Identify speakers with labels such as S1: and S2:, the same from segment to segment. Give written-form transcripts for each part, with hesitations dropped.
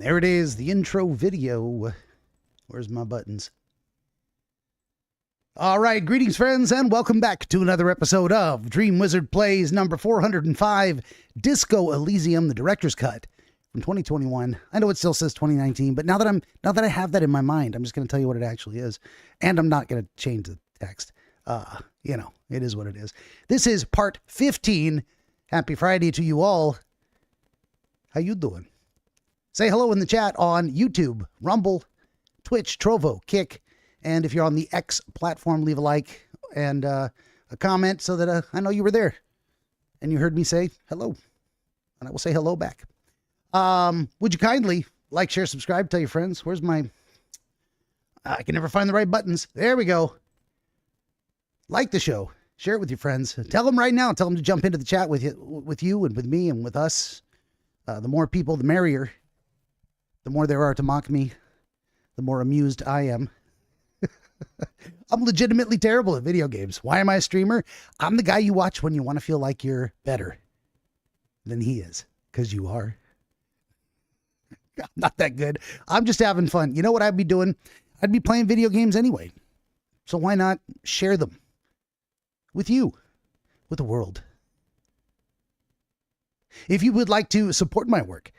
S1: there it is, the intro video. Where's my buttons? All right, greetings, friends, and welcome back to another episode of DreamWizard Plays number 405, Disco Elysium, the director's cut from 2021. I know it still says 2019, but now that I have that in my mind, I'm just going to tell you what it actually is, and I'm not going to change the text. It is what it is. This is part 15. Happy Friday to you all. How you doing? Say hello in the chat on YouTube, Rumble, Twitch, Trovo, Kick, and if you're on the X platform, leave a like and a comment so that I know you were there and you heard me say hello, and I will say hello back. Would you kindly like, share, subscribe, tell your friends? Where's my... I can never find the right buttons. There we go. Like the show. Share it with your friends. Tell them right now. Tell them to jump into the chat with you and with me and with us. The more people, the merrier. The more there are to mock me, the more amused I am. I'm legitimately terrible at video games. Why am I a streamer? I'm the guy you watch when you want to feel like you're better than he is, because you are. I'm not that good. I'm just having fun. You know what I'd be doing? I'd be playing video games anyway. So why not share them with you, with the world? If you would like to support my work,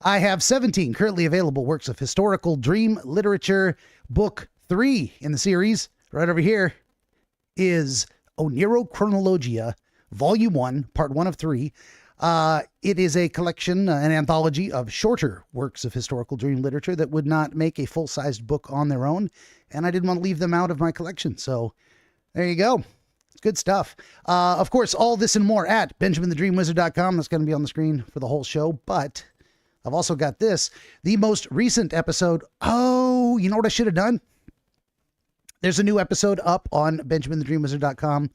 S1: I have 17 currently available works of historical dream literature. Book 3 in the series, right over here, is Oniro Chronologia, Volume 1, Part 1 of 3. It is a collection, an anthology of shorter works of historical dream literature that would not make a full-sized book on their own, and I didn't want to leave them out of my collection, so there you go. It's good stuff. Of course, all this and more at BenjaminTheDreamWizard.com. That's going to be on the screen for the whole show, but I've also got this, the most recent episode. Oh, you know what I should have done? There's a new episode up on BenjaminTheDreamWizard.com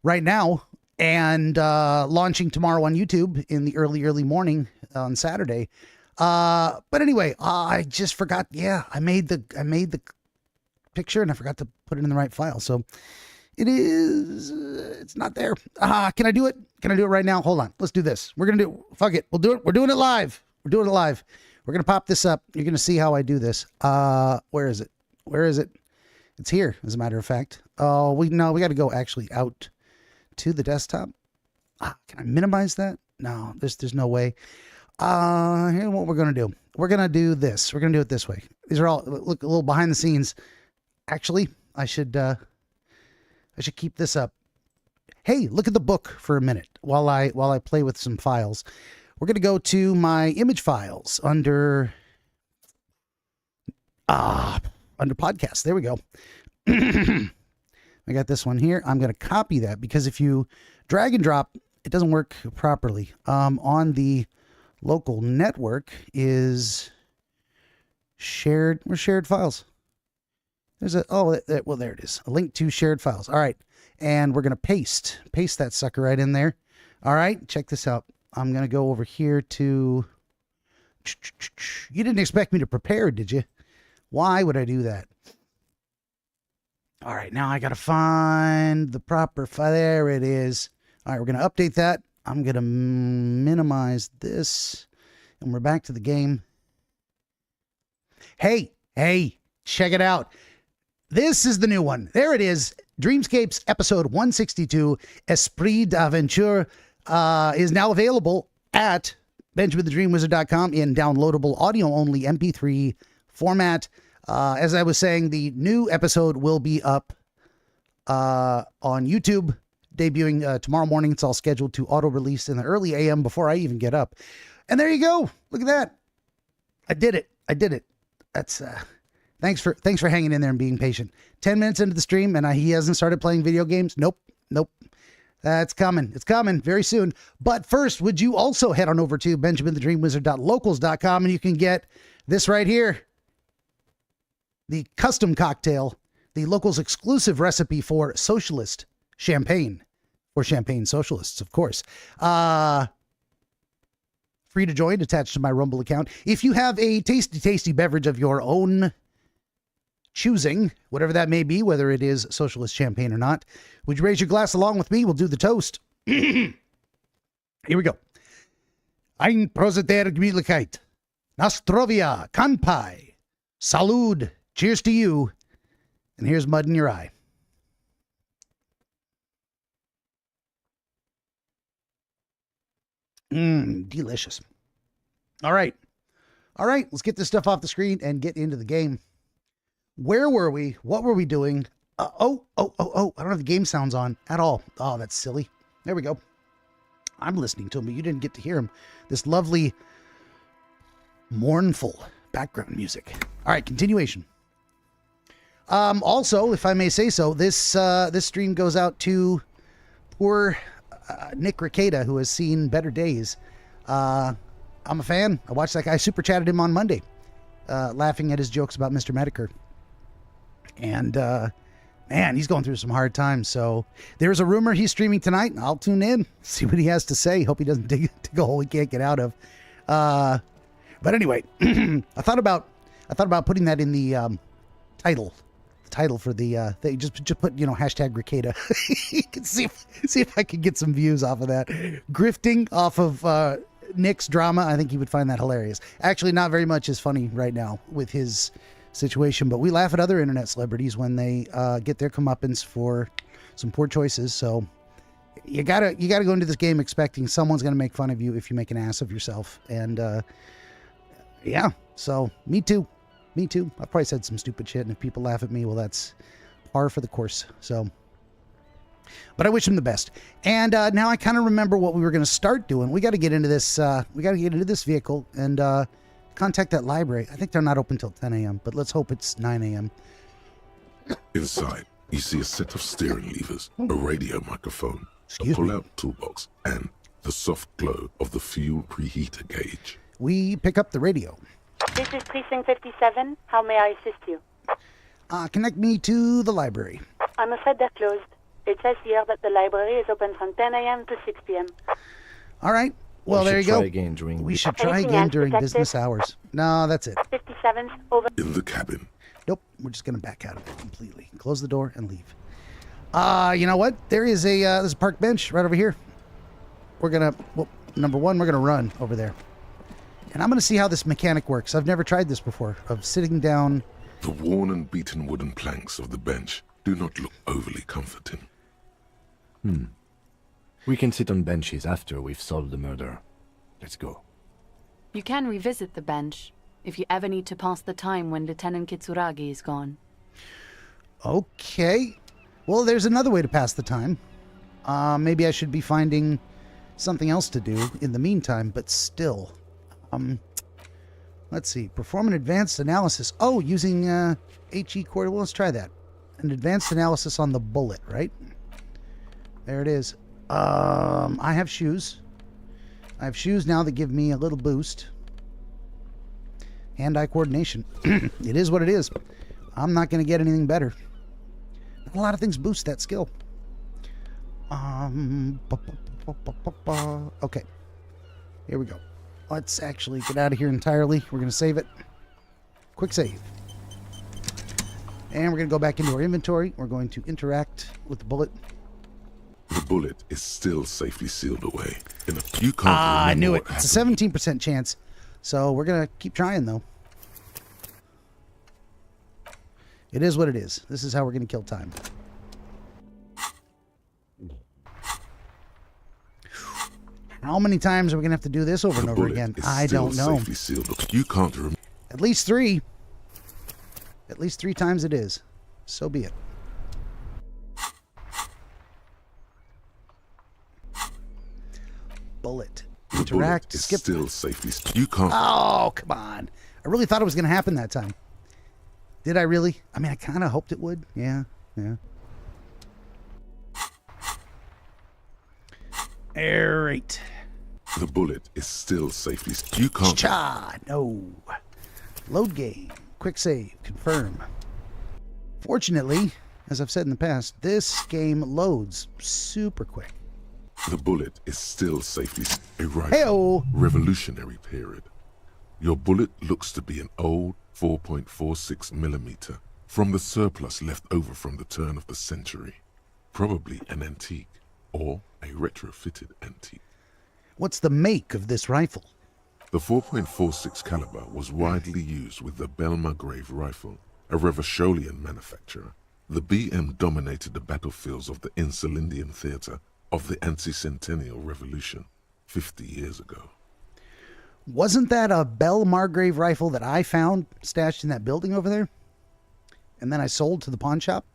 S1: right now, and launching tomorrow on YouTube in the early morning on Saturday. But anyway, I just forgot. Yeah, I made the picture and I forgot to put it in the right file. So it's not there. Can I do it? Can I do it right now? Hold on. Let's do this. Fuck it. We'll do it. We're doing it live. We're doing it live. We're going to pop this up. You're going to see how I do this. Where is it? Where is it? It's here, as a matter of fact. Oh, we got to go actually out to the desktop. Can I minimize that? No, there's no way. Here's what we're going to do. We're going to do this. We're going to do it this way. These are all, look, a little behind the scenes. Actually, I should keep this up. Hey, look at the book for a minute while I play with some files. We're going to go to my image files under podcasts. There we go. I got this one here. I'm going to copy that because if you drag and drop, it doesn't work properly. On the local network is shared. Where's shared files? There's well, there it is. A link to shared files. All right. And we're going to paste that sucker right in there. All right. Check this out. I'm going to go over here to... You didn't expect me to prepare, did you? Why would I do that? All right. Now I got to find the proper file. There it is. All right. We're going to update that. I'm going to minimize this. And we're back to the game. Hey, check it out. This is the new one. There it is. Dreamscapes episode 162, Esprit d'Aventure, is now available at BenjaminTheDreamWizard.com in downloadable audio-only MP3 format. As I was saying, the new episode will be up on YouTube, debuting tomorrow morning. It's all scheduled to auto-release in the early AM before I even get up. And there you go. Look at that. I did it. That's... Thanks for hanging in there and being patient. 10 minutes into the stream and he hasn't started playing video games. Nope. That's coming. It's coming very soon. But first, would you also head on over to BenjaminTheDreamWizard.locals.com and you can get this right here. The custom cocktail, the Locals exclusive recipe for socialist champagne. For champagne socialists, of course. Free to join, attached to my Rumble account. If you have a tasty beverage of your own choosing, whatever that may be, whether it is socialist champagne or not, would you raise your glass along with me? We'll do the toast. Here we go. Ein Proseter Gemütlichkeit. Nostrovia, Kanpai, Salud, cheers to you. And here's mud in your eye. Delicious. All right, let's get this stuff off the screen and get into the game. Where were we? What were we doing? I don't have the game sounds on at all. Oh, that's silly. There we go. I'm listening to him, but you didn't get to hear him. This lovely, mournful background music. All right, continuation. Also, if I may say so, this stream goes out to poor Nick Ricada, who has seen better days. I'm a fan. I watched that guy. Super chatted him on Monday, laughing at his jokes about Mr. Medicare. And man, he's going through some hard times. So there's a rumor he's streaming tonight. I'll tune in, see what he has to say. Hope he doesn't dig a hole he can't get out of. But anyway, I thought about putting that in the title. The title for the thing. Just put, hashtag Ricada. You can see if I could get some views off of that. Grifting off of Nick's drama. I think he would find that hilarious. Actually, not very much is funny right now with his situation, but we laugh at other internet celebrities when they get their comeuppance for some poor choices. So you gotta go into this game expecting someone's gonna make fun of you if you make an ass of yourself. And yeah, so me too. I've probably said some stupid shit, and if people laugh at me, well, that's par for the course. So, but I wish him the best. And now I kind of remember what we were going to start doing. We got to get into this. We got to get into this vehicle and contact that library. I think they're not open till 10 a.m., but let's hope it's 9 a.m.
S2: Inside, you see a set of steering levers, a radio microphone, a pull-out toolbox, and the soft glow of the fuel preheater gauge.
S1: We pick up the radio.
S3: This is Precinct 57. How may I assist you?
S1: Connect me to the library.
S3: I'm afraid they're closed. It says here that the library is open from 10 a.m. to 6 p.m.
S1: All right. Well, there you go.
S4: We
S1: should try again during business hours. No, that's it.
S3: 57's over.
S2: In the cabin.
S1: Nope. We're just going to back out of it completely. Close the door and leave. You know what? There's a park bench right over here. We're going to, well, number one, we're going to run over there. And I'm going to see how this mechanic works. I've never tried this before, of sitting down.
S2: The worn and beaten wooden planks of the bench do not look overly comforting.
S4: We can sit on benches after we've solved the murder. Let's go.
S5: You can revisit the bench if you ever need to pass the time when Lieutenant Kitsuragi is gone.
S1: Okay. Well, there's another way to pass the time. Maybe I should be finding something else to do in the meantime, but still. Let's see. Perform an advanced analysis. Oh, using HE core. Well, let's try that. An advanced analysis on the bullet, right? There it is. I have shoes. I have shoes now that give me a little boost. Hand-eye coordination. It is what it is. I'm not going to get anything better. A lot of things boost that skill. Okay. Here we go. Let's actually get out of here entirely. We're going to save it. Quick save. And we're going to go back into our inventory. We're going to interact with the bullet.
S2: The bullet is still safely sealed away. You can't
S1: I knew it.
S2: what
S1: It's a 17% chance. So we're going to keep trying, though. It is what it is. This is how we're going to kill time. How many times are we going to have to do this over and over again? I don't know.
S2: You can't remember.
S1: At least 3. At least 3 times it is. So be it. Bullet. Interact.
S2: The bullet
S1: skip.
S2: is still safely. You can't.
S1: Oh, come on. I really thought it was going to happen that time. Did I really? I mean, I kind of hoped it would. Yeah. All right.
S2: The bullet is still safely. You can't.
S1: Cha! No. Load game. Quick save. Confirm. Fortunately, as I've said in the past, this game loads super quick.
S2: The bullet is still safely. A rifle.
S1: Hey-o.
S2: Revolutionary period. Your bullet looks to be an old 4.46 millimeter from the surplus left over from the turn of the century. Probably an antique or a retrofitted antique.
S1: What's the make of this rifle?
S2: The 4.46 caliber was widely used with the Belmargrave rifle, a Revacholian manufacturer. The BM dominated the battlefields of the Insulindian theater of the anti-centennial revolution 50 years ago.
S1: Wasn't that a Bell Margrave rifle that I found stashed in that building over there? And then I sold to the pawn shop?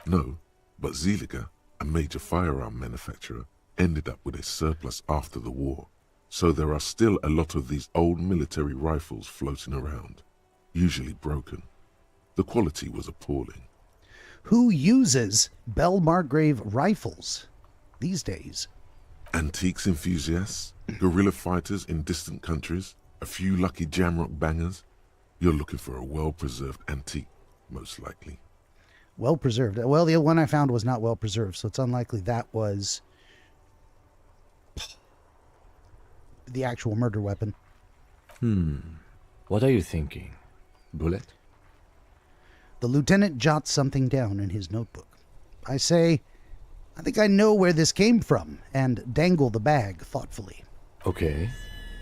S2: No, but Zeliger, a major firearm manufacturer, ended up with a surplus after the war. So there are still a lot of these old military rifles floating around, usually broken. The quality was appalling.
S1: Who uses Bell Margrave rifles these days?
S2: Antiques enthusiasts, guerrilla fighters in distant countries, a few lucky jamrock bangers. You're looking for a well-preserved antique, most likely.
S1: Well preserved. Well, the one I found was not well preserved, so it's unlikely that was the actual murder weapon.
S4: What are you thinking? Bullet?
S1: The lieutenant jots something down in his notebook. I say, I think I know where this came from, and dangle the bag thoughtfully.
S4: Okay.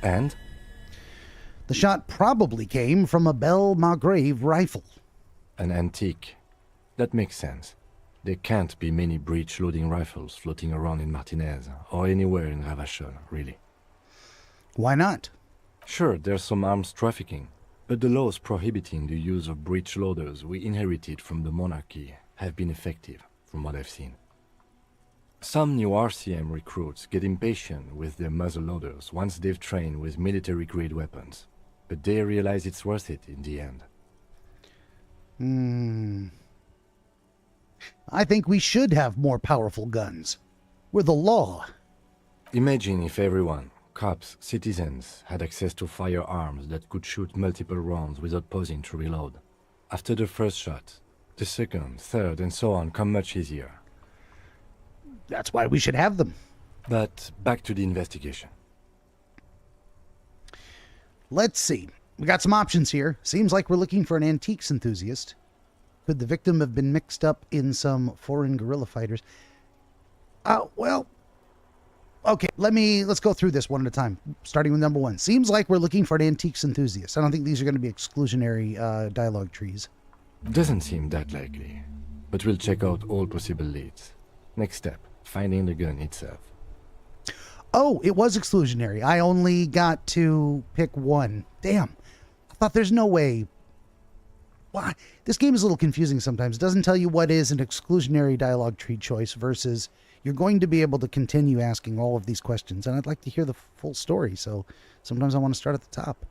S4: And?
S1: The shot probably came from a Bell Margrave rifle.
S4: An antique. That makes sense. There can't be many breech-loading rifles floating around in Martinez, or anywhere in Ravachol, really.
S1: Why not?
S4: Sure, there's some arms trafficking, but the laws prohibiting the use of breech loaders we inherited from the monarchy have been effective, from what I've seen. Some new RCM recruits get impatient with their muzzle loaders once they've trained with military-grade weapons, but they realize it's worth it in the end.
S1: I think we should have more powerful guns. We're the law.
S4: Imagine if everyone, cops, citizens, had access to firearms that could shoot multiple rounds without pausing to reload. After the first shot, the second, third, and so on come much easier.
S1: That's why we should have them.
S4: But back to the investigation.
S1: Let's see. We got some options here. Seems like we're looking for an antiques enthusiast. Could the victim have been mixed up in some foreign guerrilla fighters? Well, okay, let's go through this one at a time, starting with number one. Seems like we're looking for an antiques enthusiast. I don't think these are going to be exclusionary dialogue trees.
S4: Doesn't seem that likely, but we'll check out all possible leads. Next step, finding the gun itself.
S1: Oh, it was exclusionary. I only got to pick one. Damn. I thought there's no way. Why? This game is a little confusing sometimes. It doesn't tell you what is an exclusionary dialogue tree choice versus you're going to be able to continue asking all of these questions. And I'd like to hear the full story, so sometimes I want to start at the top.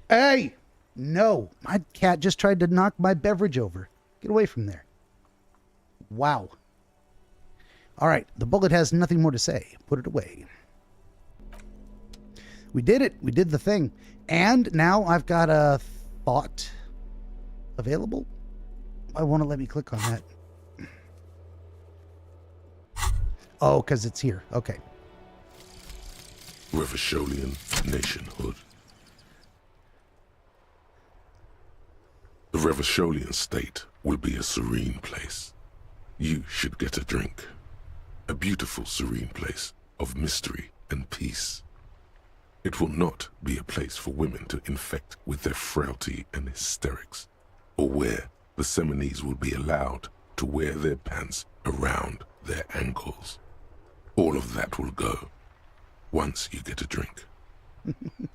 S1: Hey! No. My cat just tried to knock my beverage over. Get away from there. Wow. All right, the bullet has nothing more to say. Put it away. We did it. We did the thing. And now I've got a thought available. Why won't it let me click on that? Oh, because it's here. Okay.
S2: Revacholian nationhood. The Revacholian state will be a serene place. You should get a drink. A beautiful, serene place of mystery and peace. It will not be a place for women to infect with their frailty and hysterics, or where the Seminese will be allowed to wear their pants around their ankles. All of that will go once you get a drink.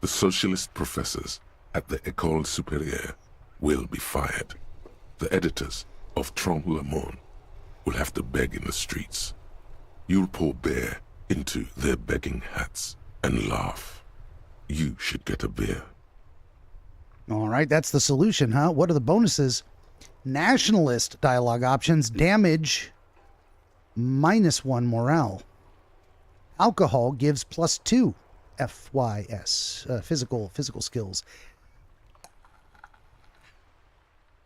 S2: The socialist professors at the École Supérieure will be fired. The editors of Trompe le Monde will have to beg in the streets. You'll pour beer into their begging hats and laugh. You should get a beer.
S1: All right, that's the solution, huh? What are the bonuses? Nationalist dialogue options. Damage, -1 morale. Alcohol gives +2 FYS, physical skills.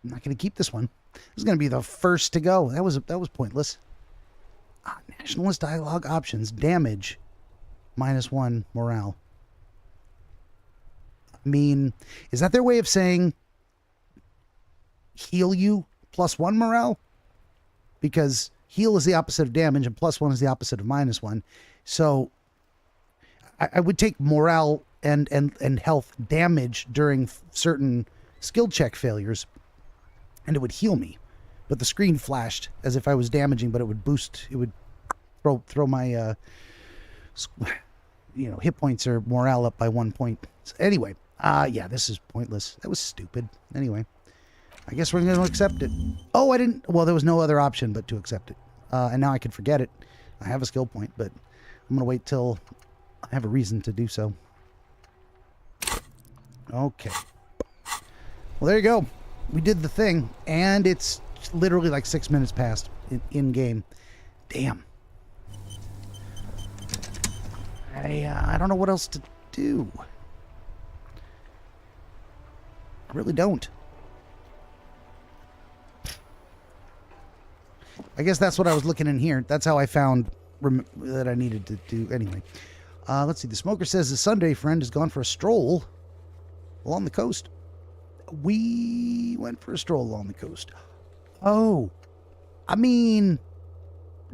S1: I'm not going to keep this one. This is going to be the first to go. That was pointless. Nationalist dialogue options. Damage, -1 morale. I mean, is that their way of saying heal you +1 morale? Because heal is the opposite of damage and +1 is the opposite of -1. So I would take morale and health damage during certain skill check failures, and it would heal me. But the screen flashed as if I was damaging, but it would boost. It would throw my hit points or morale up by 1 point. So anyway, yeah, this is pointless. That was stupid. Anyway, I guess we're going to accept it. Oh, I didn't. Well, there was no other option but to accept it. And now I can forget it. I have a skill point, but I'm going to wait till I have a reason to do so. Okay. Well, there you go. We did the thing, and it's literally like 6 minutes past in game. Damn. I don't know what else to do. I really don't. I guess that's what I was looking in here. That's how I found that I needed to do. Anyway, let's see. The smoker says his Sunday friend has gone for a stroll along the coast. We went for a stroll along the coast. Oh, I mean,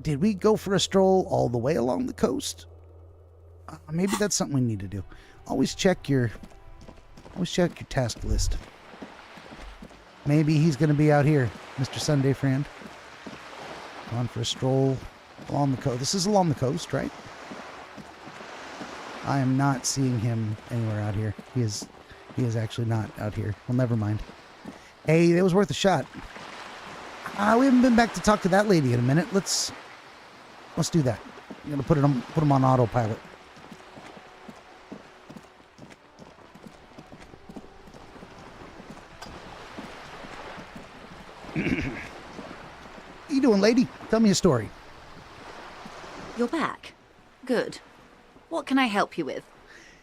S1: did we go for a stroll all the way along the coast? Maybe that's something we need to do. Always check your task list. Maybe he's going to be out here, Mr. Sunday friend. On for a stroll along the coast. This is along the coast, right? I am not seeing him anywhere out here. He is actually not out here. Well, never mind. Hey, it was worth a shot. We haven't been back to talk to that lady in a minute. Let's do that. I'm gonna put him on autopilot. How you doing, lady? Tell me a story.
S6: You're back. Good. What can I help you with?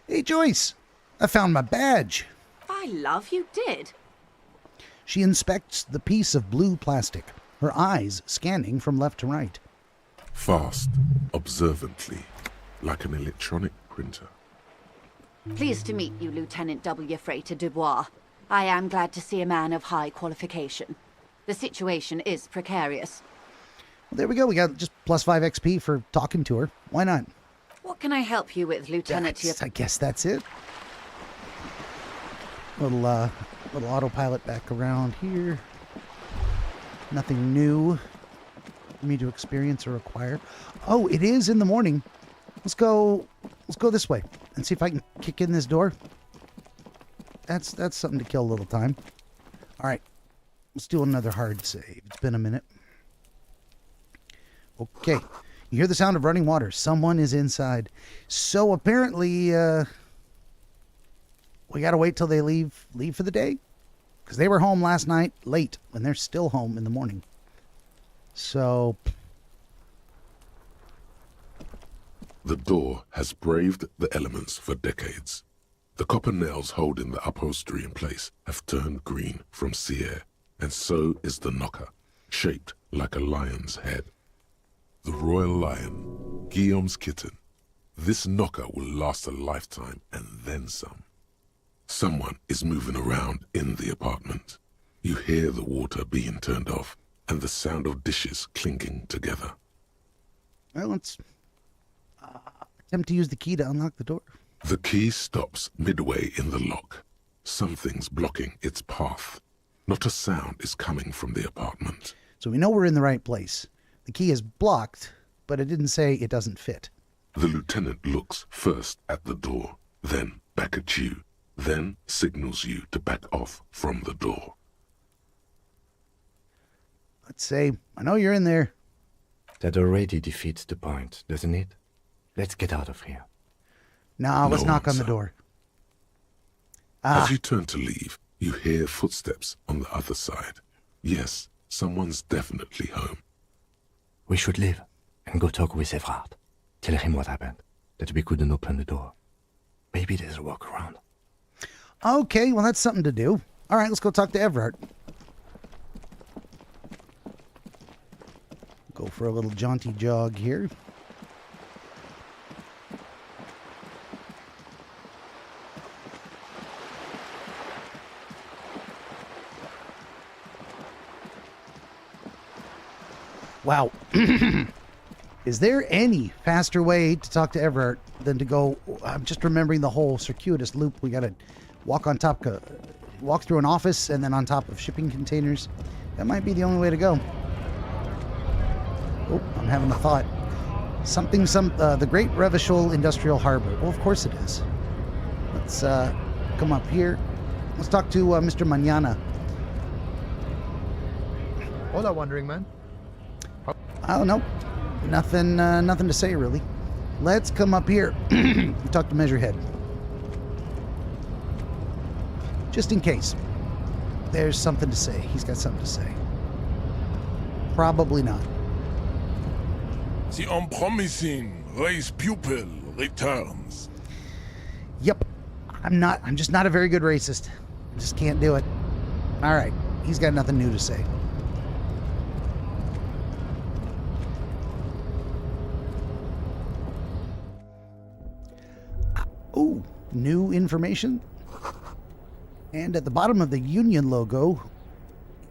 S1: Hey, Joyce. I found my badge.
S6: By love, you did.
S1: She inspects the piece of blue plastic, her eyes scanning from left to right.
S2: Fast, observantly, like an electronic printer.
S6: Pleased to meet you, Lieutenant W. Freighter Dubois. I am glad to see a man of high qualification. The situation is precarious.
S1: Well, there we go. We got just +5 XP for talking to her. Why not?
S6: What can I help you with, Lieutenant?
S1: I guess that's it. Little autopilot back around here. Nothing new for me to experience or acquire. Oh, it is in the morning. Let's go this way and see if I can kick in this door. That's something to kill a little time. All right. Let's do another hard save. It's been a minute. Okay. You hear the sound of running water. Someone is inside. So apparently, we got to wait till they leave for the day. Because they were home last night late, and they're still home in the morning. So...
S2: The door has braved the elements for decades. The copper nails holding the upholstery in place have turned green from sea air, and so is the knocker, shaped like a lion's head. The royal lion, Guillaume's kitten. This knocker will last a lifetime and then some. Someone is moving around in the apartment. You hear the water being turned off and the sound of dishes clinking together.
S1: Well, let's attempt to use the key to unlock the door.
S2: The key stops midway in the lock. Something's blocking its path. Not a sound is coming from the apartment.
S1: So we know we're in the right place. The key is blocked, but it didn't say it doesn't fit.
S2: The lieutenant looks first at the door, then back at you, then signals you to back off from the door.
S1: Let's say, I know you're in there.
S4: That already defeats the point, doesn't it? Let's get out of here.
S1: Nah, let's
S2: No
S1: knock on the
S2: answer.
S1: door.
S2: As you turn to leave, you hear footsteps on the other side. Yes, someone's definitely home.
S4: We should leave and go talk with Evrard. Tell him what happened, that we couldn't open the door. Maybe there's a workaround.
S1: Okay, well, that's something to do. All right, let's go talk to Everard. Go for a little jaunty jog here. Wow. Is there any faster way to talk to Everard than to go. I'm just remembering the whole circuitous loop. We got to walk through an office and then on top of shipping containers. That might be the only way to go. Oh, I'm having a thought. The Great Revachol Industrial Harbor. Well, of course it is. Let's come up here. Let's talk to Mr. Mañana.
S7: Hola, wandering man.
S1: I don't know. Nothing to say, really. Let's come up here and talk to Measurehead. Just in case. There's something to say. He's got something to say. Probably not.
S2: The unpromising race pupil returns.
S1: Yep. I'm just not a very good racist. I just can't do it. All right. He's got nothing new to say. Ooh, new information. And at the bottom of the Union logo,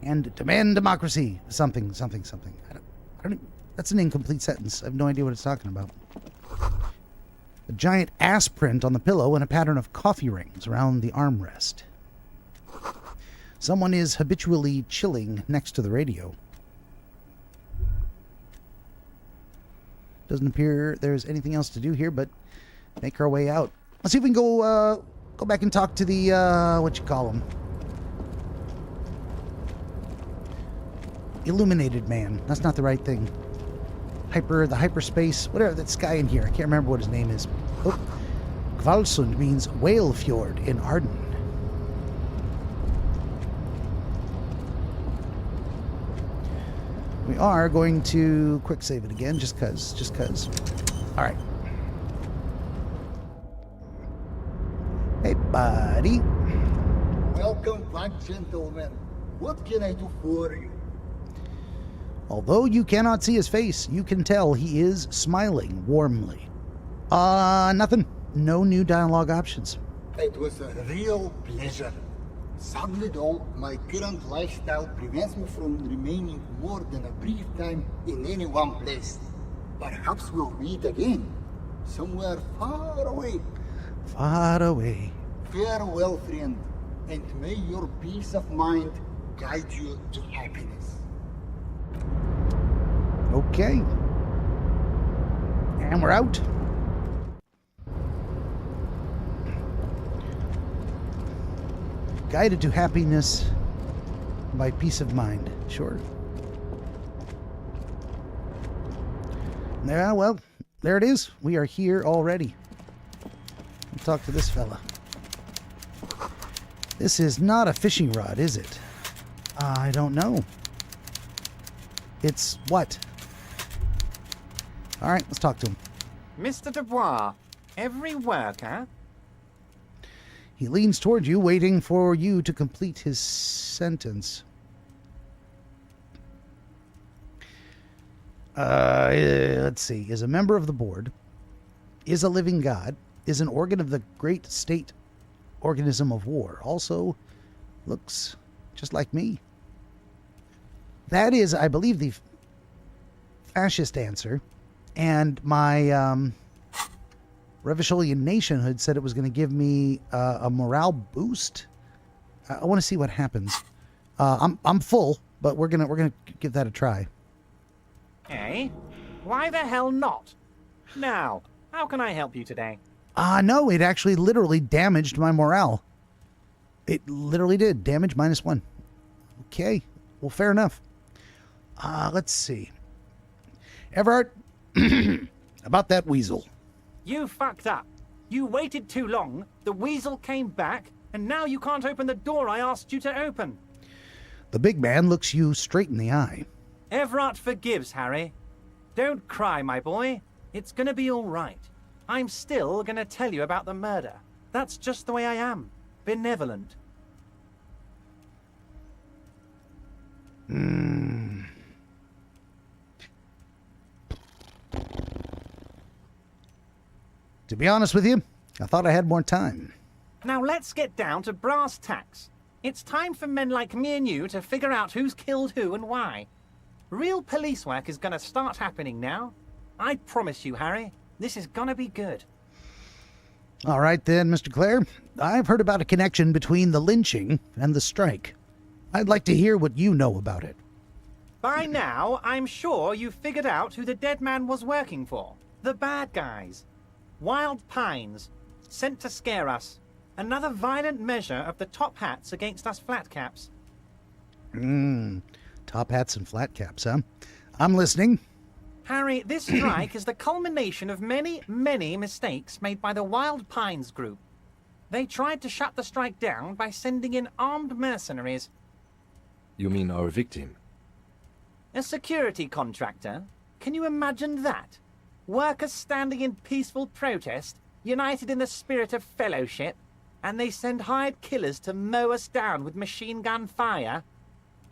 S1: and demand democracy. Something. I don't, that's an incomplete sentence. I have no idea what it's talking about. A giant ass print on the pillow and a pattern of coffee rings around the armrest. Someone is habitually chilling next to the radio. Doesn't appear there's anything else to do here but make our way out. Let's see if we can go back and talk to the, what you call him? Illuminated man. That's not the right thing. The hyperspace, whatever, that guy in here. I can't remember what his name is. Oh, Kvalsund means whale fjord in Arden. We are going to quick save it again, just cause. All right. Hey, buddy.
S8: Welcome back, gentlemen. What can I do for you?
S1: Although you cannot see his face, you can tell he is smiling warmly. Nothing. No new dialogue options.
S8: It was a real pleasure. Sadly though, my current lifestyle prevents me from remaining more than a brief time in any one place. Perhaps we'll meet again, somewhere far away.
S1: Far away.
S8: Farewell, friend, and may your peace of mind guide you to happiness.
S1: Okay. And we're out. Guided to happiness by peace of mind. Sure. Yeah, well, there it is. We are here already. Let's talk to this fella. This is not a fishing rod, is it? I don't know. It's what? All right, let's talk to him.
S9: Mr. Dubois, every worker...
S1: He leans toward you, waiting for you to complete his sentence. Let's see. Is a member of the board, is a living god, is an organ of the great state organism of war. Also looks just like me. That is, I believe, the fascist answer. And my Revacholian nationhood said it was going to give me a morale boost. I want to see what happens. I'm full, but we're gonna give that a try.
S9: Eh? Why the hell not? Now, how can I help you today?
S1: No, it actually literally damaged my morale. It literally did. Damage -1. Okay. Well, fair enough. Let's see. Everett, about that weasel.
S9: You fucked up. You waited too long, the weasel came back, and now you can't open the door I asked you to open.
S1: The big man looks you straight in the eye.
S9: Everett forgives, Harry. Don't cry, my boy. It's gonna be all right. I'm still gonna tell you about the murder. That's just the way I am. Benevolent. To be honest with you, I thought I had more time. Now let's get down to brass tacks. It's time for men like me and you to figure out who's killed who and why. Real police work is gonna start happening now. I promise you, Harry, this is gonna be good.
S1: All right then, Mr. Clare. I've heard about a connection between the lynching and the strike. I'd like to hear what you know about it.
S9: By now, I'm sure you've figured out who the dead man was working for. The bad guys. Wild Pines. Sent to scare us. Another violent measure of the top hats against us flatcaps.
S1: Top hats and flat caps, huh? I'm listening.
S9: Harry, this strike is the culmination of many, many mistakes made by the Wild Pines group. They tried to shut the strike down by sending in armed mercenaries.
S4: You mean our victim?
S9: A security contractor? Can you imagine that? Workers standing in peaceful protest, united in the spirit of fellowship, and they send hired killers to mow us down with machine gun fire?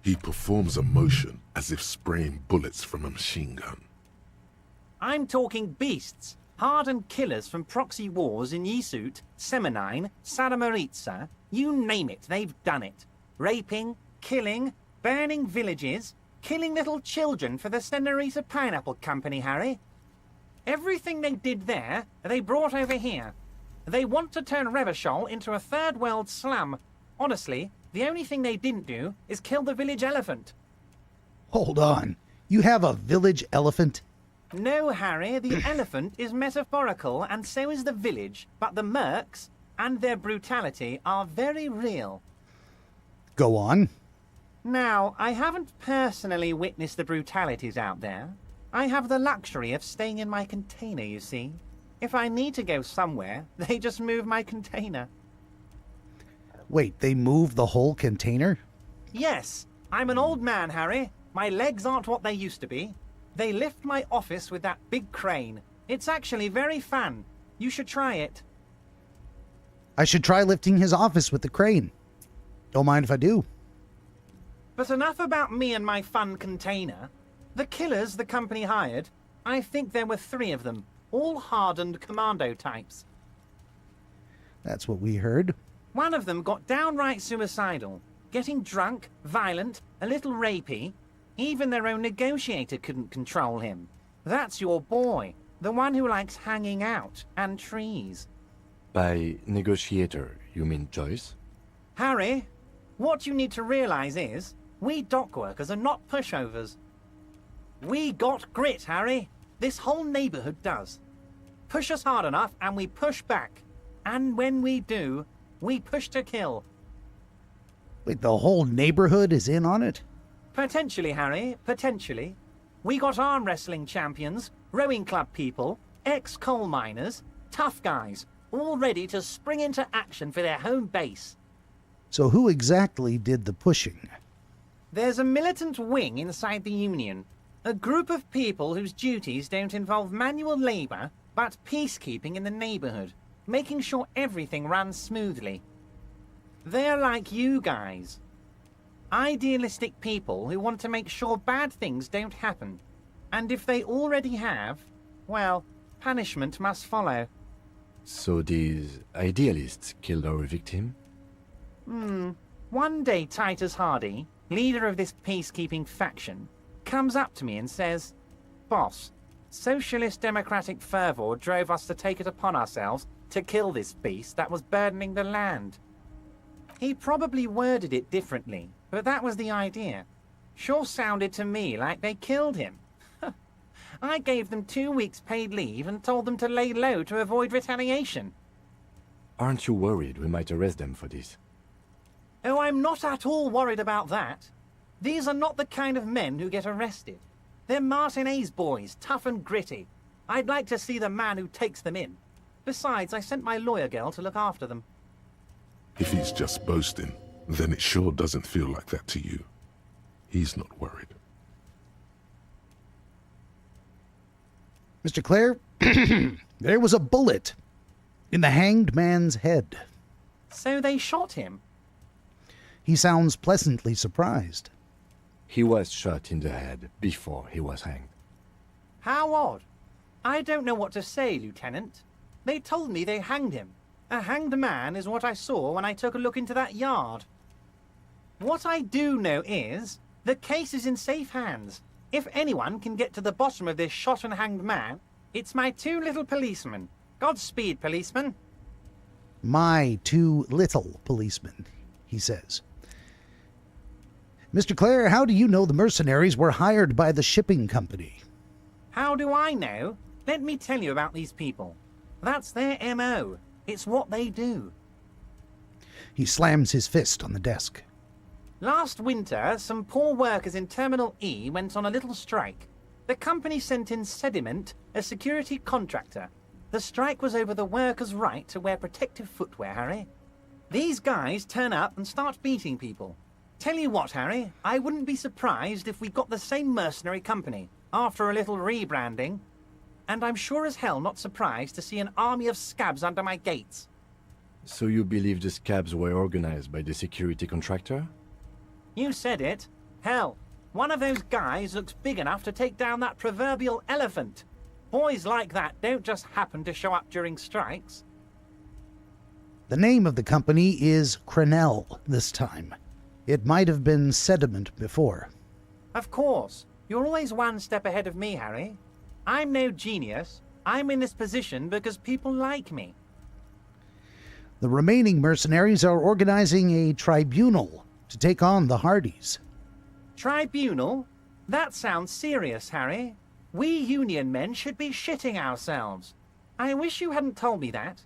S2: He performs a motion as if spraying bullets from a machine gun.
S9: I'm talking beasts, hardened killers from proxy wars in Yisut, Semenine, Saramaritsa, you name it, they've done it. Raping, killing, burning villages, killing little children for the Senorita Pineapple Company, Harry. Everything they did there, they brought over here. They want to turn Revachol into a third world slum. Honestly, the only thing they didn't do is kill the village elephant.
S1: Hold on. You have a village elephant?
S9: No, Harry, the elephant is metaphorical and so is the village, but the mercs and their brutality are very real.
S1: Go on.
S9: Now, I haven't personally witnessed the brutalities out there. I have the luxury of staying in my container, you see. If I need to go somewhere, they just move my container.
S1: Wait, they moved the whole container?
S9: Yes, I'm an old man, Harry. My legs aren't what they used to be. They lift my office with that big crane. It's actually very fun. You should try it.
S1: I should try lifting his office with the crane. Don't mind if I do.
S9: But enough about me and my fun container. The killers the company hired, I think there were 3 of them, all hardened commando types.
S1: That's what we heard.
S9: One of them got downright suicidal, getting drunk, violent, a little rapey. Even their own negotiator couldn't control him. That's your boy, the one who likes hanging out and trees.
S4: By negotiator, you mean Joyce?
S9: Harry, what you need to realize is, we dock workers are not pushovers. We got grit, Harry. This whole neighborhood does. Push us hard enough and we push back. And when we do, we push to kill.
S1: Wait, the whole neighborhood is in on it?
S9: Potentially, Harry, potentially. We got arm wrestling champions, rowing club people, ex-coal miners, tough guys, all ready to spring into action for their home base.
S1: So who exactly did the pushing?
S9: There's a militant wing inside the Union. A group of people whose duties don't involve manual labor, but peacekeeping in the neighborhood, making sure everything runs smoothly. They're like you guys. Idealistic people who want to make sure bad things don't happen. And if they already have, well, punishment must follow.
S4: So these idealists killed our victim?
S9: One day Titus Hardy, leader of this peacekeeping faction, comes up to me and says, "Boss, socialist democratic fervor drove us to take it upon ourselves to kill this beast that was burdening the land." He probably worded it differently, but that was the idea. Sure sounded to me like they killed him. I gave them 2 weeks paid leave and told them to lay low to avoid retaliation.
S4: Aren't you worried we might arrest them for this?
S9: Oh, I'm not at all worried about that. These are not the kind of men who get arrested. They're Martinez boys, tough and gritty. I'd like to see the man who takes them in. Besides, I sent my lawyer girl to look after them.
S2: If he's just boasting, then it sure doesn't feel like that to you. He's not worried.
S1: Mr. Clare, there was a bullet in the hanged man's head.
S9: So they shot him?
S1: He sounds pleasantly surprised.
S4: He was shot in the head before he was hanged.
S9: How odd. I don't know what to say, Lieutenant. They told me they hanged him. A hanged man is what I saw when I took a look into that yard. What I do know is, the case is in safe hands. If anyone can get to the bottom of this shot and hanged man, it's my 2 little policemen. Godspeed, policemen.
S1: My too little policeman, he says. Mr. Clare, how do you know the mercenaries were hired by the shipping company?
S9: How do I know? Let me tell you about these people. That's their MO. It's what they do.
S1: He slams his fist on the desk.
S9: Last winter, some poor workers in Terminal E went on a little strike. The company sent in Sediment, a security contractor. The strike was over the workers' right to wear protective footwear, Harry. These guys turn up and start beating people. Tell you what, Harry, I wouldn't be surprised if we got the same mercenary company after a little rebranding. And I'm sure as hell not surprised to see an army of scabs under my gates.
S4: So you believe the scabs were organized by the security contractor?
S9: You said it. Hell, one of those guys looks big enough to take down that proverbial elephant. Boys like that don't just happen to show up during strikes.
S1: The name of the company is Crenell this time. It might have been Sediment before.
S9: Of course. You're always one step ahead of me, Harry. I'm no genius. I'm in this position because people like me.
S1: The remaining mercenaries are organizing a tribunal to take on the Hardys.
S9: Tribunal? That sounds serious, Harry. We Union men should be shitting ourselves. I wish you hadn't told me that.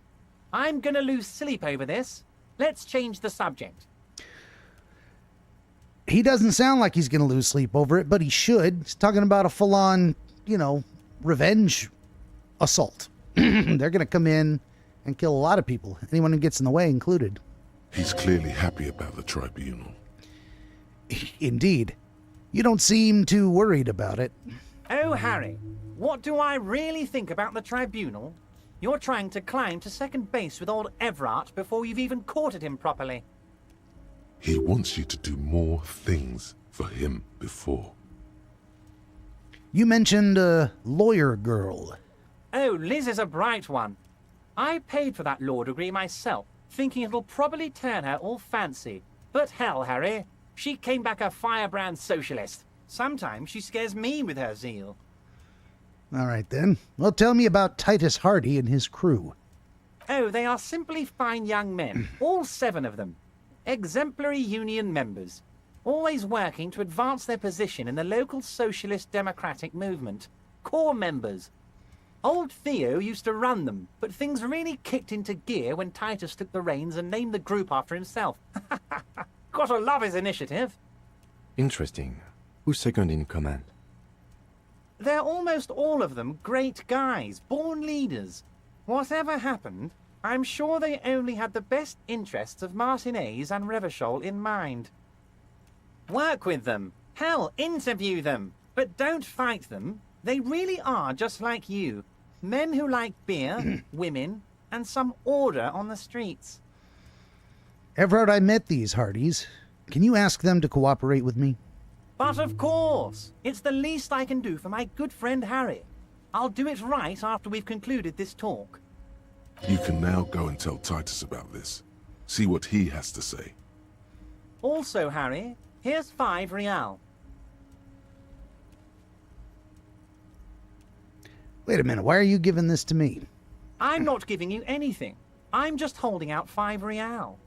S9: I'm gonna lose sleep over this. Let's change the subject.
S1: He doesn't sound like he's going to lose sleep over it, but he should. He's talking about a full-on, revenge assault. They're going to come in and kill a lot of people, anyone who gets in the way included.
S2: He's clearly happy about the tribunal.
S1: Indeed. You don't seem too worried about it.
S9: Oh, Harry, what do I really think about the tribunal? You're trying to climb to second base with old Everard before you've even courted him properly.
S2: He wants you to do more things for him before.
S1: You mentioned a lawyer girl.
S9: Oh, Liz is a bright one. I paid for that law degree myself, thinking it'll probably turn her all fancy. But hell, Harry, she came back a firebrand socialist. Sometimes she scares me with her zeal.
S1: All right, then. Well, tell me about Titus Hardy and his crew.
S9: Oh, they are simply fine young men, all 7 of them. Exemplary union members, always working to advance their position in the local socialist democratic movement. Core members. Old Theo used to run them, but things really kicked into gear when Titus took the reins and named the group after himself. Gotta love his initiative.
S4: Interesting. Who's second in command?
S9: They're almost all of them great guys, born leaders. Whatever happened, I'm sure they only had the best interests of Martinez and Revachol in mind. Work with them. Hell, interview them. But don't fight them. They really are just like you. Men who like beer, women, and some order on the streets.
S1: Everard, I met these Hardys. Can you ask them to cooperate with me?
S9: But of course, it's the least I can do for my good friend Harry. I'll do it right after we've concluded this talk.
S2: You can now go and tell Titus about this. See what he has to say.
S9: Also, Harry, here's 5 real.
S1: Wait a minute, why are you giving this to me?
S9: I'm not giving you anything. I'm just holding out 5 real.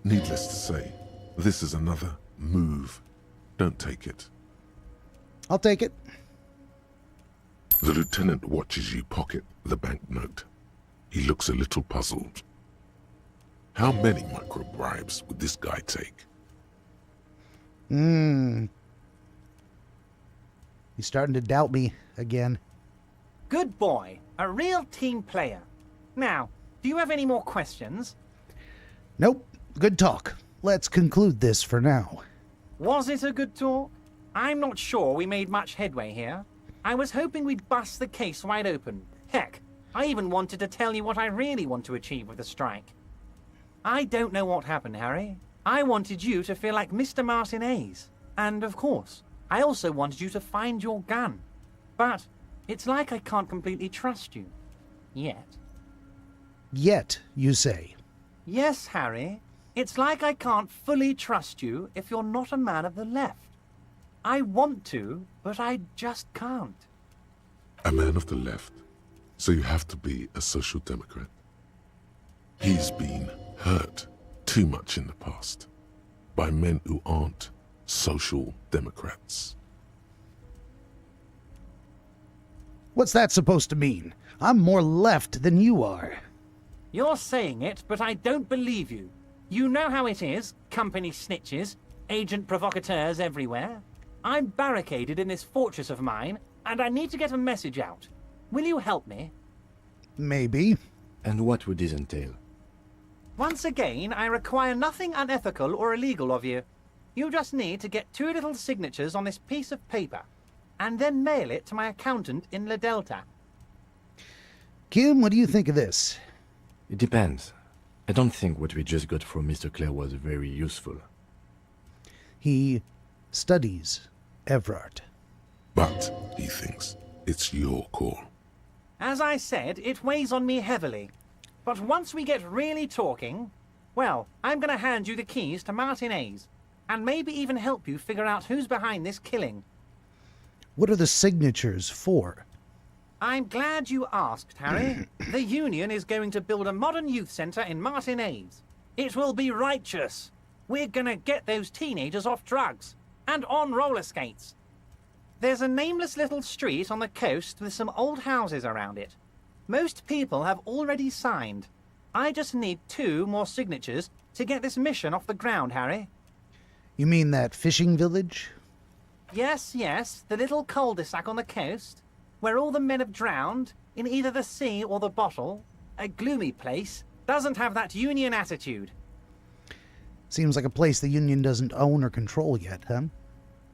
S2: Needless to say, this is another move. Don't take it.
S1: I'll take it.
S2: The lieutenant watches you pocket the banknote. He looks a little puzzled. How many micro-bribes would this guy take?
S1: He's starting to doubt me again.
S9: Good boy. A real team player. Now, do you have any more questions?
S1: Nope. Good talk. Let's conclude this for now.
S9: Was it a good talk? I'm not sure we made much headway here. I was hoping we'd bust the case wide open. Heck, I even wanted to tell you what I really want to achieve with the strike. I don't know what happened, Harry. I wanted you to feel like Mr. Martinez. And, of course, I also wanted you to find your gun. But it's like I can't completely trust you. Yet.
S1: Yet, you say?
S9: Yes, Harry. It's like I can't fully trust you if you're not a man of the left. I want to, but I just can't.
S2: A man of the left? So you have to be a social democrat? He's been hurt too much in the past by men who aren't social democrats.
S1: What's that supposed to mean? I'm more left than you are.
S9: You're saying it, but I don't believe you. You know how it is, company snitches, agent provocateurs everywhere. I'm barricaded in this fortress of mine, and I need to get a message out. Will you help me?
S1: Maybe.
S4: And what would this entail?
S9: Once again, I require nothing unethical or illegal of you. You just need to get 2 little signatures on this piece of paper, and then mail it to my accountant in La Delta.
S1: Kim, what do you think of this?
S4: It depends. I don't think what we just got from Mr. Clare was very useful.
S1: He studies Everard.
S2: But he thinks it's your call.
S9: As I said, it weighs on me heavily. But once we get really talking, well, I'm going to hand you the keys to Martin A's, and maybe even help you figure out who's behind this killing.
S1: What are the signatures for?
S9: I'm glad you asked, Harry. The Union is going to build a modern youth centre in Martin A's. It will be righteous. We're going to get those teenagers off drugs and on roller skates. There's a nameless little street on the coast with some old houses around it. Most people have already signed. I just need 2 more signatures to get this mission off the ground, Harry.
S1: You mean that fishing village?
S9: Yes, the little cul-de-sac on the coast, where all the men have drowned, in either the sea or the bottle. A gloomy place, doesn't have that Union attitude.
S1: Seems like a place the Union doesn't own or control yet, huh?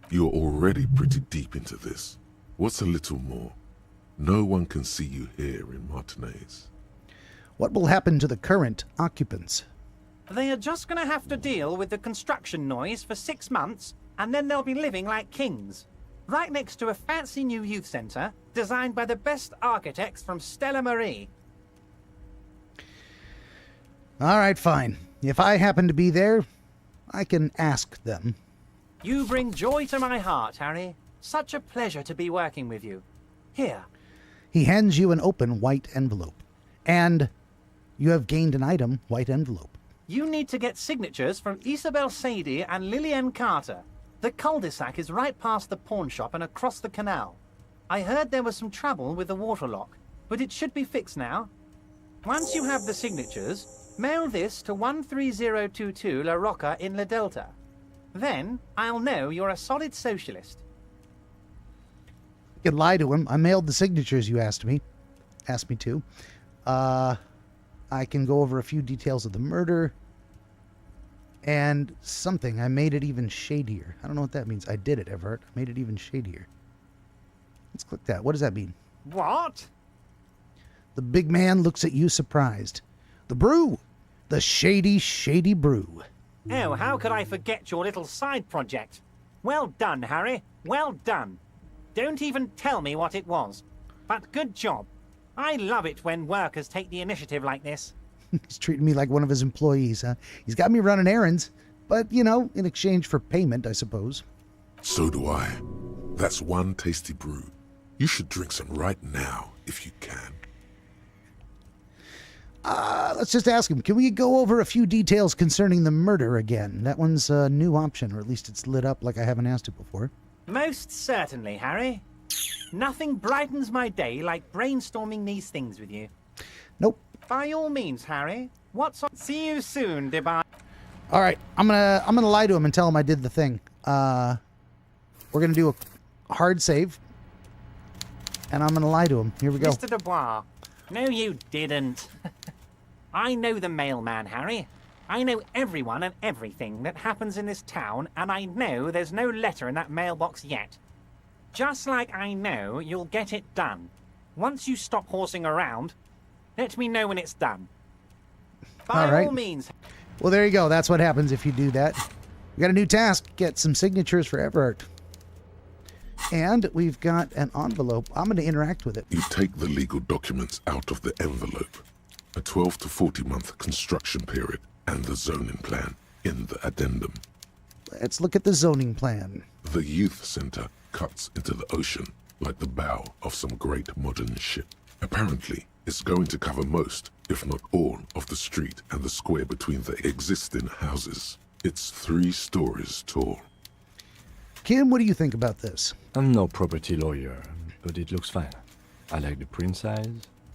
S2: You're already pretty deep into this. What's a little more? No one can see you here in Martinez.
S1: What will happen to the current occupants?
S9: They are just going to have to deal with the construction noise for 6 months, and then they'll be living like kings. Right next to a fancy new youth centre, designed by the best architects from Stella Marie.
S1: All right, fine. If I happen to be there, I can ask them.
S9: You bring joy to my heart, Harry. Such a pleasure to be working with you. Here.
S1: He hands you an open white envelope. And you have gained an item, white envelope.
S9: You need to get signatures from Isabel Sadie and Lillian Carter. The cul-de-sac is right past the pawn shop and across the canal. I heard there was some trouble with the water lock, but it should be fixed now. Once you have the signatures, mail this to 13022 La Rocca in La Delta. Then I'll know you're a solid socialist.
S1: You could lie to him. I mailed the signatures you asked me to. I can go over a few details of the murder. And something. I made it even shadier. I don't know what that means. I did it, Everett. I made it even shadier. Let's click that. What does that mean?
S9: What?
S1: The big man looks at you surprised. The brew. The shady, shady brew.
S9: Oh, how could I forget your little side project? Well done, Harry. Well done. Don't even tell me what it was. But good job. I love it when workers take the initiative like this.
S1: He's treating me like one of his employees, huh? He's got me running errands, but, you know, in exchange for payment, I suppose.
S2: So do I. That's one tasty brew. You should drink some right now, if you can.
S1: Let's just ask him, can we go over a few details concerning the murder again? That one's a new option, or at least it's lit up like I haven't asked it before.
S9: Most certainly, Harry. Nothing brightens my day like brainstorming these things with you.
S1: Nope.
S9: By all means, Harry. What's on? See you soon, Debye.
S1: All right, I'm gonna lie to him and tell him I did the thing. We're gonna do a hard save, and I'm gonna lie to him. Here we go.
S9: Mr. Dubois. No, you didn't. I know the mailman, Harry. I know everyone and everything that happens in this town, and I know there's no letter in that mailbox yet. Just like I know you'll get it done. Once you stop horsing around, let me know when it's done. By all means.
S1: Well, there you go. That's what happens if you do that. We got a new task. Get some signatures for Everett. And we've got an envelope. I'm going to interact with it.
S2: You take the legal documents out of the envelope. A 12 to 40 month construction period and the zoning plan in the addendum.
S1: Let's look at the zoning plan.
S2: The youth center cuts into the ocean like the bow of some great modern ship. Apparently, it's going to cover most, if not all, of the street and the square between the existing houses. It's 3 stories tall.
S1: Kim, what do you think about this?
S4: I'm no property lawyer, but it looks fine. I like the print size.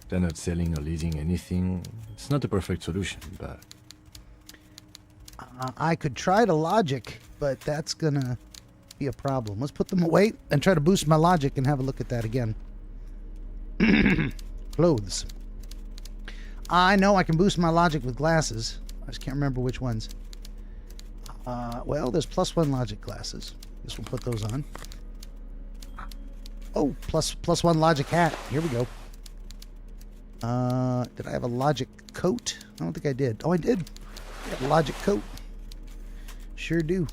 S4: They're not selling or leasing anything. It's not a perfect solution, but...
S1: I could try to logic, but that's gonna be a problem. Let's put them away and try to boost my logic and have a look at that again. Clothes. I know I can boost my logic with glasses. I just can't remember which ones. Well, there's +1 logic glasses. Guess we'll put those on. Oh, +1 logic hat. Here we go. Did I have a logic coat? I don't think I did. Oh, I did. I got a logic coat. Sure do.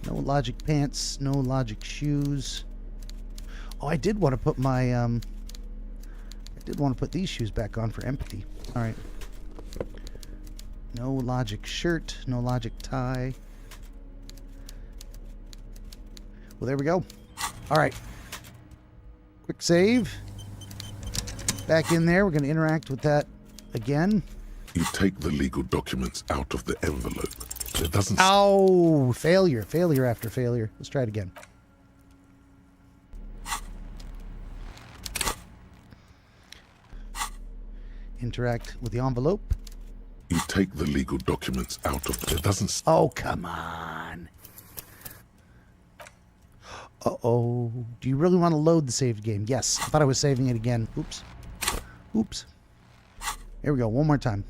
S1: No logic pants, no logic shoes. Oh, I did want to put my I did want to put these shoes back on for empathy. All right. No logic shirt, no logic tie. Well, there we go. All right. Quick save. Back in there. We're going to interact with that again.
S2: You take the legal documents out of the envelope. It doesn't...
S1: Oh, failure. Failure after failure. Let's try it again. Interact with the envelope.
S2: You take the legal documents out of it. Doesn't...
S1: Oh, come on. Uh-oh. Do you really want to load the saved game? Yes. I thought I was saving it again. Oops. Oops. Here we go. One more time.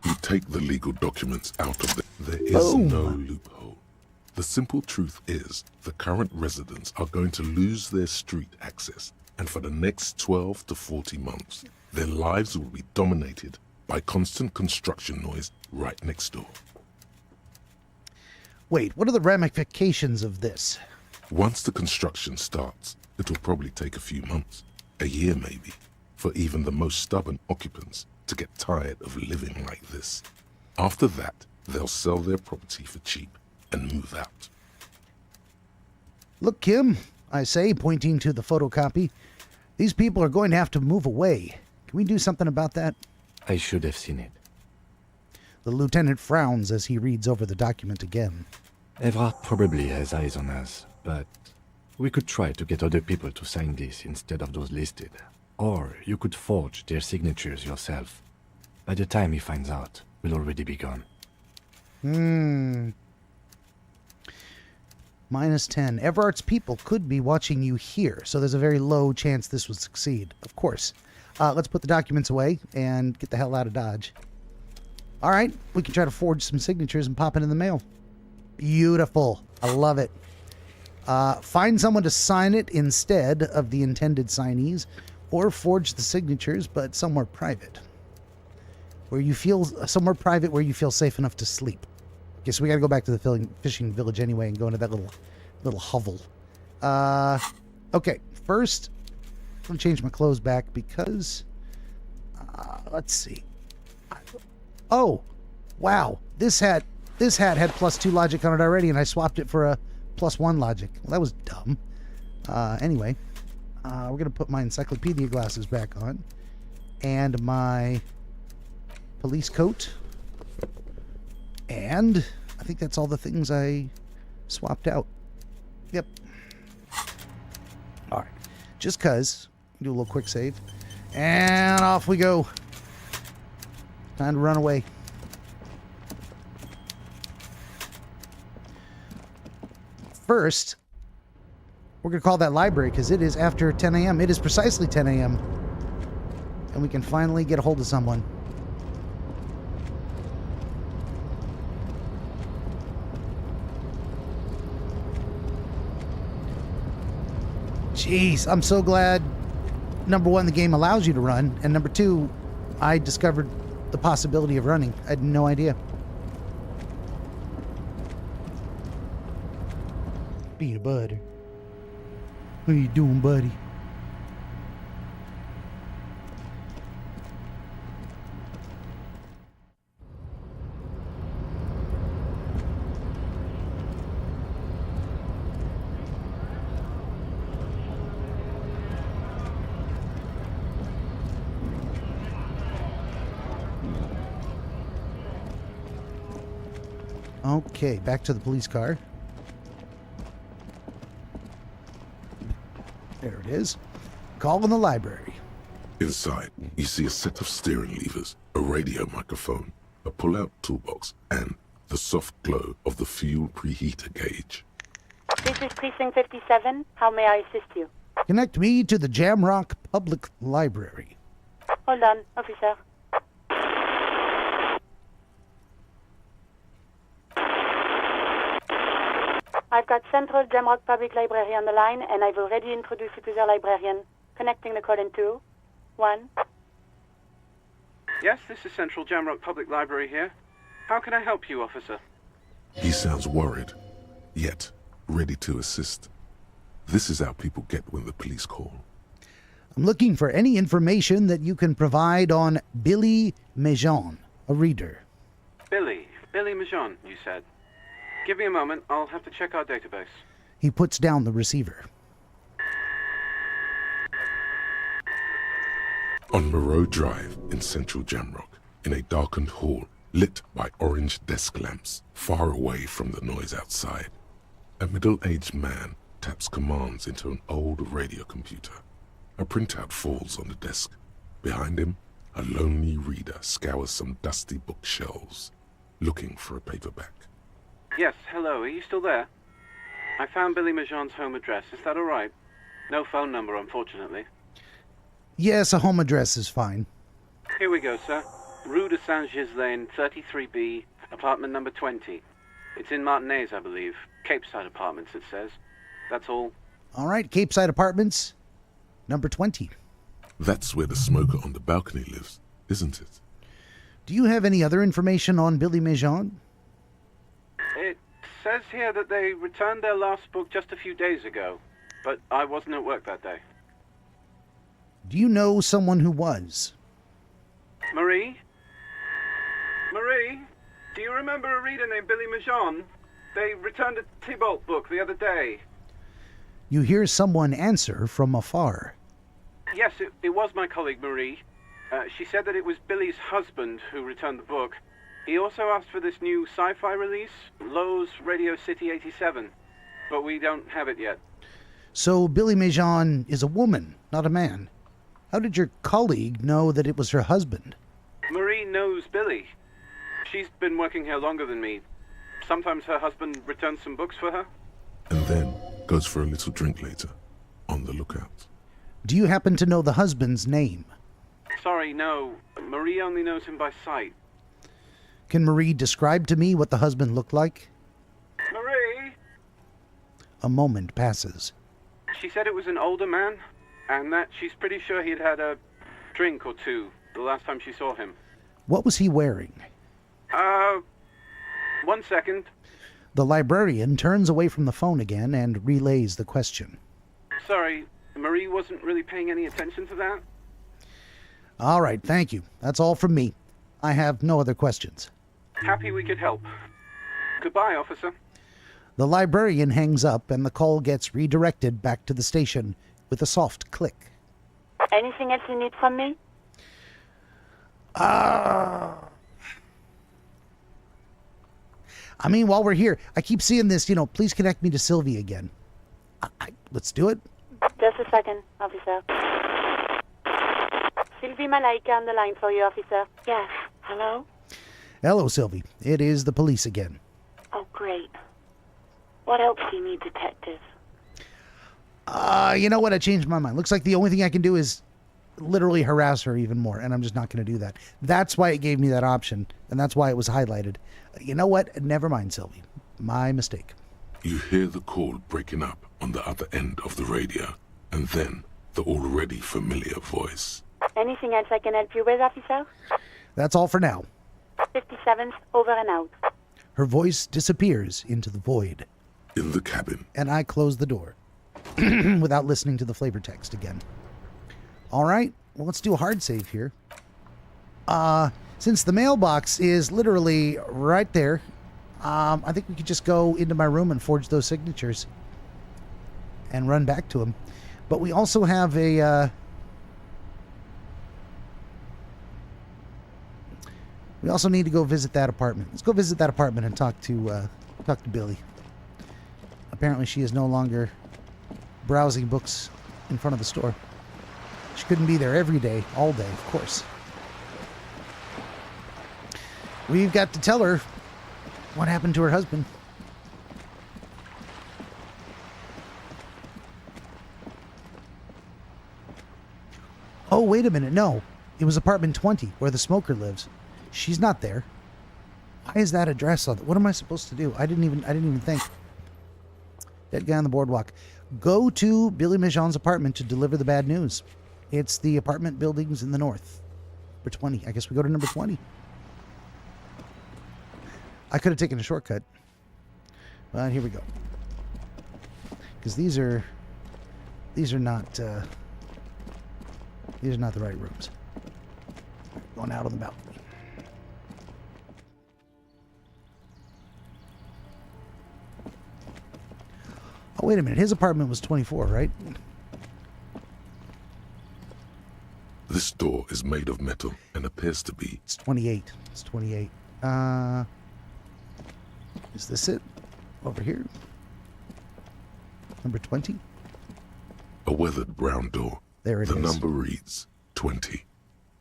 S2: You take the legal documents out of the... There is
S1: Boom.
S2: no loophole. The simple truth is the current residents are going to lose their street access, and for the next 12 to 40 months, their lives will be dominated by constant construction noise right next door.
S1: Wait, what are the ramifications of this?
S2: Once the construction starts, it'll probably take a few months, a year maybe, for even the most stubborn occupants to get tired of living like this. After that, they'll sell their property for cheap and move out.
S1: Look, Kim, I say, pointing to the photocopy, these people are going to have to move away. Can we do something about that?
S4: I should have seen it.
S1: The lieutenant frowns as he reads over the document again.
S4: Evrard probably has eyes on us, but we could try to get other people to sign this instead of those listed. Or you could forge their signatures yourself. By the time he finds out, we'll already be gone.
S1: -10. Everard's people could be watching you here, so there's a very low chance this would succeed. Of course. Let's put the documents away and get the hell out of Dodge. All right, we can try to forge some signatures and pop it in the mail. Beautiful. I love it. Find someone to sign it instead of the intended signees, or forge the signatures, but somewhere private. Somewhere private where you feel safe enough to sleep. Okay, so we gotta go back to the fishing village anyway and go into that little hovel. Okay, first, I'm gonna change my clothes back because, let's see. Oh, wow, this hat had +2 logic on it already, and I swapped it for a +1 logic. Well, that was dumb. Anyway, we're gonna put my Encyclopedia glasses back on, and my police coat, and I think that's all the things I swapped out. Yep. All right, just cause, do a little quick save, and off we go. Time to run away. First, we're going to call that library because it is after 10 a.m. It is precisely 10 a.m. And we can finally get a hold of someone. Jeez, I'm so glad, number one, the game allows you to run, and number two, I discovered the possibility of running. I had no idea. Peanut butter. What are you doing, buddy? Okay, back to the police car. There it is. Call in the library.
S2: Inside, you see a set of steering levers, a radio microphone, a pull-out toolbox, and the soft glow of the fuel preheater gauge.
S3: This is Precinct 57. How may I assist you?
S1: Connect me to the Jamrock Public Library.
S3: Hold on, officer. I've got Central Jamrock Public Library on the line, and I've already introduced you to the librarian. Connecting the call in 2, 1.
S10: Yes, this is Central Jamrock Public Library here. How can I help you, officer?
S2: He sounds worried, yet ready to assist. This is how people get when the police call.
S1: I'm looking for any information that you can provide on Billy Mejean, a reader.
S10: Billy Majon, you said. Give me a moment, I'll have to check our database.
S1: He puts down the receiver.
S2: On Moreau Drive in central Jamrock, in a darkened hall lit by orange desk lamps far away from the noise outside, a middle-aged man taps commands into an old radio computer. A printout falls on the desk. Behind him, a lonely reader scours some dusty bookshelves, looking for a paperback.
S10: Yes, hello, are you still there? I found Billy Majon's home address, is that alright? No phone number, unfortunately.
S1: Yes, a home address is fine.
S10: Here we go, sir. Rue de Saint-Ghislain, 33B, apartment number 20. It's in Martinez, I believe. Capeside Apartments, it says. That's all.
S1: All right, Capeside Apartments, number 20.
S2: That's where the smoker on the balcony lives, isn't it?
S1: Do you have any other information on Billy Mejean?
S10: It says here that they returned their last book just a few days ago, but I wasn't at work that day.
S1: Do you know someone who was?
S10: Marie? Marie? Do you remember a reader named Billy Majon? They returned a Tybalt book the other day.
S1: You hear someone answer from afar.
S10: Yes, it was my colleague Marie. She said that it was Billy's husband who returned the book. He also asked for this new sci-fi release, Lowe's Radio City 87, but we don't have it yet.
S1: So Billy Mejean is a woman, not a man. How did your colleague know that it was her husband?
S10: Marie knows Billy. She's been working here longer than me. Sometimes her husband returns some books for her.
S2: And then goes for a little drink later, on the lookout.
S1: Do you happen to know the husband's name?
S10: Sorry, no. Marie only knows him by sight.
S1: Can Marie describe to me what the husband looked like?
S10: Marie?
S1: A moment passes.
S10: She said it was an older man, and that she's pretty sure he'd had a drink or two the last time she saw him.
S1: What was he wearing?
S10: 1 second.
S1: The librarian turns away from the phone again and relays the question.
S10: Sorry, Marie wasn't really paying any attention to that.
S1: All right, thank you. That's all from me. I have no other questions.
S10: Happy we could help. Goodbye, officer.
S1: The librarian hangs up and the call gets redirected back to the station with a soft click.
S3: Anything else you need from me?
S1: I mean, while we're here, I keep seeing this, please connect me to Sylvie again. Let's do it.
S3: Just a second, officer. Sylvie Malaika on the line for you, officer. Yes. Hello?
S1: Hello, Sylvie. It is the police again.
S3: Oh, great. What else do you need, detective?
S1: You know what? I changed my mind. Looks like the only thing I can do is literally harass her even more, and I'm just not going to do that. That's why it gave me that option, and that's why it was highlighted. You know what? Never mind, Sylvie. My mistake.
S2: You hear the call breaking up on the other end of the radio, and then the already familiar voice.
S3: Anything else I can help you with, officer?
S1: That's all for now.
S3: 57th, over and out.
S1: Her voice disappears into the void.
S2: In the cabin.
S1: And I close the door without listening to the flavor text again. All right, well, let's do a hard save here. Since the mailbox is literally right there, I think we could just go into my room and forge those signatures and run back to him. But we also have We also need to go visit that apartment. Let's go visit that apartment and talk to Billy. Apparently she is no longer browsing books in front of the store. She couldn't be there every day, all day, of course. We've got to tell her what happened to her husband. Oh, wait a minute. No, it was apartment 20 where the smoker lives. She's not there. Why is that address on it? What am I supposed to do? I didn't even think. Dead guy on the boardwalk. Go to Billy Mijon's apartment to deliver the bad news. It's the apartment buildings in the north. Number 20. I guess we go to number 20. I could have taken a shortcut. But here we go. Because these are not the right rooms. Going out on the balcony. Oh, wait a minute. His apartment was 24, right?
S2: This door is made of metal and appears to be...
S1: It's 28. It's 28. Is this it? Over here? Number 20?
S2: a weathered brown door.
S1: There it
S2: the
S1: is.
S2: number reads 20.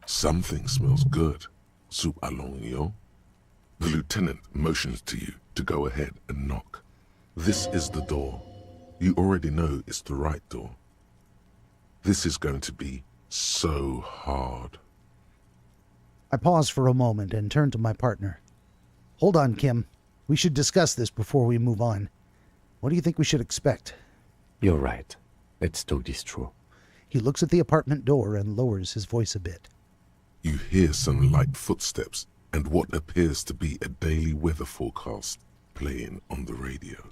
S2: Something smells good. Soup alongio. The lieutenant motions to you to go ahead and knock. This is the door. You already know it's the right door. This is going to be so hard.
S1: I pause for a moment and turn to my partner. Hold on, Kim. We should discuss this before we move on. What do you think we should expect?
S4: You're right. Let's talk this through.
S1: He looks at the apartment door and lowers his voice a bit.
S2: You hear some light footsteps and what appears to be a daily weather forecast playing on the radio.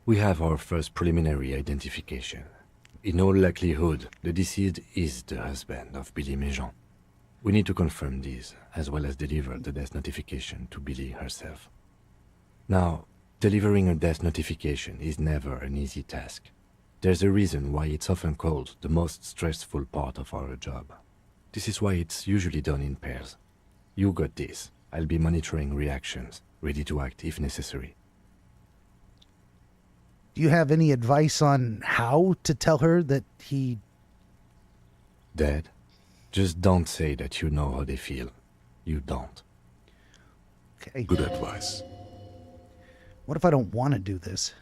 S4: We have our first preliminary identification. In all likelihood, the deceased is the husband of Billy Mijon. We need to confirm this, as well as deliver the death notification to Billy herself. Now, delivering a death notification is never an easy task. There's a reason why it's often called the most stressful part of our job. This is why it's usually done in pairs. You got this. I'll be monitoring reactions, ready to act if necessary.
S1: Do you have any advice on how to tell her that he...
S4: Dead? Just don't say that you know how they feel. You don't.
S1: Okay.
S2: Good advice.
S1: What if I don't want to do this?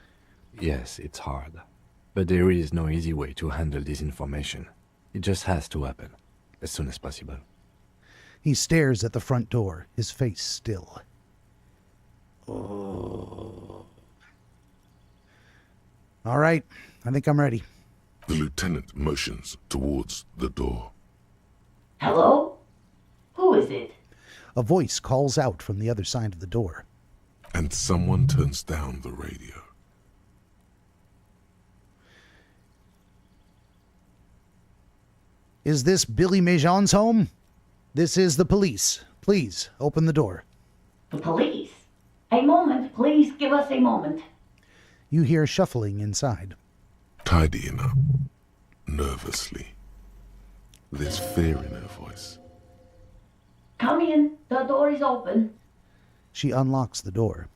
S4: Yes, it's hard. But there is no easy way to handle this information. It just has to happen, as soon as possible.
S1: He stares at the front door, his face still. Oh. All right, I think I'm ready.
S2: The lieutenant motions towards the door.
S11: Hello? Who is it?
S1: A voice calls out from the other side of the door.
S2: And someone turns down the radio.
S1: Is this Billy Mijon's home? This is the police. Please, open the door.
S11: The police? A moment, please give us a moment.
S1: You hear shuffling inside.
S2: Tidying up, nervously. There's fear in her voice.
S11: Come in, the door is open.
S1: She unlocks the door.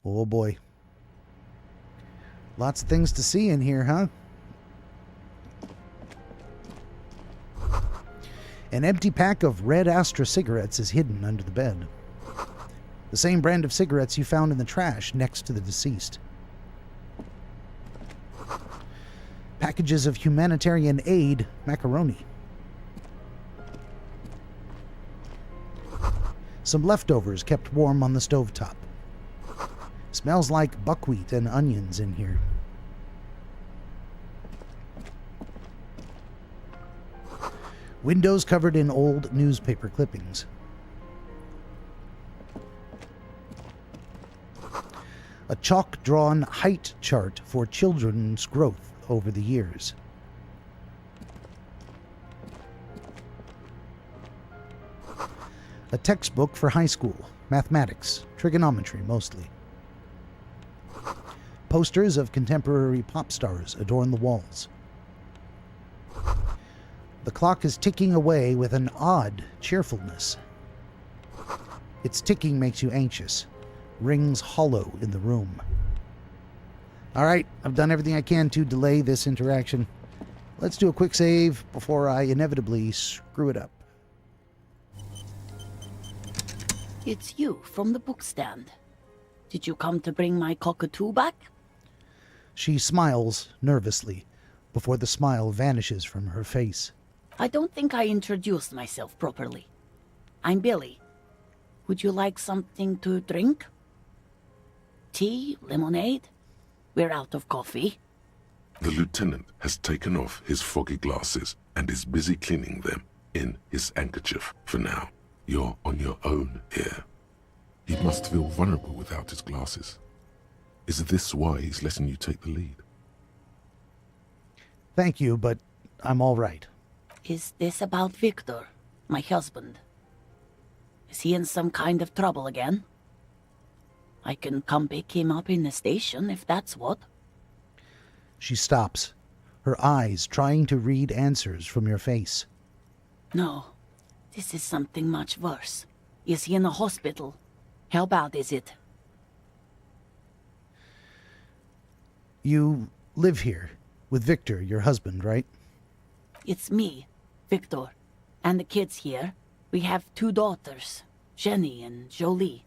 S1: Oh boy. Lots of things to see in here, huh? An empty pack of red Astra cigarettes is hidden under the bed. The same brand of cigarettes you found in the trash next to the deceased. Packages of humanitarian aid macaroni. Some leftovers kept warm on the stovetop. Smells like buckwheat and onions in here. Windows covered in old newspaper clippings. A chalk-drawn height chart for children's growth over the years. A textbook for high school, mathematics, trigonometry mostly. Posters of contemporary pop stars adorn the walls. The clock is ticking away with an odd cheerfulness. Its ticking makes you anxious. Rings hollow in the room. All right, I've done everything I can to delay this interaction. Let's do a quick save before I inevitably screw it up.
S11: It's you from the bookstand. Did you come to bring my cockatoo back?
S1: She smiles nervously before the smile vanishes from her face.
S11: I don't think I introduced myself properly. I'm Billy. Would you like something to drink? Tea? Lemonade? We're out of coffee.
S2: The lieutenant has taken off his foggy glasses and is busy cleaning them in his handkerchief for now. You're on your own here. He must feel vulnerable without his glasses. Is this why he's letting you take the lead?
S1: Thank you, but I'm all right.
S11: Is this about Victor, my husband? Is he in some kind of trouble again? I can come pick him up in the station if that's what.
S1: She stops, her eyes trying to read answers from your face.
S11: No, this is something much worse. Is he in a hospital? How bad is it?
S1: You live here with Victor, your husband, right?
S11: It's me, Victor, and the kids here. We have 2 daughters, Jenny and Jolie.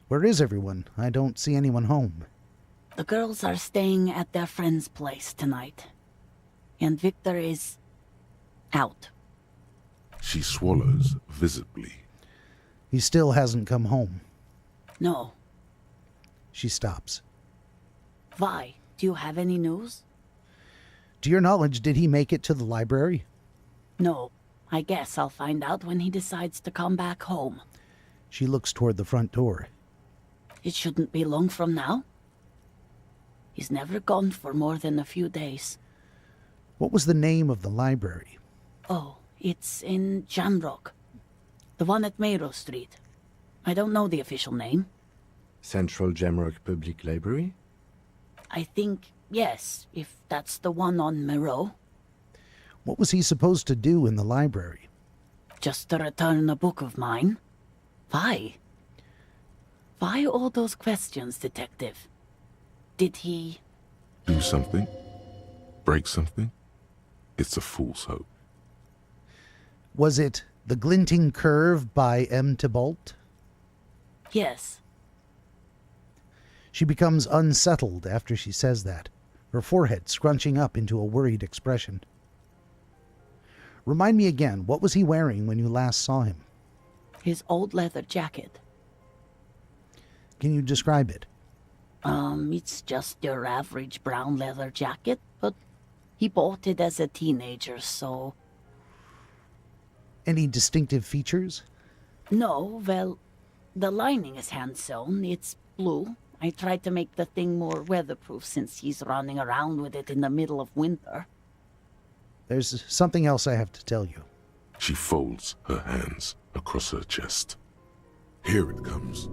S1: Where is everyone? I don't see anyone home.
S11: The girls are staying at their friend's place tonight. And Victor is out.
S2: She swallows visibly.
S1: He still hasn't come home.
S11: No.
S1: She stops.
S11: Why? Do you have any news?
S1: To your knowledge, did he make it to the library?
S11: No. I guess I'll find out when he decides to come back home.
S1: She looks toward the front door.
S11: It shouldn't be long from now. He's never gone for more than a few days.
S1: What was the name of the library?
S11: Oh, it's in Jamrock. The one at Mayrow Street. I don't know the official name.
S4: Central Jamrock Public Library?
S11: I think, yes, if that's the one on Mayrow.
S1: What was he supposed to do in the library?
S11: Just to return a book of mine. Why? Why all those questions, Detective? Did he...
S2: Do something? Break something? It's a fool's hope.
S1: Was it The Glinting Curve by M. Tybalt?
S11: Yes.
S1: She becomes unsettled after she says that, her forehead scrunching up into a worried expression. Remind me again, what was he wearing when you last saw him?
S11: His old leather jacket.
S1: Can you describe it?
S11: It's just your average brown leather jacket, but he bought it as a teenager, so...
S1: Any distinctive features?
S11: No, well, the lining is hand-sewn. It's blue. I tried to make the thing more weatherproof since he's running around with it in the middle of winter.
S1: There's something else I have to tell you.
S2: She folds her hands across her chest. Here it comes.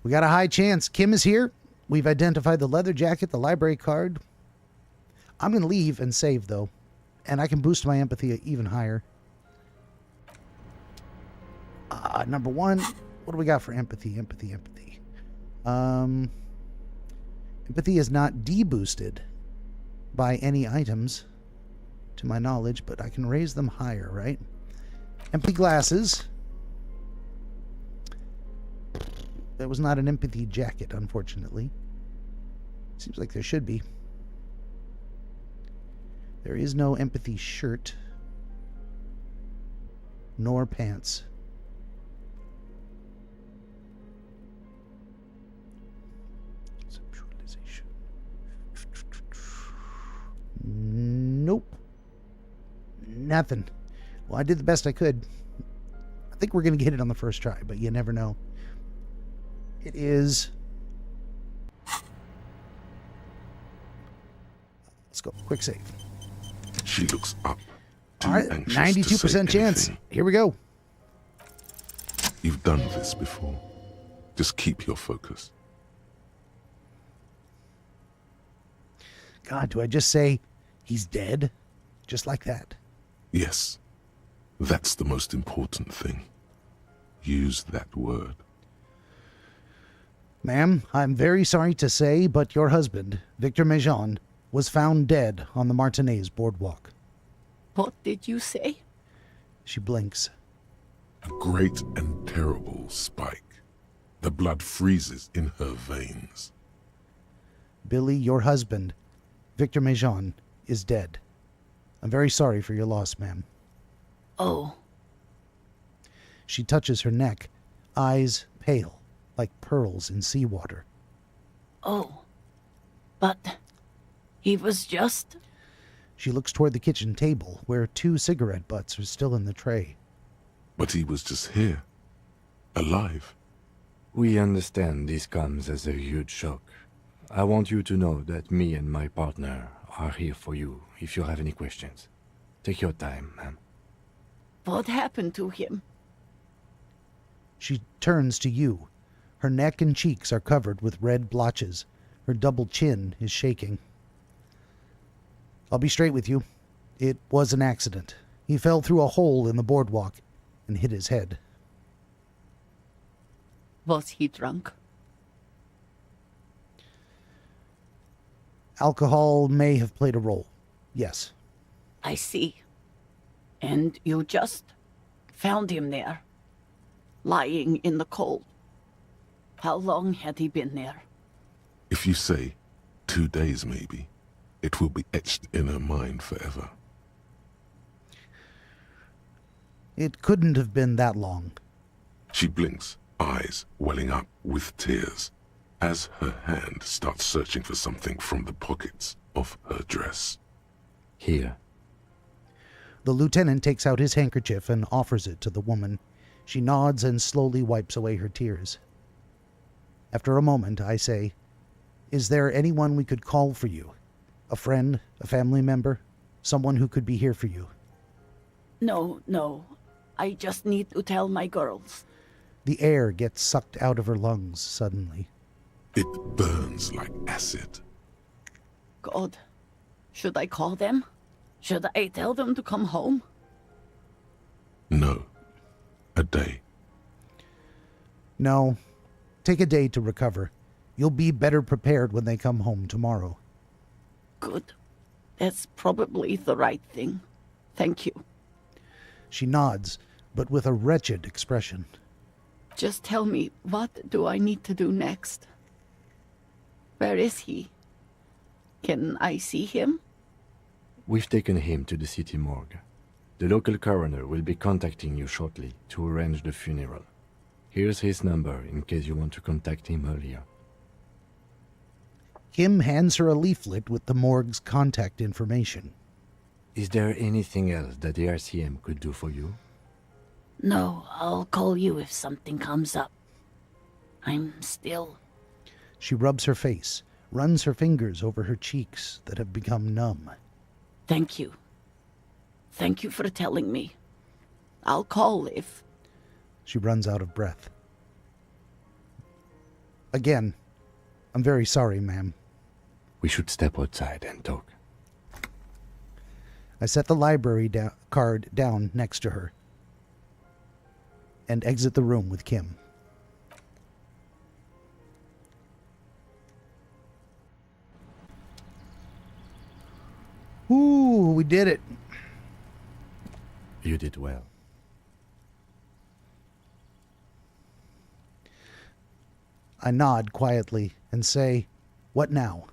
S1: We got a high chance. Kim is here. We've identified the leather jacket, the library card. I'm going to leave and save, though. And I can boost my empathy even higher. Number 1. What do we got for empathy? Empathy. Empathy is not deboosted by any items, to my knowledge, but I can raise them higher, right? Empathy glasses. There was not an empathy jacket, unfortunately. Seems like there should be. There is no empathy shirt, nor pants. Conceptualization. Nope. Nothing. Well, I did the best I could. I think we're going to get it on the first try, but you never know. It is... Let's go. Quick save.
S2: She looks up.
S1: All right, 92% chance.
S2: Anything.
S1: Here we go.
S2: You've done this before. Just keep your focus.
S1: God, do I just say, He's dead? Just like that?
S2: Yes. That's the most important thing. Use that word.
S1: Ma'am, I'm very sorry to say, but your husband, Victor Mejean, was found dead on the Martinez boardwalk.
S11: What did you say?
S1: She blinks.
S2: A great and terrible spike. The blood freezes in her veins.
S1: Billy, your husband, Victor Mejean, is dead. I'm very sorry for your loss, ma'am.
S11: Oh,
S1: She touches her neck, eyes pale, like pearls in seawater.
S11: oh. But he was just...
S1: She looks toward the kitchen table, where 2 cigarette butts are still in the tray.
S2: But he was just here. Alive.
S4: We understand this comes as a huge shock. I want you to know that me and my partner are here for you if you have any questions. Take your time, ma'am.
S11: What happened to him?
S1: She turns to you. Her neck and cheeks are covered with red blotches. Her double chin is shaking. I'll be straight with you. It was an accident. He fell through a hole in the boardwalk and hit his head.
S11: Was he drunk?
S1: Alcohol may have played a role. Yes.
S11: I see. And you just found him there, lying in the cold. How long had he been there?
S2: If you say 2 days maybe, it will be etched in her mind forever.
S1: It couldn't have been that long.
S2: She blinks, eyes welling up with tears, as her hand starts searching for something from the pockets of her dress.
S4: Here.
S1: The lieutenant takes out his handkerchief and offers it to the woman. She nods and slowly wipes away her tears. After a moment, I say, "Is there anyone we could call for you? A friend, a family member, someone who could be here for you?"
S11: No. I just need to tell my girls.
S1: The air gets sucked out of her lungs suddenly.
S2: It burns like acid.
S11: God, should I call them? Should I tell them to come home?
S2: No. A day.
S1: No. Take a day to recover. You'll be better prepared when they come home tomorrow.
S11: Good. That's probably the right thing. Thank you.
S1: She nods, but with a wretched expression.
S11: Just tell me, what do I need to do next? Where is he? Can I see him?
S4: We've taken him to the city morgue. The local coroner will be contacting you shortly to arrange the funeral. Here's his number in case you want to contact him earlier.
S1: Kim hands her a leaflet with the morgue's contact information.
S4: Is there anything else that the RCM could do for you?
S11: No, I'll call you if something comes up. I'm still...
S1: She rubs her face, runs her fingers over her cheeks that have become numb.
S11: Thank you. Thank you for telling me. I'll call if...
S1: She runs out of breath. Again, I'm very sorry, ma'am.
S4: We should step outside and talk.
S1: I set the library card down next to her and exit the room with Kim. Ooh, we did it.
S4: You did well.
S1: I nod quietly and say, "What now?"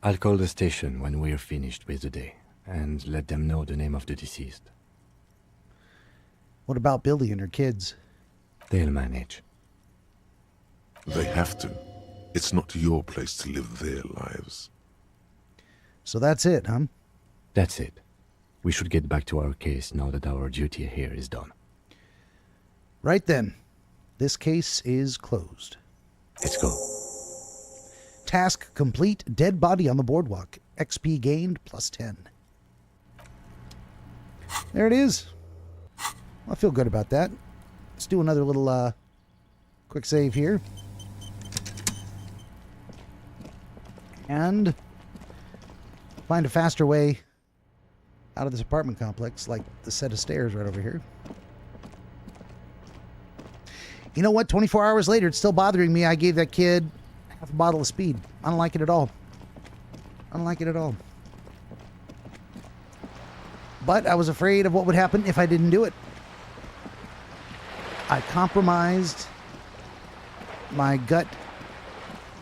S4: I'll call the station when we're finished with the day and let them know the name of the deceased.
S1: What about Billy and her kids?
S4: They'll manage.
S2: They have to. It's not your place to live their lives.
S1: So that's it, huh?
S4: That's it. We should get back to our case now that our duty here is done.
S1: Right then. This case is closed.
S4: Let's go.
S1: Task complete. Dead body on the boardwalk. XP gained +10. There it is. I feel good about that. Let's do another little quick save here. find a faster way out of this apartment complex, like the set of stairs right over here. You know what? 24 hours later, it's still bothering me. I gave that kid half a bottle of speed. I don't like it at all. I don't like it at all. But I was afraid of what would happen if I didn't do it. I compromised my gut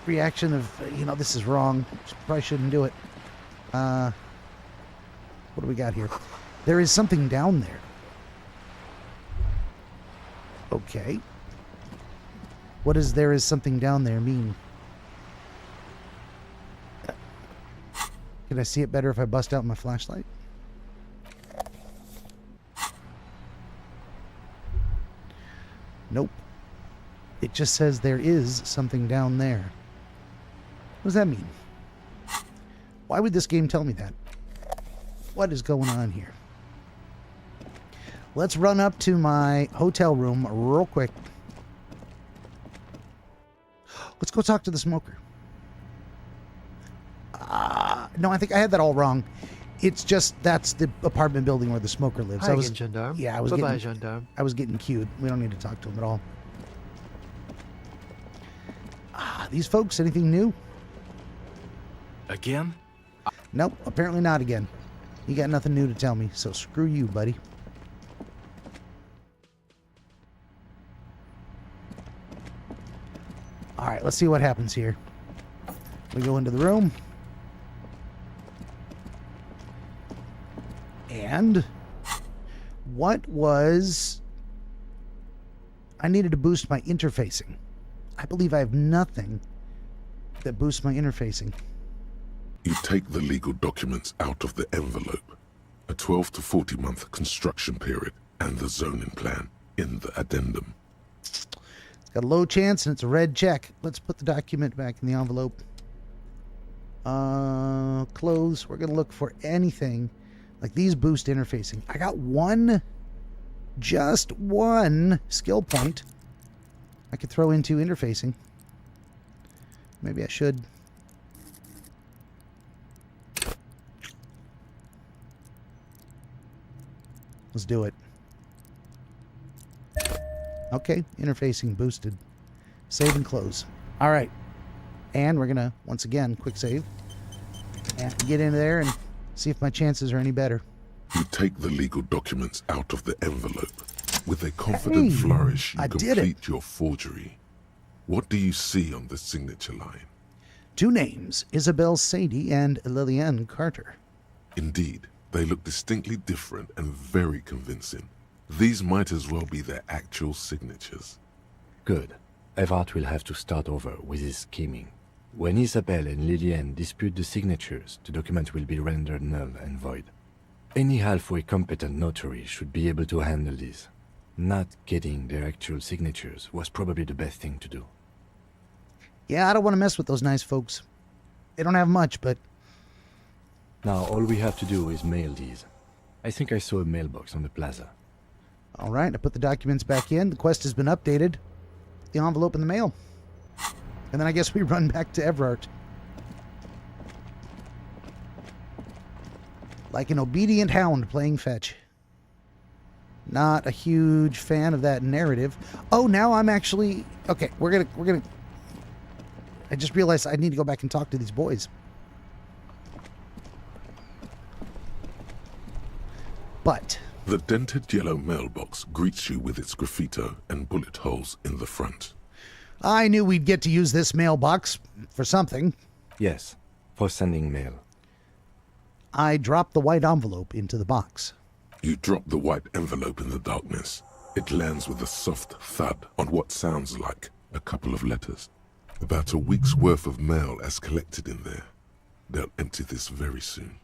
S1: reaction of, this is wrong. Probably shouldn't do it. What do we got here? There is something down there. Okay. What does there is something down there mean? Can I see it better if I bust out my flashlight? Nope. It just says there is something down there. What does that mean? Why would this game tell me that? What is going on here? Let's run up to my hotel room real quick. Let's go talk to the smoker. No, I think I had that all wrong. It's just that's the apartment building where the smoker lives.
S7: Hi again, gendarme.
S1: Yeah, I was
S7: Bye-bye,
S1: getting,
S7: gendarme.
S1: I was getting cued. We don't need to talk to him at all. These folks, anything new?
S4: Again?
S1: Nope, apparently not again. You got nothing new to tell me, so screw you, buddy. All right, let's see what happens here. We go into the room. And what was... I needed to boost my interfacing. I believe I have nothing that boosts my interfacing.
S2: You take the legal documents out of the envelope, a 12 to 40 month construction period, and the zoning plan in the addendum.
S1: It's got a low chance and it's a red check. Let's put the document back in the envelope. Close. We're going to look for anything like these boost interfacing. I got just one skill point I could throw into interfacing. Maybe I should. Let's do it. Okay, interfacing boosted. Save and close. All right. And we're going to, once again, quick save. And get into there and see if my chances are any better.
S2: You take the legal documents out of the envelope. With a confident flourish, you complete your forgery. What do you see on the signature line?
S1: 2 names, Isabel Sadie and Lillian Carter.
S2: Indeed, they look distinctly different and very convincing. These might as well be their actual signatures.
S4: Good. Everard will have to start over with his scheming. When Isabel and Lillian dispute the signatures, the document will be rendered null and void. Any halfway competent notary should be able to handle this. Not getting their actual signatures was probably the best thing to do.
S1: Yeah, I don't want to mess with those nice folks. They don't have much, but...
S4: Now all we have to do is mail these. I think I saw a mailbox on the plaza.
S1: All right, I put the documents back in. The quest has been updated. The envelope in the mail. And then I guess we run back to Everard. Like an obedient hound playing fetch. Not a huge fan of that narrative. Oh, now I'm actually... Okay, we're gonna... I just realized I need to go back and talk to these boys. But...
S2: The dented yellow mailbox greets you with its graffito and bullet holes in the front.
S1: I knew we'd get to use this mailbox for something.
S4: Yes, for sending mail.
S1: I dropped the white envelope into the box.
S2: You drop the white envelope in the darkness. It lands with a soft thud on what sounds like a couple of letters. About a week's worth of mail as collected in there. They'll empty this very soon.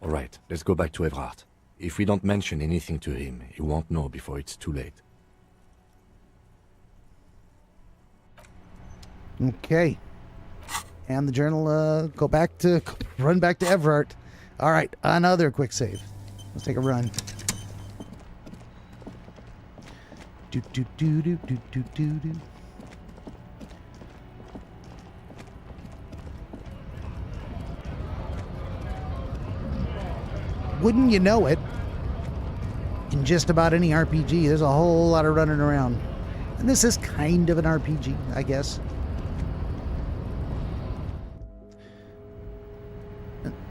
S4: All right, let's go back to Everard. If we don't mention anything to him, he won't know before it's too late.
S1: Okay. And the journal, run back to Everard. All right, another quick save. Let's take a run. Do do do do do do do do. wouldn't you know it, in just about any RPG, there's a whole lot of running around. And this is kind of an RPG, I guess.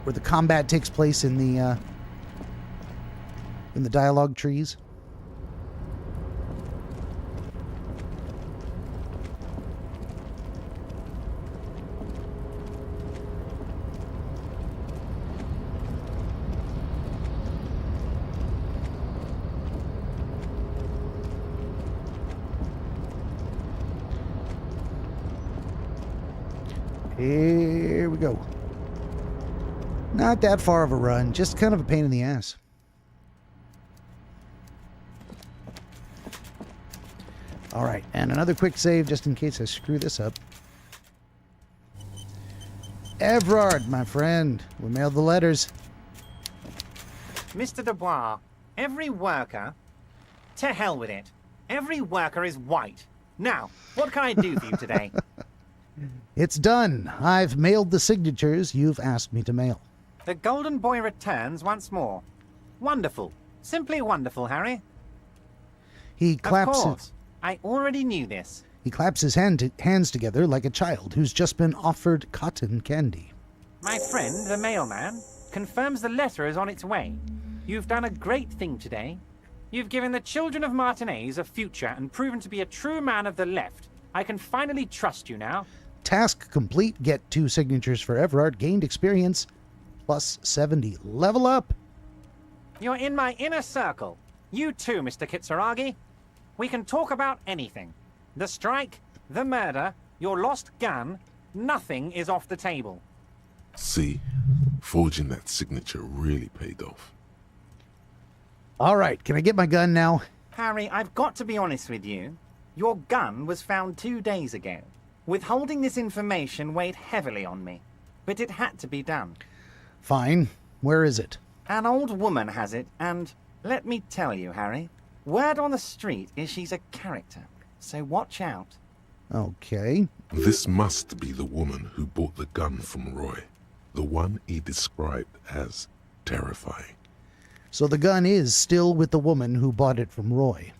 S1: Where the combat takes place in the dialogue trees. Here we go. Not that far of a run, just kind of a pain in the ass. All right, and another quick save just in case I screw this up. Everard, my friend, we mailed the letters.
S9: Mr. Dubois, every worker... To hell with it. Every worker is white. Now, what can I do for you today?
S1: It's done. I've mailed the signatures you've asked me to mail.
S9: The Golden Boy returns once more. Wonderful. Simply wonderful, Harry.
S1: He claps.
S9: Of course. I already knew this.
S1: He claps his hands together like a child who's just been offered cotton candy.
S9: My friend, the mailman, confirms the letter is on its way. You've done a great thing today. You've given the children of Martinez a future and proven to be a true man of the left. I can finally trust you now.
S1: Task complete. Get 2 signatures for Everard. Gained experience. Plus 70. Level up.
S9: You're in my inner circle. You too, Mr. Kitsuragi. We can talk about anything. The strike, the murder, your lost gun. Nothing is off the table.
S2: See? Forging that signature really paid off.
S1: All right. Can I get my gun now?
S9: Harry, I've got to be honest with you. Your gun was found 2 days ago. Withholding this information weighed heavily on me. But it had to be done.
S1: Fine. Where is it?
S9: An old woman has it, and let me tell you, Harry, word on the street is she's a character, so watch out.
S1: Okay.
S2: This must be the woman who bought the gun from Roy. The one he described as terrifying.
S1: So the gun is still with the woman who bought it from Roy.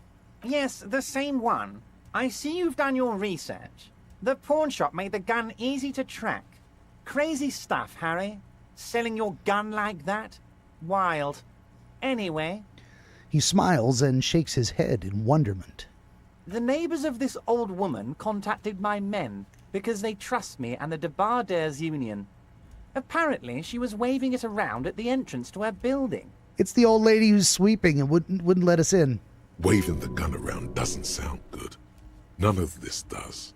S9: Yes, the same one. I see you've done your research. The pawn shop made the gun easy to track. Crazy stuff, Harry. Selling your gun like that? Wild. Anyway...
S1: He smiles and shakes his head in wonderment.
S9: The neighbors of this old woman contacted my men because they trust me and the Debarders Union. Apparently, she was waving it around at the entrance to her building.
S1: It's the old lady who's sweeping and wouldn't let us in.
S2: Waving the gun around doesn't sound good. None of this does.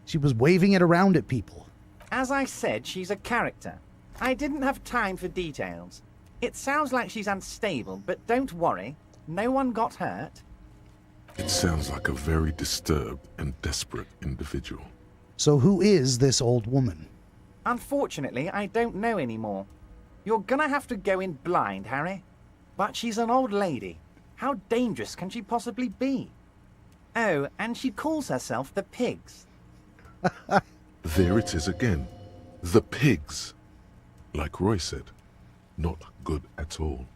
S1: She was waving it around at people.
S9: As I said, she's a character. I didn't have time for details. It sounds like she's unstable, but don't worry. No one got hurt.
S2: It sounds like a very disturbed and desperate individual.
S1: So who is this old woman?
S9: Unfortunately, I don't know anymore. You're gonna have to go in blind, Harry. But she's an old lady. How dangerous can she possibly be? Oh, and she calls herself the Pigs.
S2: There it is again. The Pigs. Like Roy said, not good at all.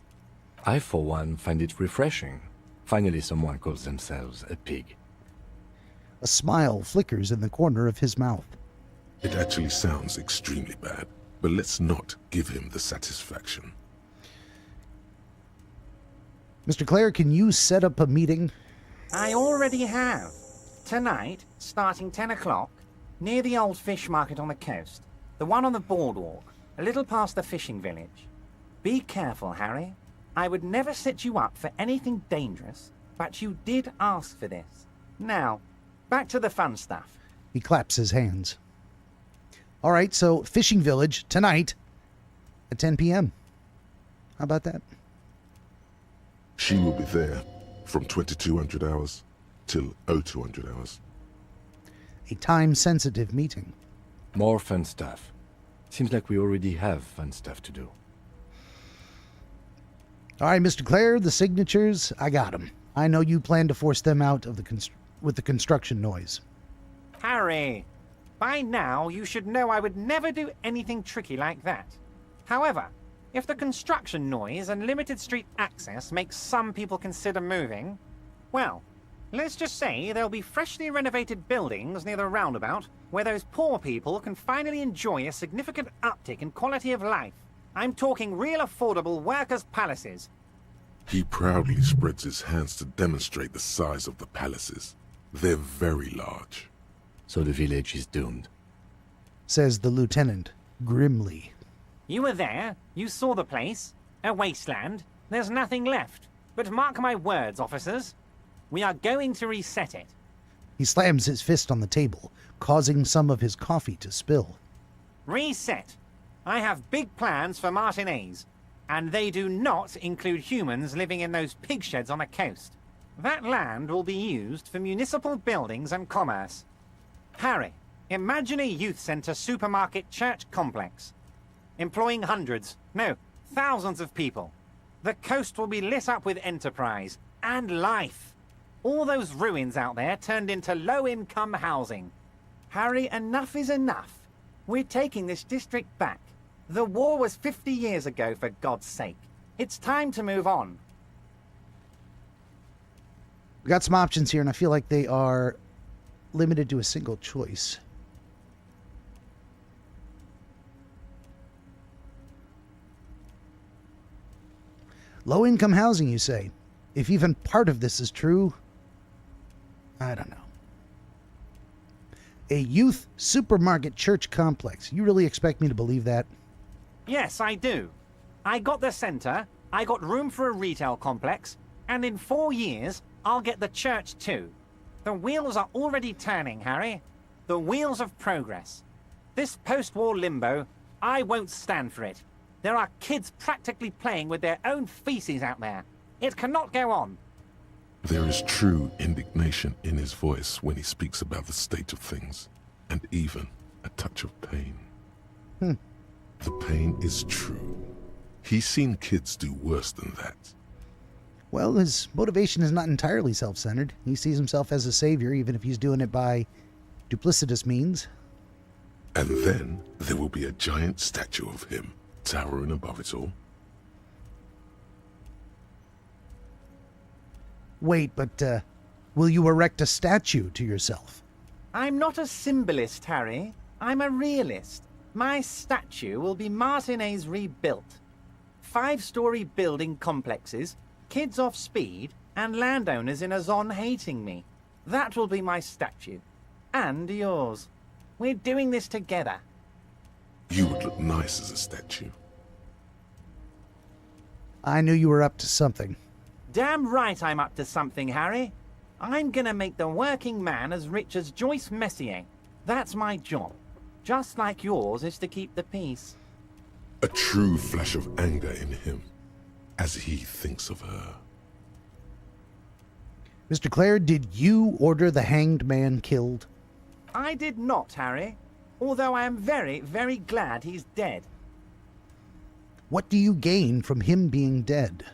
S4: I, for one, find it refreshing. Finally, someone calls themselves a pig.
S1: A smile flickers in the corner of his mouth.
S2: It actually sounds extremely bad, but let's not give him the satisfaction.
S1: Mr. Clare, can you set up a meeting?
S9: I already have. Tonight, starting 10 o'clock, near the old fish market on the coast. The one on the boardwalk, a little past the fishing village. Be careful, Harry. I would never set you up for anything dangerous, but you did ask for this. Now, back to the fun stuff.
S1: He claps his hands. All right, so fishing village tonight at 10 p.m. How about that?
S2: She will be there from 2200 hours till 0200 hours.
S1: A time-sensitive meeting.
S4: More fun stuff. Seems like we already have fun stuff to do.
S1: All right, Mr. Clare, the signatures, I got them. I know you plan to force them out of with the construction noise.
S9: Harry, by now you should know I would never do anything tricky like that. However, If the construction noise and limited street access makes some people consider moving, well, let's just say there'll be freshly renovated buildings near the roundabout where those poor people can finally enjoy a significant uptick in quality of life. I'm talking real affordable workers' palaces.
S2: He proudly spreads his hands to demonstrate the size of the palaces. They're very large.
S4: So the village is doomed,
S1: says the lieutenant grimly.
S9: You were there. You saw the place. A wasteland. There's nothing left. But mark my words, officers. We are going to reset it.
S1: He slams his fist on the table, causing some of his coffee to spill.
S9: Reset. I have big plans for Martinez, and they do not include humans living in those pig sheds on the coast. That land will be used for municipal buildings and commerce. Harry, imagine a youth centre supermarket church complex, employing hundreds, no, thousands of people. The coast will be lit up with enterprise and life. All those ruins out there turned into low-income housing. Harry, enough is enough. We're taking this district back. The war was 50 years ago, for God's sake. It's time to move on.
S1: We got some options here, and I feel like they are limited to a single choice. Low-income housing, you say? If even part of this is true, I don't know. A youth supermarket church complex. You really expect me to believe that?
S9: Yes, I do. I got the centre, I got room for a retail complex, and in 4 years, I'll get the church too. The wheels are already turning, Harry. The wheels of progress. This post-war limbo, I won't stand for it. There are kids practically playing with their own feces out there. It cannot go on.
S2: There is true indignation in his voice when he speaks about the state of things, and even a touch of pain. The pain is true. He's seen kids do worse than that.
S1: Well, his motivation is not entirely self-centered. He sees himself as a savior, even if he's doing it by duplicitous means.
S2: And then there will be a giant statue of him towering above it all.
S1: Wait, but will you erect a statue to yourself?
S9: I'm not a symbolist, Harry. I'm a realist. My statue will be Martinez rebuilt. 5-story building complexes, kids off speed, and landowners in a zone hating me. That will be my statue. And yours. We're doing this together.
S2: You would look nice as a statue.
S1: I knew you were up to something.
S9: Damn right I'm up to something, Harry. I'm gonna make the working man as rich as Joyce Messier. That's my job. Just like yours is to keep the peace.
S2: A true flash of anger in him, as he thinks of her.
S1: Mr. Clare, did you order the hanged man killed?
S9: I did not, Harry. Although I am very, very glad he's dead.
S1: What do you gain from him being dead?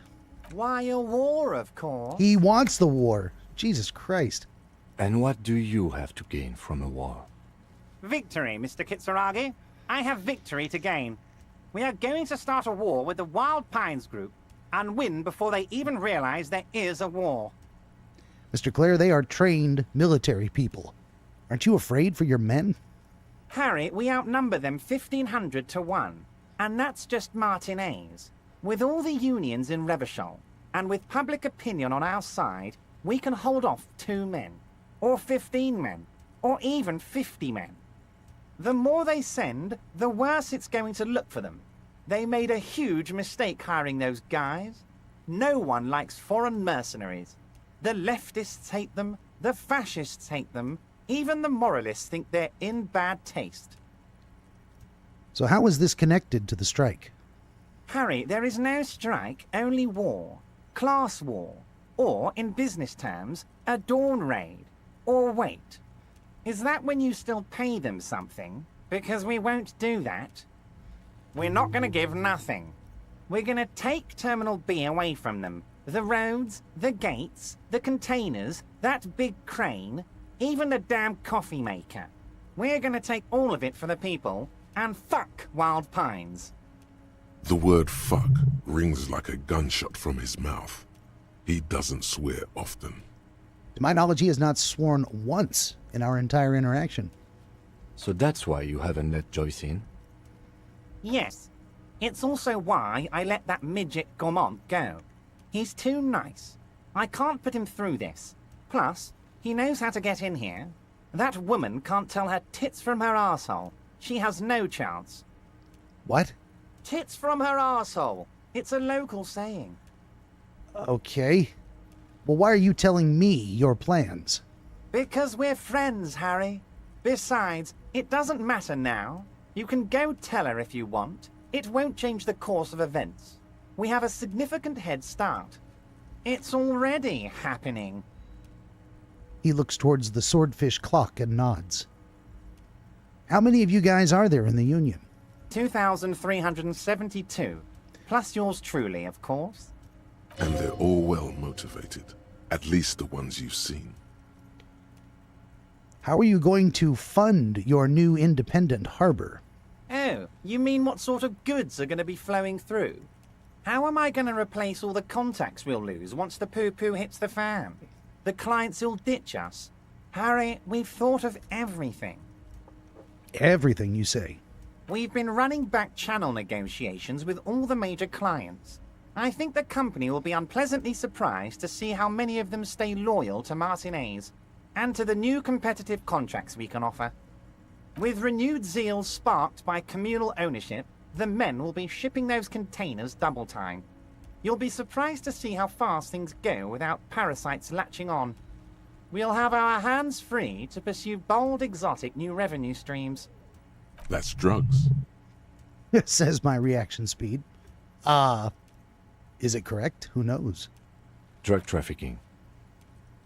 S9: Why, a war, of course.
S1: He wants the war. Jesus Christ.
S4: And what do you have to gain from a war?
S9: Victory, Mr. Kitsuragi. I have victory to gain. We are going to start a war with the Wild Pines group and win before they even realize there is a war.
S1: Mr. Clare, they are trained military people. Aren't you afraid for your men?
S9: Harry, we outnumber them 1,500 to 1. And that's just Martinez. With all the unions in Revachol, and with public opinion on our side, we can hold off 2 men, or 15 men, or even 50 men. The more they send, the worse it's going to look for them. They made a huge mistake hiring those guys. No one likes foreign mercenaries. The leftists hate them, the fascists hate them, even the moralists think they're in bad taste.
S1: So how is this connected to the strike?
S9: Harry, there is no strike, only war. Class war. Or, in business terms, a dawn raid. Or wait. Is that when you still pay them something? Because we won't do that. We're not going to give nothing. We're going to take Terminal B away from them. The roads, the gates, the containers, that big crane, even the damn coffee maker. We're going to take all of it for the people, and fuck Wild Pines.
S2: The word fuck rings like a gunshot from his mouth. He doesn't swear often.
S1: To my knowledge, he has not sworn once in our entire interaction.
S4: So that's why you haven't let Joyce in?
S9: Yes. It's also why I let that midget Gaumont go. He's too nice. I can't put him through this. Plus, he knows how to get in here. That woman can't tell her tits from her arsehole. She has no chance.
S1: What?
S9: Tits from her arsehole. It's a local saying.
S1: Okay. Well, why are you telling me your plans?
S9: Because we're friends, Harry. Besides, it doesn't matter now. You can go tell her if you want. It won't change the course of events. We have a significant head start. It's already happening.
S1: He looks towards the swordfish clock and nods. How many of you guys are there in the Union?
S9: 2,372. Plus yours truly, of course.
S2: And they're all well motivated. At least the ones you've seen.
S1: How are you going to fund your new independent harbor?
S9: Oh, you mean what sort of goods are going to be flowing through? How am I going to replace all the contacts we'll lose once the poo-poo hits the fan? The clients will ditch us. Harry, we've thought of everything.
S1: Everything, you say?
S9: We've been running back channel negotiations with all the major clients. I think the company will be unpleasantly surprised to see how many of them stay loyal to Martinez and to the new competitive contracts we can offer. With renewed zeal sparked by communal ownership, the men will be shipping those containers double time. You'll be surprised to see how fast things go without parasites latching on. We'll have our hands free to pursue bold, exotic new revenue streams.
S2: That's drugs.
S1: Says my reaction speed. Is it correct? Who knows?
S4: Drug trafficking.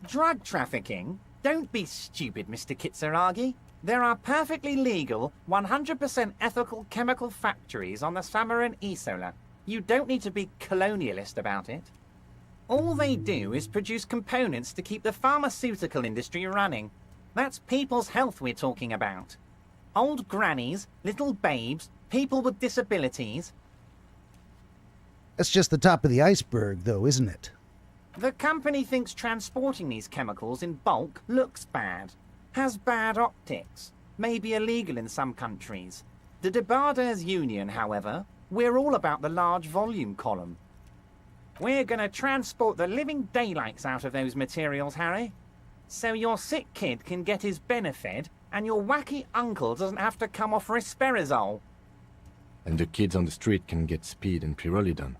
S9: Drug trafficking? Don't be stupid, Mr. Kitsuragi. There are perfectly legal, 100% ethical chemical factories on the Samaran Isola. You don't need to be colonialist about it. All they do is produce components to keep the pharmaceutical industry running. That's people's health we're talking about. Old grannies, little babes, people with disabilities.
S1: That's just the top of the iceberg, though, isn't it?
S9: The company thinks transporting these chemicals in bulk looks bad, has bad optics, may be illegal in some countries. The Debarders Union, however, we're all about the large volume column. We're gonna transport the living daylights out of those materials, Harry. So your sick kid can get his benefed and your wacky uncle doesn't have to come off risperidone.
S4: And the kids on the street can get speed and pyrrolidon.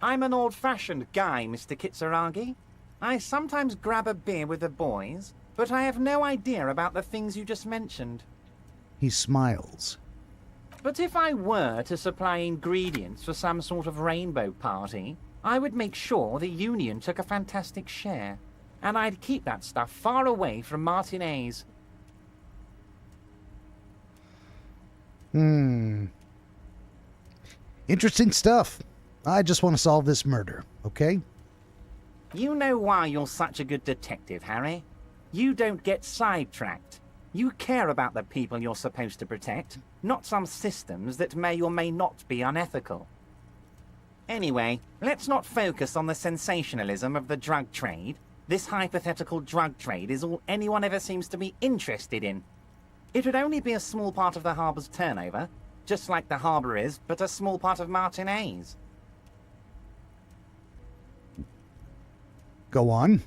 S9: I'm an old-fashioned guy, Mr. Kitsuragi. I sometimes grab a beer with the boys, but I have no idea about the things you just mentioned.
S1: He smiles.
S9: But if I were to supply ingredients for some sort of rainbow party, I would make sure the Union took a fantastic share. And I'd keep that stuff far away from Martinez.
S1: Interesting stuff. I just want to solve this murder, okay?
S9: You know why you're such a good detective, Harry. You don't get sidetracked. You care about the people you're supposed to protect, not some systems that may or may not be unethical. Anyway, let's not focus on the sensationalism of the drug trade. This hypothetical drug trade is all anyone ever seems to be interested in. It would only be a small part of the harbor's turnover, just like the harbor is, but a small part of Martinez.
S1: Go on.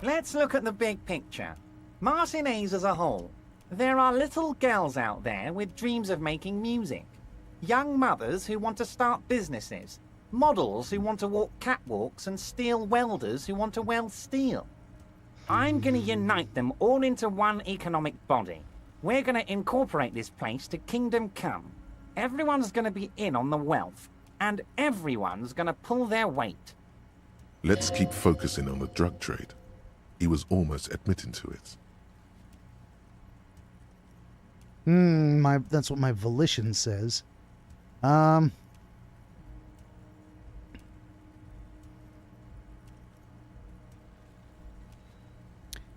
S9: Let's look at the big picture. Martinez as a whole. There are little girls out there with dreams of making music. Young mothers who want to start businesses. Models who want to walk catwalks and steel welders who want to weld steel. I'm going to unite them all into one economic body. We're going to incorporate this place to Kingdom Come. Everyone's going to be in on the wealth, and everyone's going to pull their weight.
S2: Let's keep focusing on the drug trade. He was almost admitting to it.
S1: That's what my volition says. And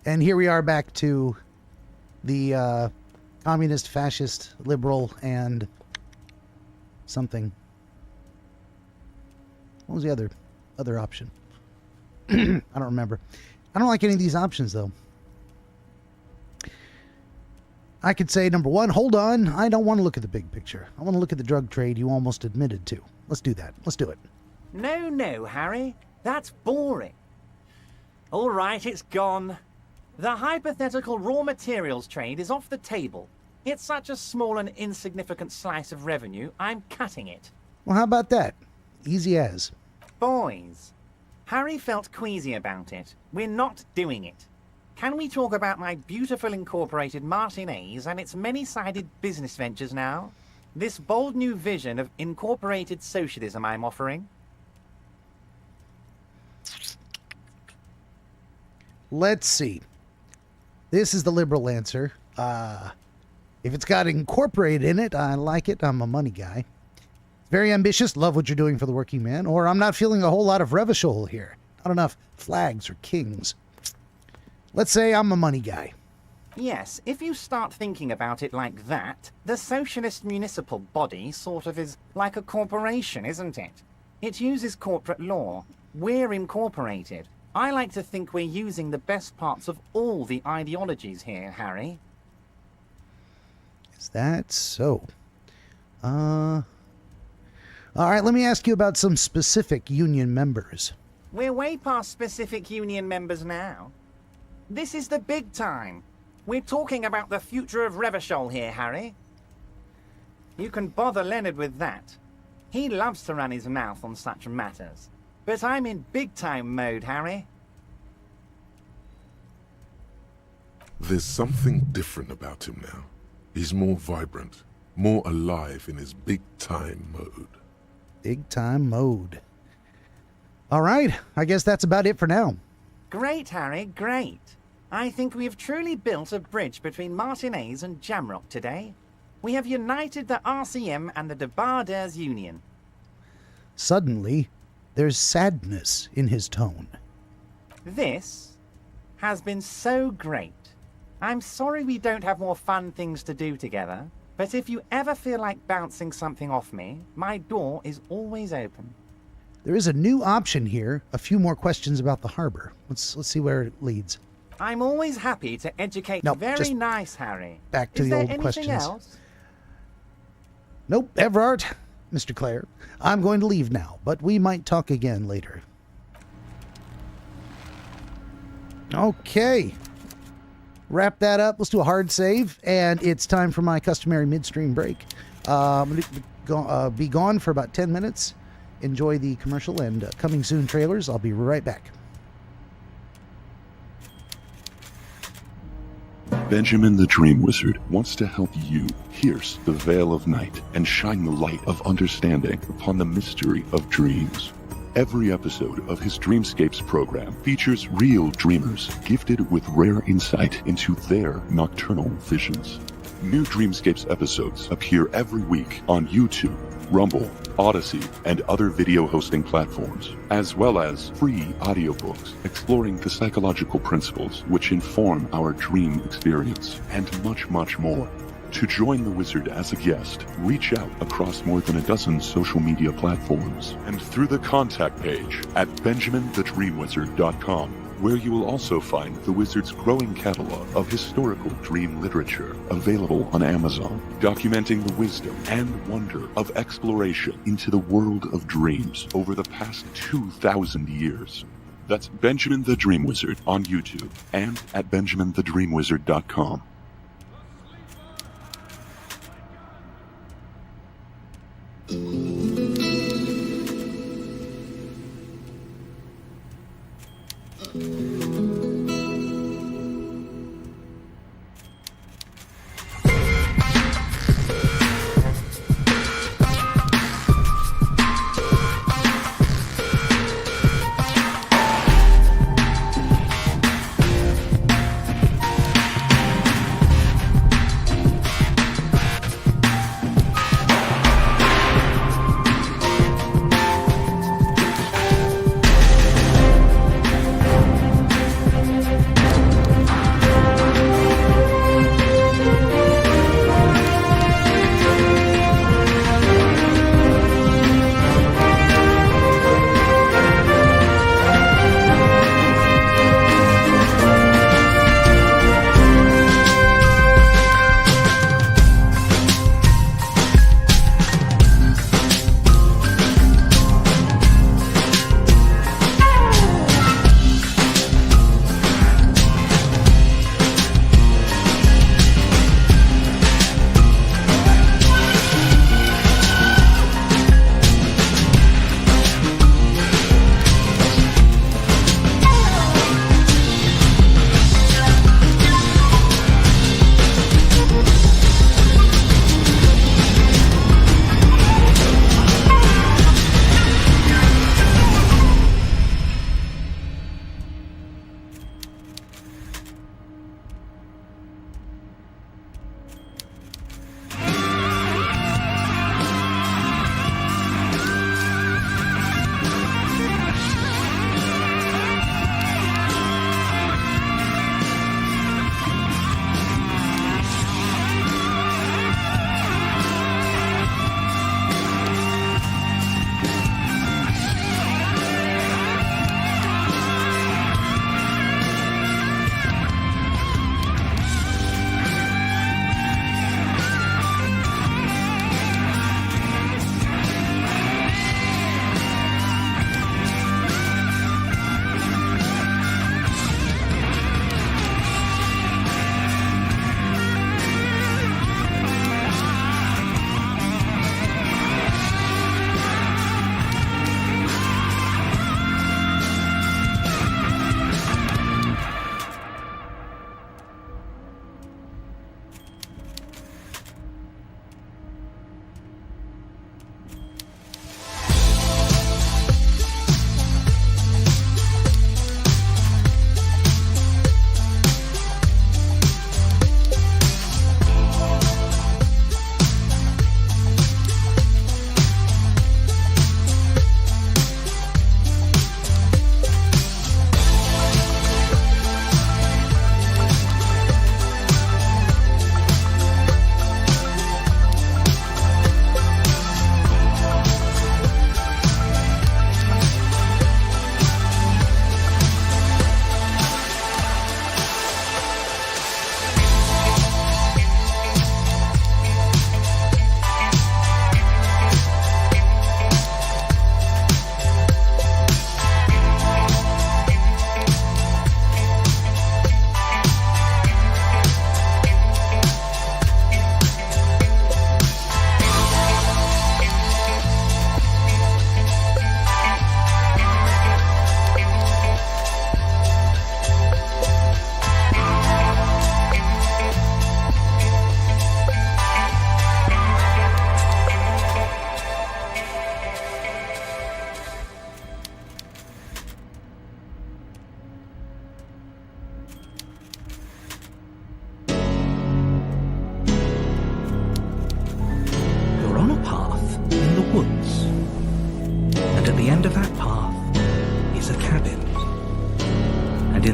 S1: here we are back to the communist, fascist, liberal, and something. What was the other option? I don't remember. I don't like any of these options, though. I could say, number one, hold on. I don't want to look at the big picture. I want to look at the drug trade you almost admitted to. Let's do that. Let's do it.
S9: No, Harry. That's boring. All right, it's gone. The hypothetical raw materials trade is off the table. It's such a small and insignificant slice of revenue, I'm cutting it.
S1: Well, how about that? Easy as.
S9: Boys, Harry felt queasy about it. We're not doing it. Can we talk about my beautiful incorporated Martinez and its many-sided business ventures now? This bold new vision of incorporated socialism I'm offering?
S1: Let's see. This is the liberal answer. If it's got incorporated in it, I like it. I'm a money guy. Very ambitious. Love what you're doing for the working man. Or I'm not feeling a whole lot of Revachol here. Not enough flags or kings. Let's say I'm a money guy.
S9: Yes, if you start thinking about it like that, the socialist municipal body sort of is like a corporation, isn't it? It uses corporate law. We're incorporated. I like to think we're using the best parts of all the ideologies here, Harry.
S1: Is that so? All right, let me ask you about some specific union members.
S9: We're way past specific union members now. This is the big time. We're talking about the future of Revachol here, Harry. You can bother Leonard with that. He loves to run his mouth on such matters. But I'm in big-time mode, Harry.
S2: There's something different about him now. He's more vibrant, more alive in his big-time mode.
S1: Big-time mode. All right, I guess that's about it for now.
S9: Great, Harry, great. I think we have truly built a bridge between Martinez and Jamrock today. We have united the RCM and the Debarders Union.
S1: Suddenly, there's sadness in his tone.
S9: This has been so great. I'm sorry we don't have more fun things to do together, but if you ever feel like bouncing something off me, my door is always open.
S1: There is a new option here. A few more questions about the harbor. Let's see where it leads.
S9: I'm always happy to educate.
S1: No,
S9: Very
S1: just
S9: nice, Harry.
S1: back to
S9: is
S1: the
S9: there
S1: old
S9: anything
S1: questions.
S9: Else?
S1: Nope, Everard, Mr. Clare. I'm going to leave now, but we might talk again later. Okay. Wrap that up. Let's do a hard save, and it's time for my customary midstream break. I'm going to be gone for about 10 minutes. Enjoy the commercial and coming soon trailers. I'll be right back.
S12: Benjamin the Dream Wizard wants to help you pierce the veil of night and shine the light of understanding upon the mystery of dreams. Every episode of his Dreamscapes program features real dreamers gifted with rare insight into their nocturnal visions. New Dreamscapes episodes appear every week on YouTube, Rumble, Odyssey, and other video hosting platforms, as well as free audiobooks exploring the psychological principles which inform our dream experience, and much, much more. To join the Wizard as a guest, reach out across more than a dozen social media platforms and through the contact page at benjaminthedreamwizard.com, where you will also find the Wizard's growing catalog of historical dream literature available on Amazon, documenting the wisdom and wonder of exploration into the world of dreams over the past 2,000 years. That's Benjamin the Dream Wizard on YouTube and at benjaminthedreamwizard.com.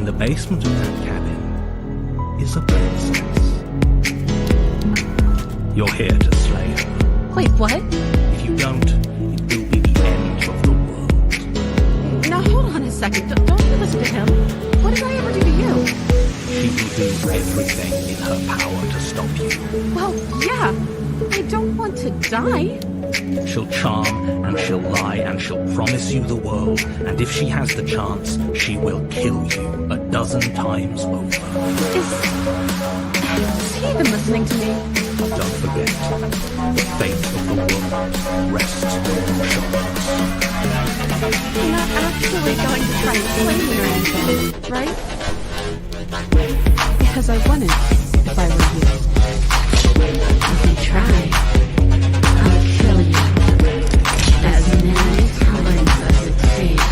S13: in the basement of that cabin is a princess. You're here to slay her.
S11: Wait, what?
S13: If you don't, it will be the end of the world.
S11: Now hold on a second. Don't you listen to him. What did I ever do to you?
S13: She will do everything in her power to stop you.
S11: Well, yeah. I don't want to die.
S13: She'll charm, and she'll lie, and she'll promise you the world. And if she has the chance, she will kill you 12 times over.
S11: Is he even listening to me?
S13: Don't forget, the fate of the world rests on your shoulders.
S11: You're not actually going to try and slay me or anything, right? Because I wouldn't if I were you. If you try, I'll kill you. As many times as it takes.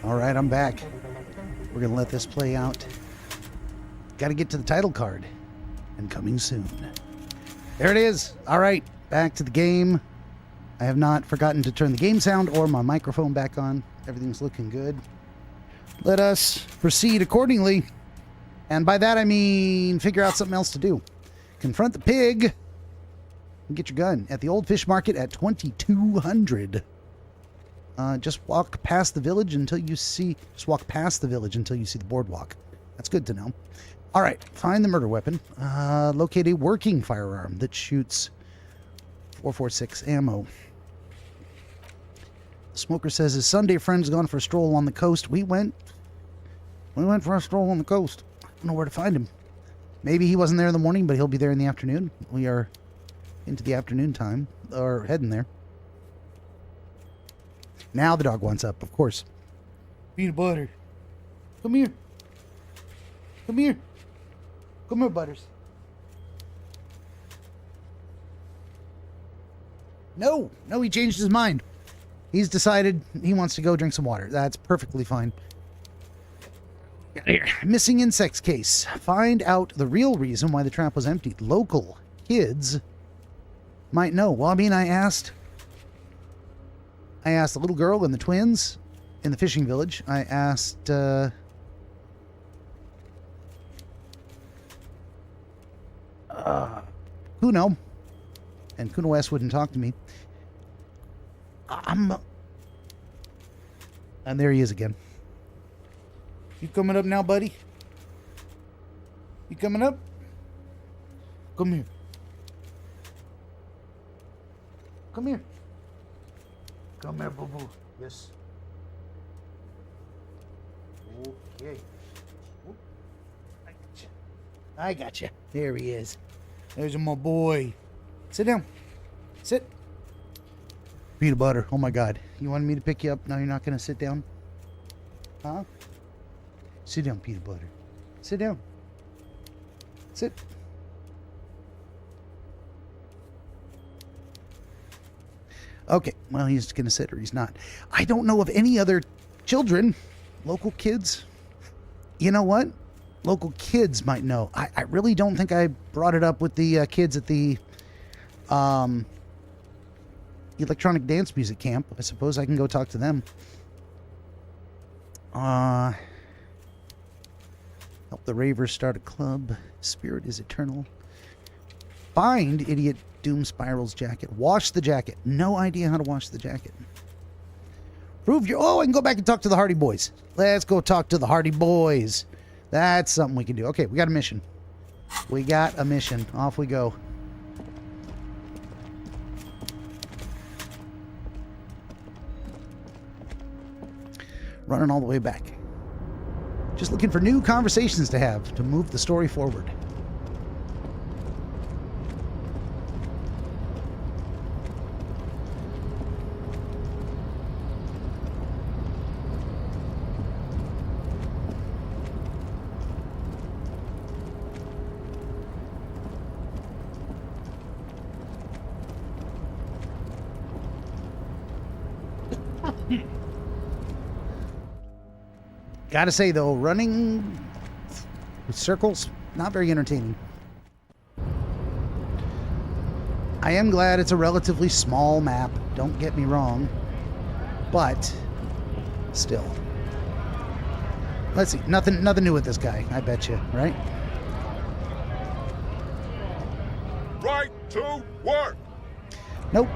S1: All right, I'm back. We're going to let this play out. Got to get to the title card. And coming soon. There it is. All right, back to the game. I have not forgotten to turn the game sound or my microphone back on. Everything's looking good. Let us proceed accordingly. And by that I mean figure out something else to do. Confront the pig and get your gun at the old fish market at 2200. Just walk past the village until you see the boardwalk. That's good to know. All right, find the murder weapon. Locate a working firearm that shoots 4.46 ammo. The smoker says his Sunday friend's gone for a stroll on the coast. We went for a stroll on the coast. I don't know where to find him. Maybe he wasn't there in the morning, but he'll be there in the afternoon. We are into the afternoon time, or heading there. Now the dog wants up, of course. Peanut butter. Come here. Come here. Come here, Butters. No, he changed his mind. He's decided he wants to go drink some water. That's perfectly fine. Missing insects case. Find out the real reason why the trap was emptied. Local kids might know. Well, I mean, I asked the little girl and the twins in the fishing village. I asked Kuno, and Kuno S wouldn't talk to me. And there he is again. You coming up now, buddy? You coming up? Come here. Come here. Come here, boo-boo. Yes. Okay. I got you. There he is. There's my boy. Sit down. Sit. Peanut butter. Oh my God. You wanted me to pick you up? Now you're not going to sit down? Huh? Sit down, peanut butter. Sit down. Sit. Okay. Well, he's going to sit or he's not. I don't know of any other children, local kids. You know what? Local kids might know. I really don't think I brought it up with the kids at the electronic dance music camp. I suppose I can go talk to them. Help the ravers start a club. Spirit is eternal. Find Idiot Doom Spiral's jacket. Wash the jacket. No idea how to wash the jacket. Prove your... Oh, I can go back and talk to the Hardy Boys. Let's go talk to the Hardy Boys. That's something we can do. Okay, we got a mission. We got a mission. Off we go. Running all the way back. Just looking for new conversations to have to move the story forward. Gotta say, though, running with circles, not very entertaining. I am glad it's a relatively small map, don't get me wrong, but still. Let's see, nothing new with this guy, I bet you, right?
S2: Right to work!
S1: Nope.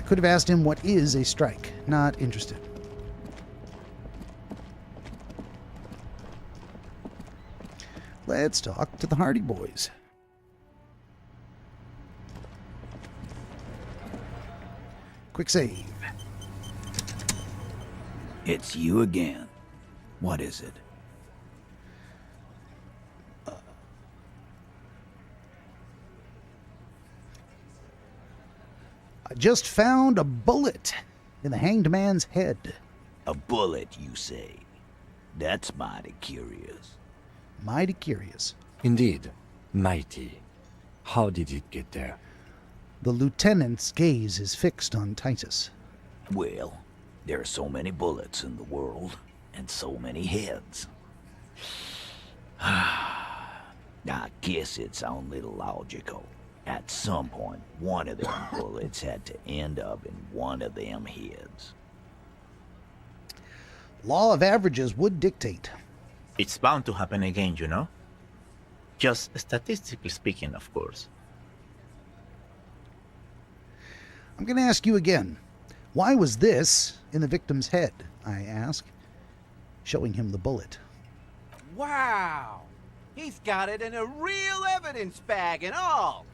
S1: Could have asked him what is a strike. Not interested. Let's talk to the Hardy Boys. Quick save.
S14: It's you again. What is it?
S1: I just found a bullet in the hanged man's head.
S14: A bullet, you say? That's mighty curious.
S1: Mighty curious.
S4: Indeed. Mighty. How did it get there?
S1: The lieutenant's gaze is fixed on Titus.
S14: Well, there are so many bullets in the world, and so many heads. I guess it's only logical. At some point, one of them bullets had to end up in one of them heads.
S1: Law of averages would dictate.
S15: It's bound to happen again, you know? Just statistically speaking, of course.
S1: I'm going to ask you again. Why was this in the victim's head? I ask, showing him the bullet.
S16: Wow! He's got it in a real evidence bag and all!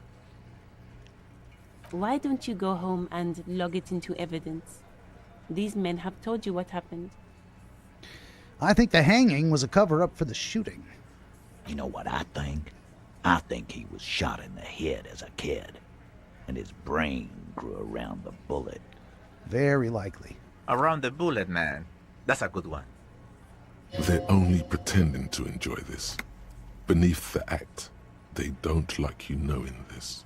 S17: Why don't you go home and log it into evidence? These men have told you what happened.
S1: I think the hanging was a cover-up for the shooting.
S14: You know what I think? I think he was shot in the head as a kid, and his brain grew around the bullet.
S1: Very likely.
S15: Around the bullet, man. That's a good one.
S2: They're only pretending to enjoy this. Beneath the act, they don't like you knowing this.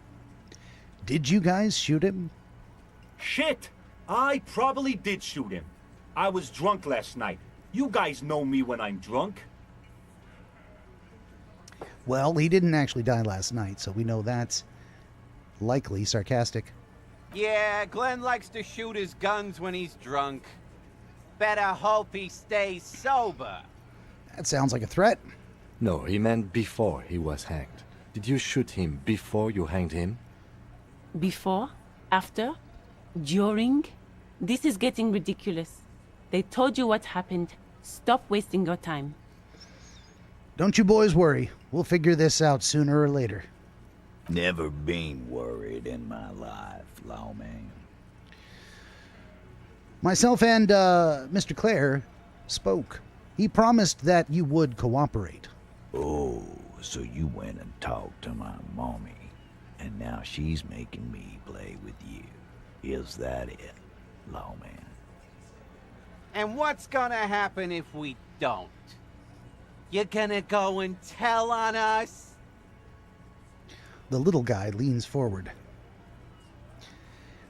S1: Did you guys shoot him?
S18: Shit! I probably did shoot him. I was drunk last night. You guys know me when I'm drunk.
S1: Well, he didn't actually die last night, so we know that's likely sarcastic.
S16: Yeah, Glenn likes to shoot his guns when he's drunk. Better hope he stays sober.
S1: That sounds like a threat.
S4: No, he meant before he was hanged. Did you shoot him before you hanged him?
S17: Before? After? During? This is getting ridiculous. They told you what happened. Stop wasting your time.
S1: Don't you boys worry. We'll figure this out sooner or later.
S14: Never been worried in my life, lawman.
S1: Myself and Mr. Clare spoke. He promised that you would cooperate.
S14: Oh, so you went and talked to my mommy, and now she's making me play with you. Is that it, lawman?
S16: And what's gonna happen if we don't? You gonna go and tell on us?
S1: The little guy leans forward.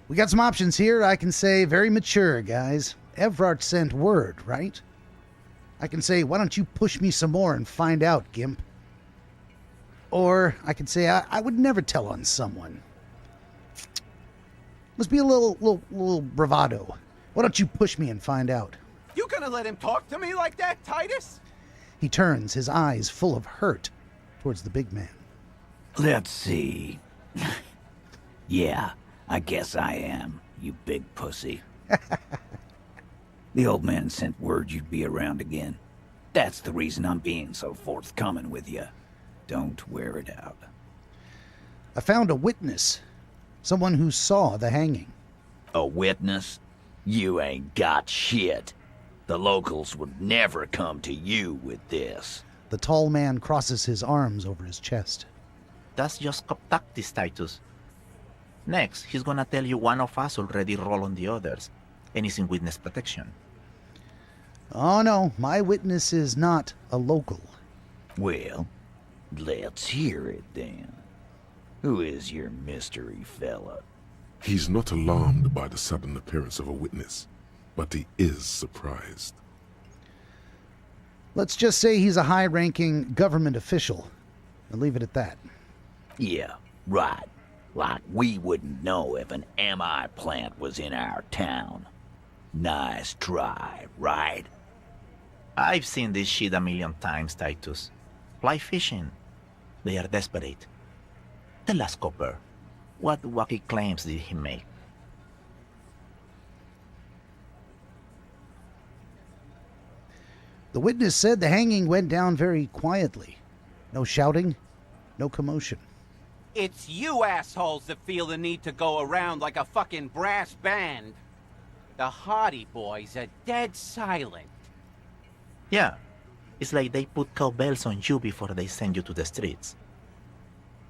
S1: We got some options here. I can say very mature, guys. Evrart sent word, right? I can say, why don't you push me some more and find out, Gimp? Or I could say, I would never tell on someone. Must be a little bravado. Why don't you push me and find out?
S16: You gonna let him talk to me like that, Titus?
S1: He turns, his eyes full of hurt, towards the big man.
S14: Let's see. Yeah, I guess I am, you big pussy. The old man sent word you'd be around again. That's the reason I'm being so forthcoming with you. Don't wear it out.
S1: I found a witness. Someone who saw the hanging.
S14: A witness? You ain't got shit. The locals would never come to you with this.
S1: The tall man crosses his arms over his chest.
S15: That's just cop tactics, Titus. Next, he's gonna tell you one of us already rolled on the others, and is in witness protection.
S1: Oh no, my witness is not a local.
S14: Well, let's hear it then. Who is your mystery fella?
S2: He's not alarmed by the sudden appearance of a witness, but he is surprised.
S1: Let's just say he's a high-ranking government official. I'll leave it at that.
S14: Yeah, right. Like we wouldn't know if an MI plant was in our town. Nice try, right?
S15: I've seen this shit a million times, Titus. Fly fishing. They are desperate. Tell us, Copper, what wacky claims did he make?
S1: The witness said the hanging went down very quietly. No shouting, no commotion.
S16: It's you assholes that feel the need to go around like a fucking brass band. The Hardy Boys are dead silent.
S15: Yeah, it's like they put cowbells on you before they send you to the streets.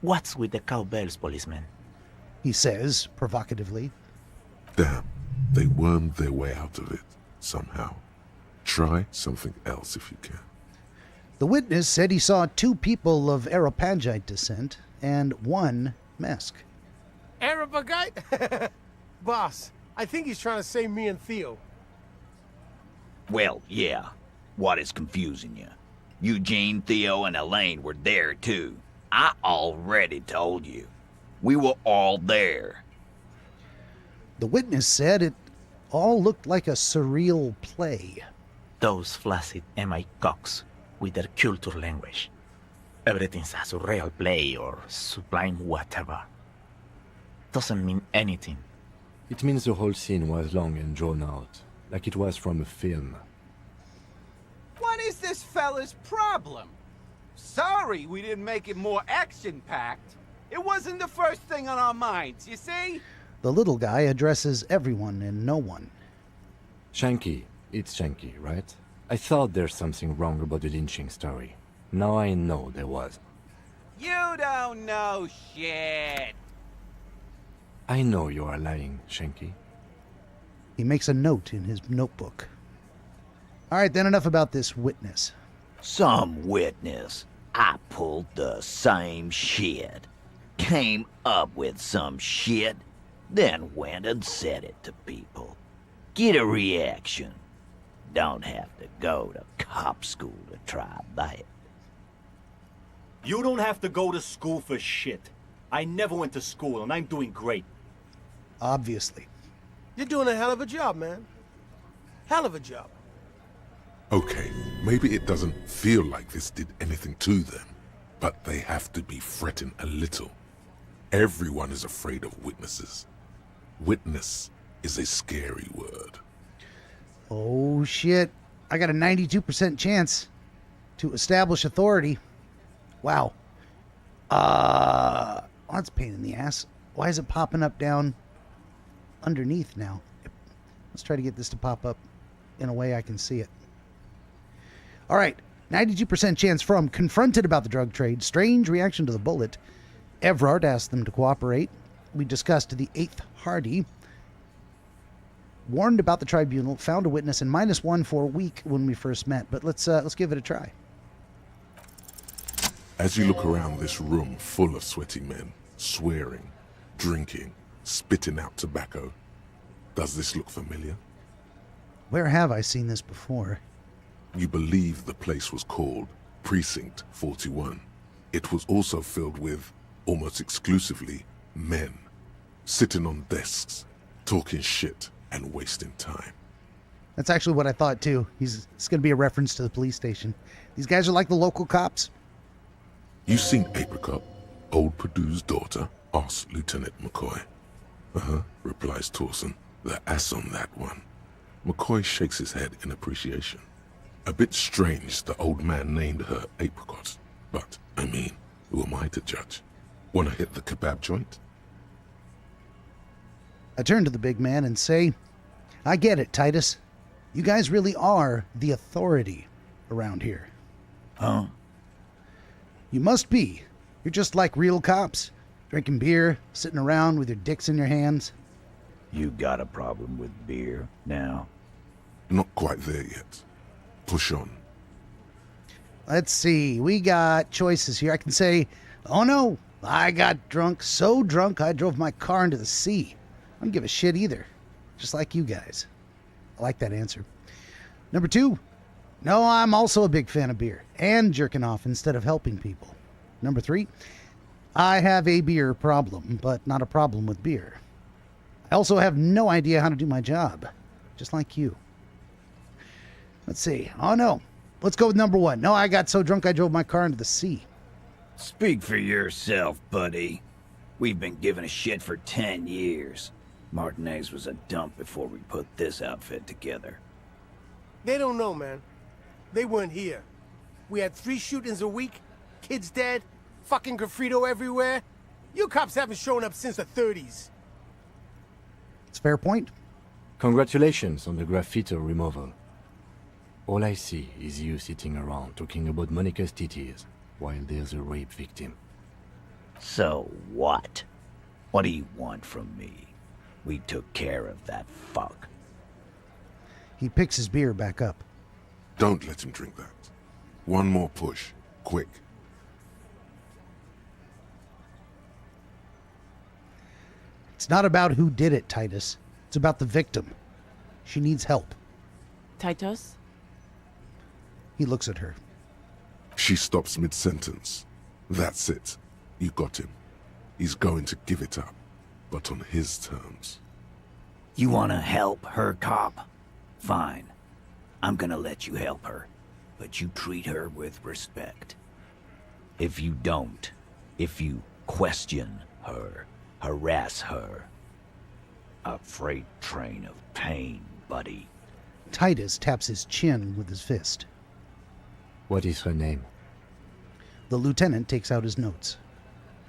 S15: What's with the cowbells, policeman?
S1: He says, provocatively.
S2: Damn, they wormed their way out of it, somehow. Try something else if you can.
S1: The witness said he saw 2 people of Aeropagite descent and 1 Mesk.
S16: Arabagite? Boss,
S19: I think he's trying to save me and Theo.
S14: Well, yeah. What is confusing you? Eugene, Theo, and Elaine were there, too. I already told you. We were all there.
S1: The witness said it all looked like a surreal play.
S15: Those flaccid MI cocks with their culture language. Everything's a surreal play or sublime whatever. Doesn't mean anything.
S4: It means the whole scene was long and drawn out, like it was from a film.
S16: What is this fella's problem? Sorry we didn't make it more action-packed. It wasn't the first thing on our minds, you see?
S1: The little guy addresses everyone and no one.
S4: Shanky. It's Shanky, right? I thought there's something wrong about the lynching story. Now I know there was.
S16: You don't know shit.
S4: I know you are lying, Shanky.
S1: He makes a note in his notebook. All right, then enough about this witness.
S14: Some witness. I pulled the same shit. Came up with some shit, then went and said it to people. Get a reaction. Don't have to go to cop school to try that.
S18: You don't have to go to school for shit. I never went to school, and I'm doing great.
S1: Obviously.
S19: You're doing a hell of a job, man. Hell of a job.
S2: Okay, maybe it doesn't feel like this did anything to them, but they have to be fretting a little. Everyone is afraid of witnesses. Witness is a scary word.
S1: Oh, shit. I got a 92% chance to establish authority. Wow. That's a pain in the ass. Why is it popping up down underneath now? Let's try to get this to pop up in a way I can see it. All right. 92% chance from confronted about the drug trade. Strange reaction to the bullet. Everard asked them to cooperate. We discussed the 8th Hardy. Warned about the tribunal. Found a witness and -1 for a week when we first met. But let's give it a try.
S2: As you look around this room full of sweaty men, swearing, drinking, spitting out tobacco, does this look familiar?
S1: Where have I seen this before?
S2: You believe the place was called Precinct 41. It was also filled with, almost exclusively, men, sitting on desks, talking shit and wasting time.
S1: That's actually what I thought too. It's going to be a reference to the police station. These guys are like the local cops.
S2: You seen Apricot, old Purdue's daughter? Asks Lieutenant McCoy. Replies Torson. The ass on that one. McCoy shakes his head in appreciation. A bit strange the old man named her Apricot, but, I mean, who am I to judge? Wanna hit the kebab joint?
S1: I turn to the big man and say, I get it, Titus. You guys really are the authority around here.
S14: Huh?
S1: You must be. You're just like real cops. Drinking beer, sitting around with your dicks in your hands.
S14: You got a problem with beer now?
S2: Not quite there yet. Push on.
S1: Let's see. We got choices here. I can say, oh no, I got drunk, so drunk I drove my car into the sea. I don't give a shit either. Just like you guys. I like that answer. Number 2, no, I'm also a big fan of beer and jerking off instead of helping people. Number 3, I have a beer problem, but not a problem with beer. I also have no idea how to do my job, just like you. Let's see. Oh no, let's go with number 1. No, I got so drunk I drove my car into the sea.
S14: Speak for yourself, buddy. We've been giving a shit for 10 years. Martinez was a dump before we put this outfit together.
S19: They don't know, man. They weren't here. We had 3 shootings a week, kids dead, fucking graffito everywhere. You cops haven't shown up since the 30s.
S1: It's a fair point.
S4: Congratulations on the graffito removal. All I see is you sitting around talking about Monica's titties while there's a rape victim.
S14: So what? What do you want from me? We took care of that fuck.
S1: He picks his beer back up.
S2: Don't let him drink that. One more push. Quick.
S1: It's not about who did it, Titus. It's about the victim. She needs help.
S17: Titus?
S1: He looks at her.
S2: She stops mid-sentence. That's it. You got him. He's going to give it up, but on his terms.
S14: You want to help her, cop? Fine. I'm gonna let you help her, but you treat her with respect. If you don't, if you question her, harass her, a freight train of pain, buddy.
S1: Titus taps his chin with his fist.
S4: What is her name?
S1: The lieutenant takes out his notes.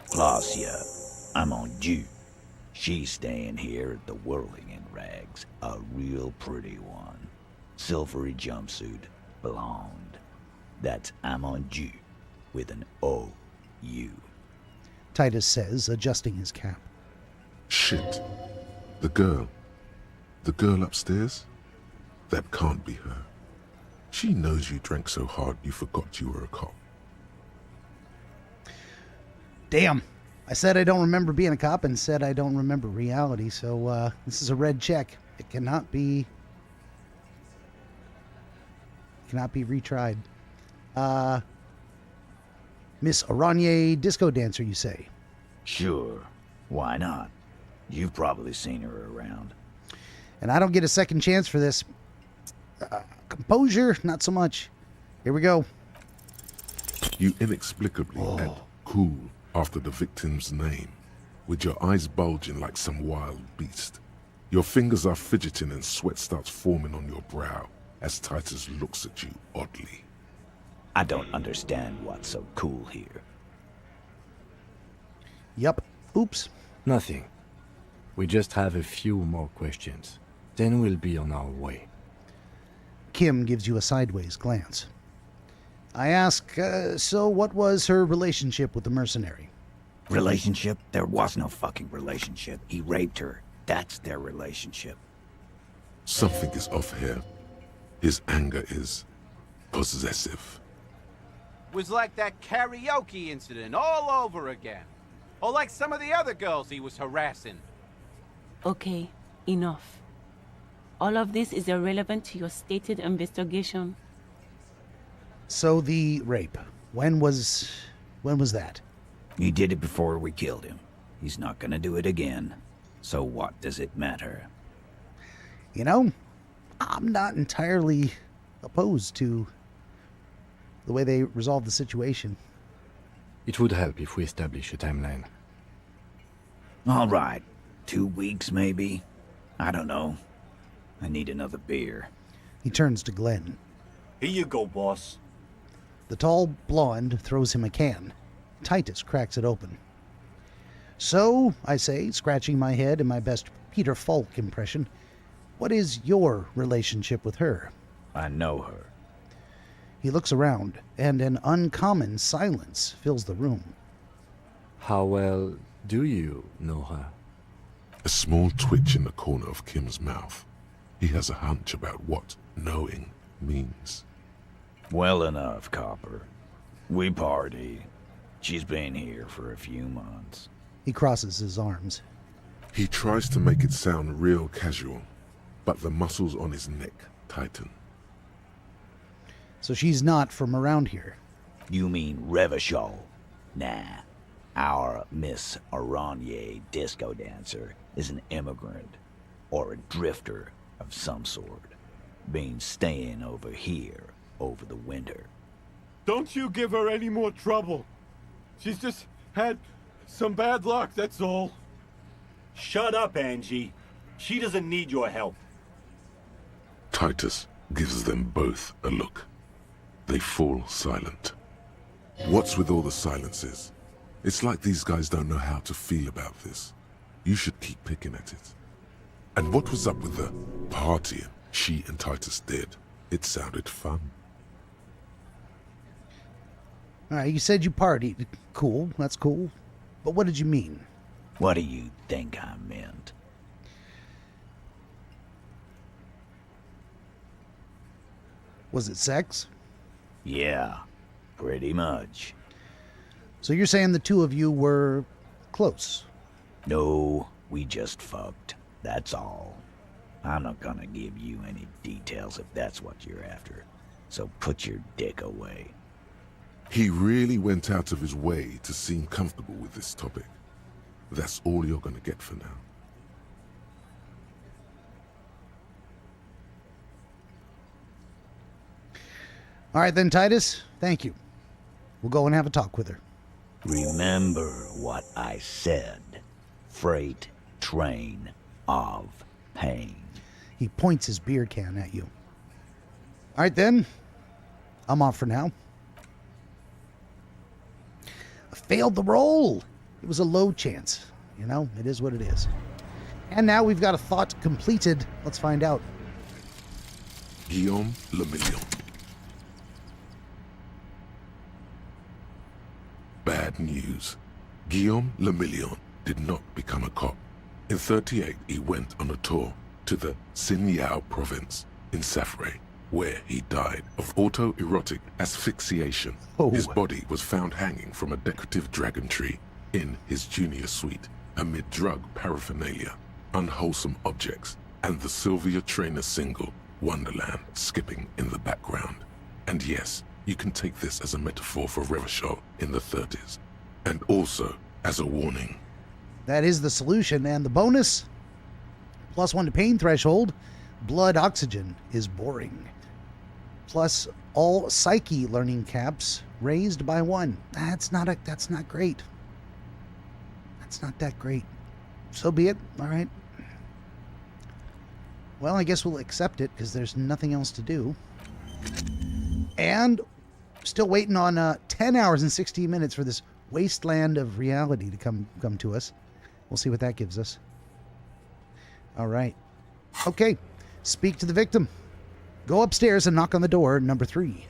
S14: Glacia, I'm on due. She's staying here at the Whirling in Rags, a real pretty one. Silvery jumpsuit, blonde. That's Amonju, with an O-U.
S1: Titus says, adjusting his cap.
S2: Shit. The girl. The girl upstairs? That can't be her. She knows you drank so hard you forgot you were a cop.
S1: Damn. I said I don't remember being a cop and said I don't remember reality, so this is a red check. It cannot be retried. Miss Aranye, disco dancer, you say?
S14: Sure. Why not? You've probably seen her around.
S1: And I don't get a second chance for this. Composure, not so much. Here we go.
S2: You inexplicably and cool after the victim's name, with your eyes bulging like some wild beast. Your fingers are fidgeting and sweat starts forming on your brow as Titus looks at you oddly.
S14: I don't understand what's so cool here.
S1: Yup. Oops.
S4: Nothing. We just have a few more questions. Then we'll be on our way.
S1: Kim gives you a sideways glance. I ask, so what was her relationship with the mercenary?
S14: Relationship? There was no fucking relationship. He raped her. That's their relationship.
S2: Something is off here. His anger is possessive.
S16: Was like that karaoke incident all over again. Or like some of the other girls he was harassing.
S17: Okay, enough. All of this is irrelevant to your stated investigation.
S1: So the rape. When was that?
S14: He did it before we killed him. He's not gonna do it again. So what does it matter?
S1: You know, I'm not entirely opposed to the way they resolved the situation.
S4: It would help if we establish a timeline.
S14: All right. 2 weeks, maybe? I don't know. I need another beer.
S1: He turns to Glenn.
S18: Here you go, boss.
S1: The tall blonde throws him a can. Titus cracks it open. So, I say, scratching my head in my best Peter Falk impression, what is your relationship with her?
S14: I know her.
S1: He looks around, and an uncommon silence fills the room.
S4: How well do you know her?
S2: A small twitch in the corner of Kim's mouth. He has a hunch about what knowing means.
S14: Well enough, Copper. We party. She's been here for a few months.
S1: He crosses his arms.
S2: He tries to make it sound real casual, but the muscles on his neck tighten.
S1: So she's not from around here.
S14: You mean Revachol? Nah. Our Miss Aranye disco dancer is an immigrant, or a drifter of some sort. Been staying over here over the winter.
S18: Don't you give her any more trouble. She's just had some bad luck, that's all. Shut up, Angie. She doesn't need your help.
S2: Titus gives them both a look. They fall silent. What's with all the silences? It's like these guys don't know how to feel about this. You should keep picking at it. And what was up with the partying she and Titus did? It sounded fun.
S1: All right, you said you partied. Cool, that's cool. But what did you mean?
S14: What do you think I meant?
S1: Was it sex?
S14: Yeah, pretty much.
S1: So you're saying the two of you were close?
S14: No, we just fucked. That's all. I'm not gonna give you any details if that's what you're after. So put your dick away.
S2: He really went out of his way to seem comfortable with this topic. That's all you're gonna get for now.
S1: All right then, Titus. Thank you. We'll go and have a talk with her.
S14: Remember what I said. Freight train of pain.
S1: He points his beer can at you. All right then. I'm off for now. I failed the roll. It was a low chance. You know, it is what it is. And now we've got a thought completed. Let's find out.
S2: Guillaume Le Million. Bad news. Guillaume Le Million did not become a cop. In 38, he went on a tour to the Sinyao province in Safre, where he died of autoerotic asphyxiation. His body was found hanging from a decorative dragon tree in his junior suite amid drug paraphernalia, unwholesome objects, and the Sylvia Trainer single, Wonderland, skipping in the background. And yes, you can take this as a metaphor for Revachol in the 30s, and also as a warning.
S1: That is the solution, and the bonus, +1 to pain threshold, blood oxygen is boring. Plus all psyche learning caps raised by 1. That's not great. That's not that great. So be it. All right. Well, I guess we'll accept it because there's nothing else to do. And still waiting on 10 hours and 16 minutes for this wasteland of reality to come to us. We'll see what that gives us. All right. Okay. Speak to the victim. Go upstairs and knock on the door, number 3,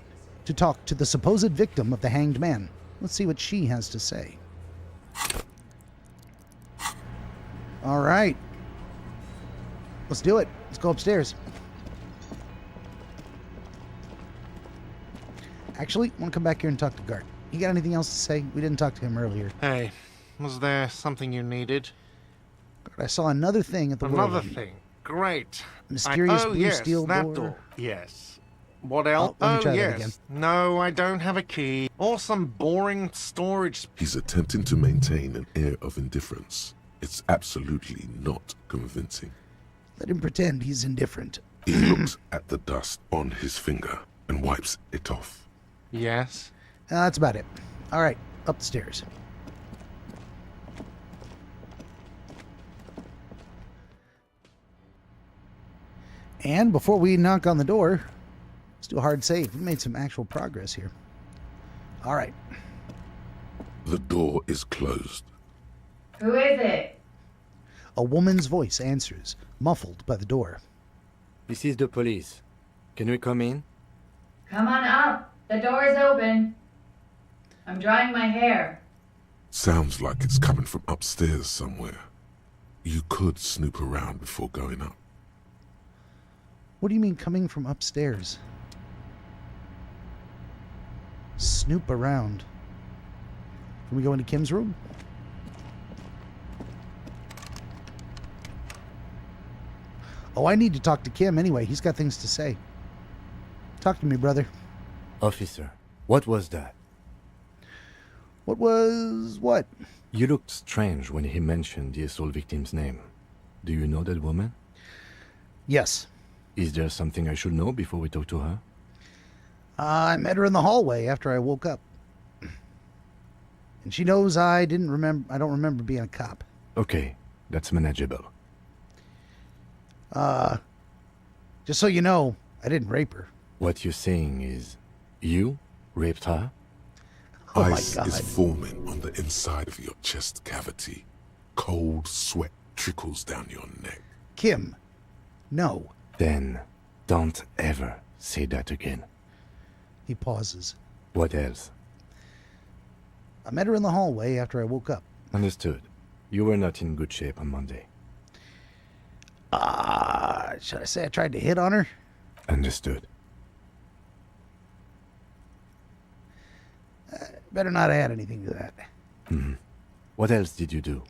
S1: to talk to the supposed victim of the hanged man. Let's see what she has to say. All right. Let's do it. Let's go upstairs. Actually, I want to come back here and talk to Gart. You got anything else to say? We didn't talk to him earlier.
S20: Hey, was there something you needed?
S1: Gart, I saw another thing at the
S20: Another thing. Great.
S1: Mysterious blue
S20: yes,
S1: steel
S20: that
S1: door.
S20: Yes. What else?
S1: Let me try that
S20: yes.
S1: again.
S20: No, I don't have a key. Or some boring storage.
S2: He's attempting to maintain an air of indifference. It's absolutely not convincing.
S1: Let him pretend he's indifferent.
S2: He looks at the dust on his finger and wipes it off.
S20: Yes?
S1: That's about it. All right, up the stairs. And before we knock on the door, let's do a hard save. We made some actual progress here. All right.
S2: The door is closed.
S21: Who is it?
S1: A woman's voice answers, muffled by the door.
S4: This is the police. Can we come in?
S21: Come on up. The door is open. I'm drying my hair.
S2: Sounds like it's coming from upstairs somewhere. You could snoop around before going up.
S1: What do you mean coming from upstairs? Snoop around. Can we go into Kim's room? Oh, I need to talk to Kim anyway. He's got things to say. Talk to me, brother.
S4: Officer, what was that?
S1: What was what?
S4: You looked strange when he mentioned the assault victim's name. Do you know that woman?
S1: Yes.
S4: Is there something I should know before we talk to her?
S1: I met her in the hallway after I woke up. And she knows I don't remember being a cop.
S4: Okay, that's manageable.
S1: Just so you know, I didn't rape her.
S4: What you're saying is, you raped her?
S1: Oh my
S2: Ice
S1: God.
S2: is forming on the inside of your chest cavity. Cold sweat trickles down your neck.
S1: Kim, no.
S4: Then, don't ever say that again.
S1: He pauses.
S4: What else?
S1: I met her in the hallway after I woke up.
S4: Understood. You were not in good shape on Monday.
S1: Should I say I tried to hit on her?
S4: Understood.
S1: Better not add anything to that.
S4: Hmm. What else did you do?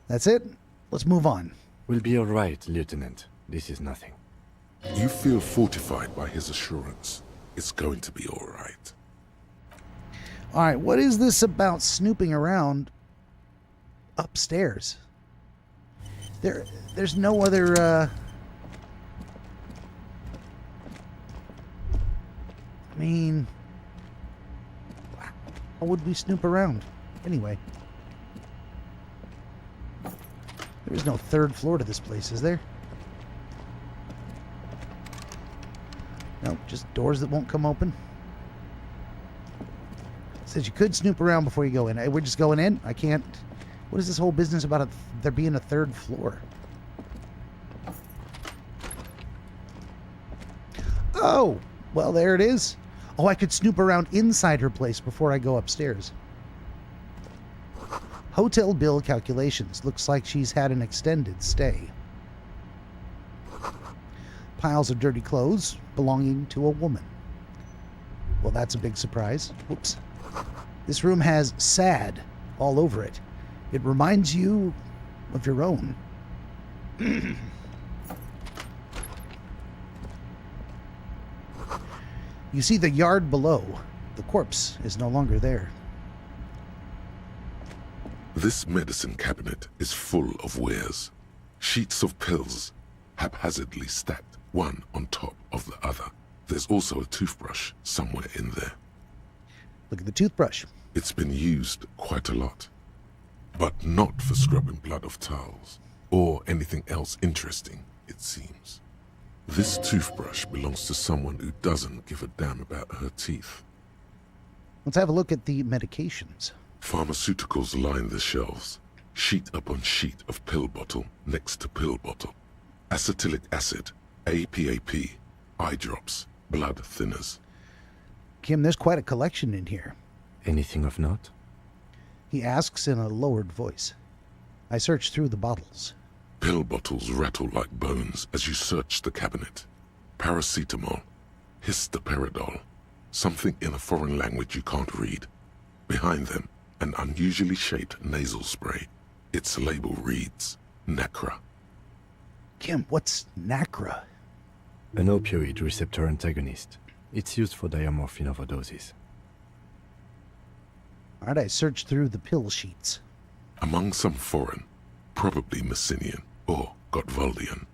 S1: That's it. Let's move on.
S4: We'll be all right, Lieutenant. This is nothing.
S2: You feel fortified by his assurance. It's going to be all right.
S1: All right, what is this about snooping around upstairs? There's no other, I mean, how would we snoop around? Anyway. There is no third floor to this place, is there? Nope, just doors that won't come open. It says you could snoop around before you go in. We're just going in? I can't. What is this whole business about there being a third floor? Oh, well, there it is. Oh, I could snoop around inside her place before I go upstairs. Hotel bill calculations. Looks like she's had an extended stay. Piles of dirty clothes belonging to a woman. Well, that's a big surprise. Whoops. This room has sad all over it. It reminds you of your own. You see the yard below. The corpse is no longer there.
S2: This medicine cabinet is full of wares. Sheets of pills, haphazardly stacked, one on top of the other. There's also a toothbrush somewhere in there.
S1: Look at the toothbrush.
S2: It's been used quite a lot. But not for scrubbing blood off towels, or anything else interesting, it seems. This toothbrush belongs to someone who doesn't give a damn about her teeth.
S1: Let's have a look at the medications.
S2: Pharmaceuticals line the shelves, sheet upon sheet of pill bottle next to pill bottle. Acetylic acid, APAP, eye drops, blood thinners.
S1: Kim, there's quite a collection in here.
S4: Anything of note?
S1: He asks in a lowered voice. I search through the bottles.
S2: Pill bottles rattle like bones as you search the cabinet. Paracetamol, histoperidol, something in a foreign language you can't read. Behind them, an unusually shaped nasal spray. Its label reads, Nacra.
S1: Kim, what's Nacra?
S4: An opioid receptor antagonist. It's used for diamorphine overdoses.
S1: All right, I searched through the pill sheets.
S2: Among some foreign, probably Messinian or Gotwaldian,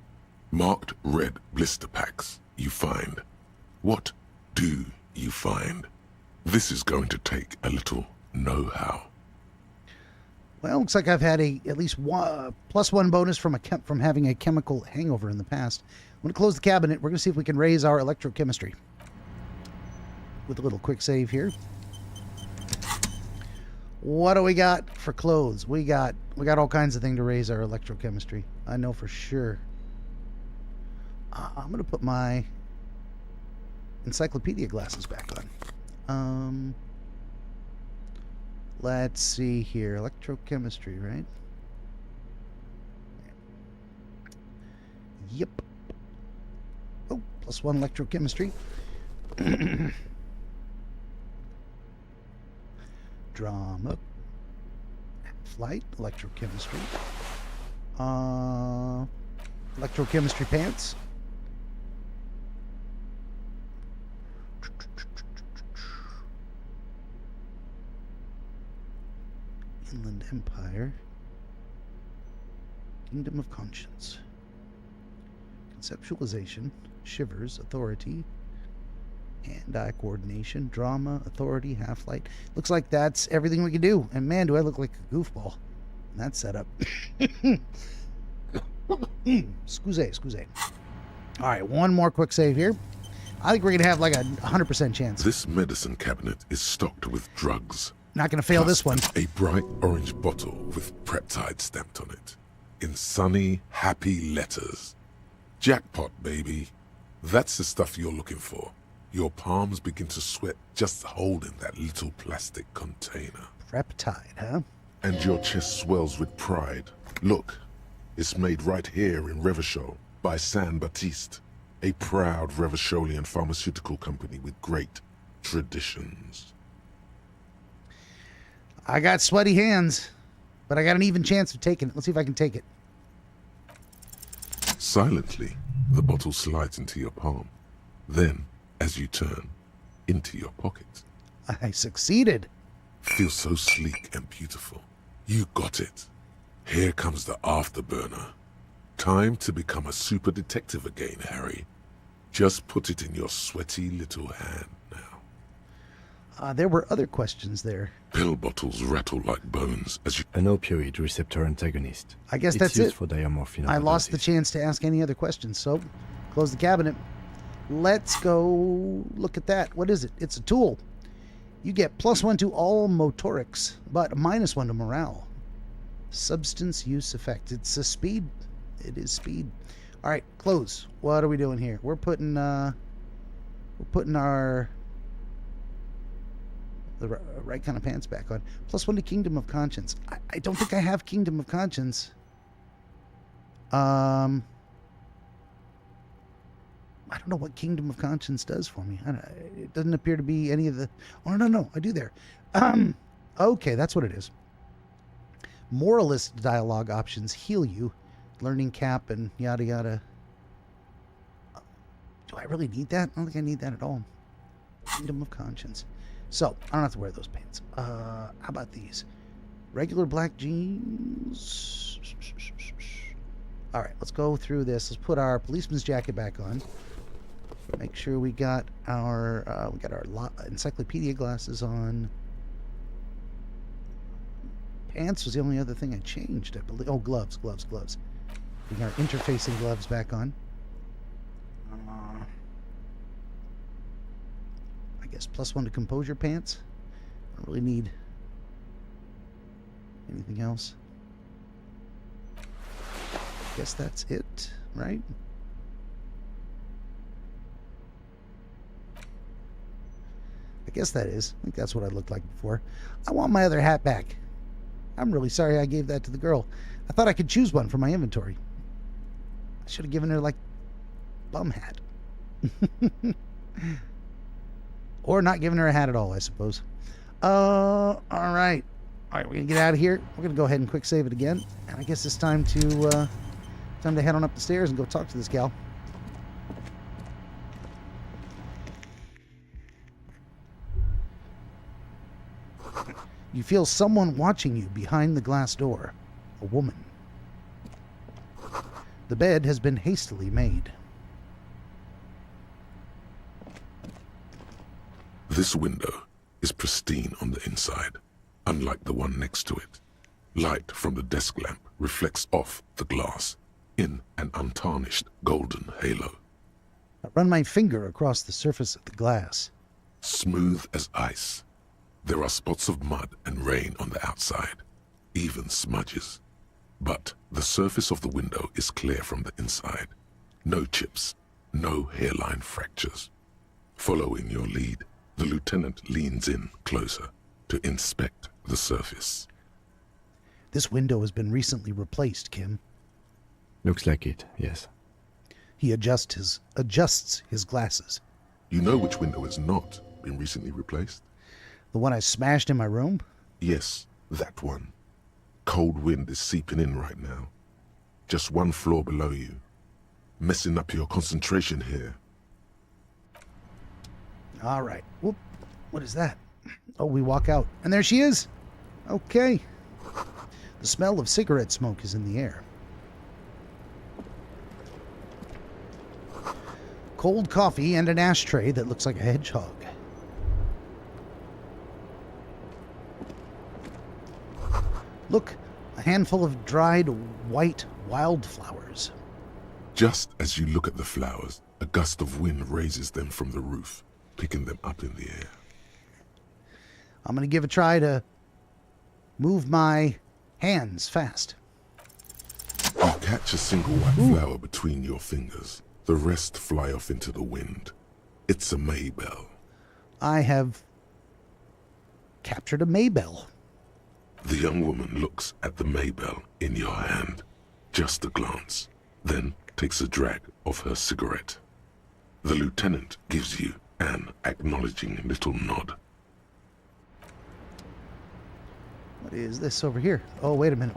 S2: marked red blister packs you find. What do you find? This is going to take a little know-how.
S1: Well, looks like I've had at least +1 bonus from having a chemical hangover in the past. I'm going to close the cabinet. We're going to see if we can raise our electrochemistry. With a little quick save here. What do we got for clothes? We got all kinds of things to raise our electrochemistry. I know for sure. I'm going to put my Encyclopedia glasses back on. Let's see here. Electrochemistry, right? Yep. Oh, +1 electrochemistry. Drama. Flight. Electrochemistry. Electrochemistry pants. Inland Empire. Kingdom of Conscience. Conceptualization. Shivers. Authority. Hand-eye coordination. Drama. Authority. Half-light. Looks like that's everything we can do. And man, do I look like a goofball in that setup. Excuse. All right, one more quick save here. I think we're going to have like a 100% chance.
S2: This medicine cabinet is stocked with drugs.
S1: Not going to fail this one.
S2: A bright orange bottle with peptide stamped on it. In sunny, happy letters. Jackpot, baby. That's the stuff you're looking for. Your palms begin to sweat just holding that little plastic container.
S1: Peptide, huh?
S2: And your chest swells with pride. Look, it's made right here in Revachol by San Baptiste, a proud Revacholian pharmaceutical company with great traditions.
S1: I got sweaty hands, but I got an even chance of taking it. Let's see if I can take it.
S2: Silently, the bottle slides into your palm. Then, as you turn, into your pocket.
S1: I succeeded.
S2: Feels so sleek and beautiful. You got it. Here comes the afterburner. Time to become a super detective again, Harry. Just put it in your sweaty little hand now.
S1: There were other questions there.
S2: Pill bottles rattle like bones as you...
S4: An opioid receptor antagonist.
S1: I guess
S4: It's
S1: that's
S4: used
S1: it.
S4: for diamorphine
S1: I lost the
S4: overdoses.
S1: chance to ask any other questions, so close the cabinet. Let's go look at that. What is it? It's a tool. You get +1 to all motorics, but -1 to morale. Substance use effect. It's a speed. It is speed. All right, close. What are we doing here? We're putting our the right kind of pants back on. +1 to Kingdom of Conscience. I don't think I have Kingdom of Conscience. I don't know what Kingdom of Conscience does for me. It doesn't appear to be any of the... Oh, no, I do there. Okay, that's what it is. Moralist dialogue options heal you. Learning cap and yada yada. Do I really need that? I don't think I need that at all. Kingdom of Conscience. So, I don't have to wear those pants. How about these? Regular black jeans. All right, let's go through this. Let's put our policeman's jacket back on. Make sure we got our encyclopedia glasses on. Pants was the only other thing I changed, I believe. Oh, gloves. We got our interfacing gloves back on. I guess +1 to composure pants. I don't really need anything else. Guess that's it, right? I guess that is. I think that's what I looked like before. I want my other hat back. I'm really sorry I gave that to the girl. I thought I could choose one for my inventory. I should have given her, like, bum hat. Or not giving her a hat at all, I suppose. All right. All right, we're going to get out of here. We're going to go ahead and quick save it again. And I guess it's time to head on up the stairs and go talk to this gal. You feel someone watching you behind the glass door. A woman. The bed has been hastily made.
S2: This window is pristine on the inside, unlike the one next to it. Light from the desk lamp reflects off the glass in an untarnished golden halo.
S1: I run my finger across the surface of the glass.
S2: Smooth as ice. There are spots of mud and rain on the outside, even smudges. But the surface of the window is clear from the inside. No chips, no hairline fractures. Following your lead, the lieutenant leans in closer to inspect the surface.
S1: This window has been recently replaced, Kim.
S4: Looks like it, yes.
S1: He adjusts his glasses.
S2: You know which window has not been recently replaced?
S1: The one I smashed in my room?
S2: Yes, that one. Cold wind is seeping in right now. Just one floor below you. Messing up your concentration here.
S1: All right. Whoop. What is that? Oh, we walk out. And there she is. Okay. The smell of cigarette smoke is in the air. Cold coffee and an ashtray that looks like a hedgehog. Look, a handful of dried white wildflowers.
S2: Just as you look at the flowers, a gust of wind raises them from the roof, picking them up in the air.
S1: I'm going to give a try to move my hands fast.
S2: You catch a single white flower between your fingers. The rest fly off into the wind. It's a maybell.
S1: I have captured a maybell.
S2: The young woman looks at the maybell in your hand. Just a glance, then takes a drag of her cigarette. The lieutenant gives you an acknowledging little nod.
S1: What is this over here? Oh, wait a minute.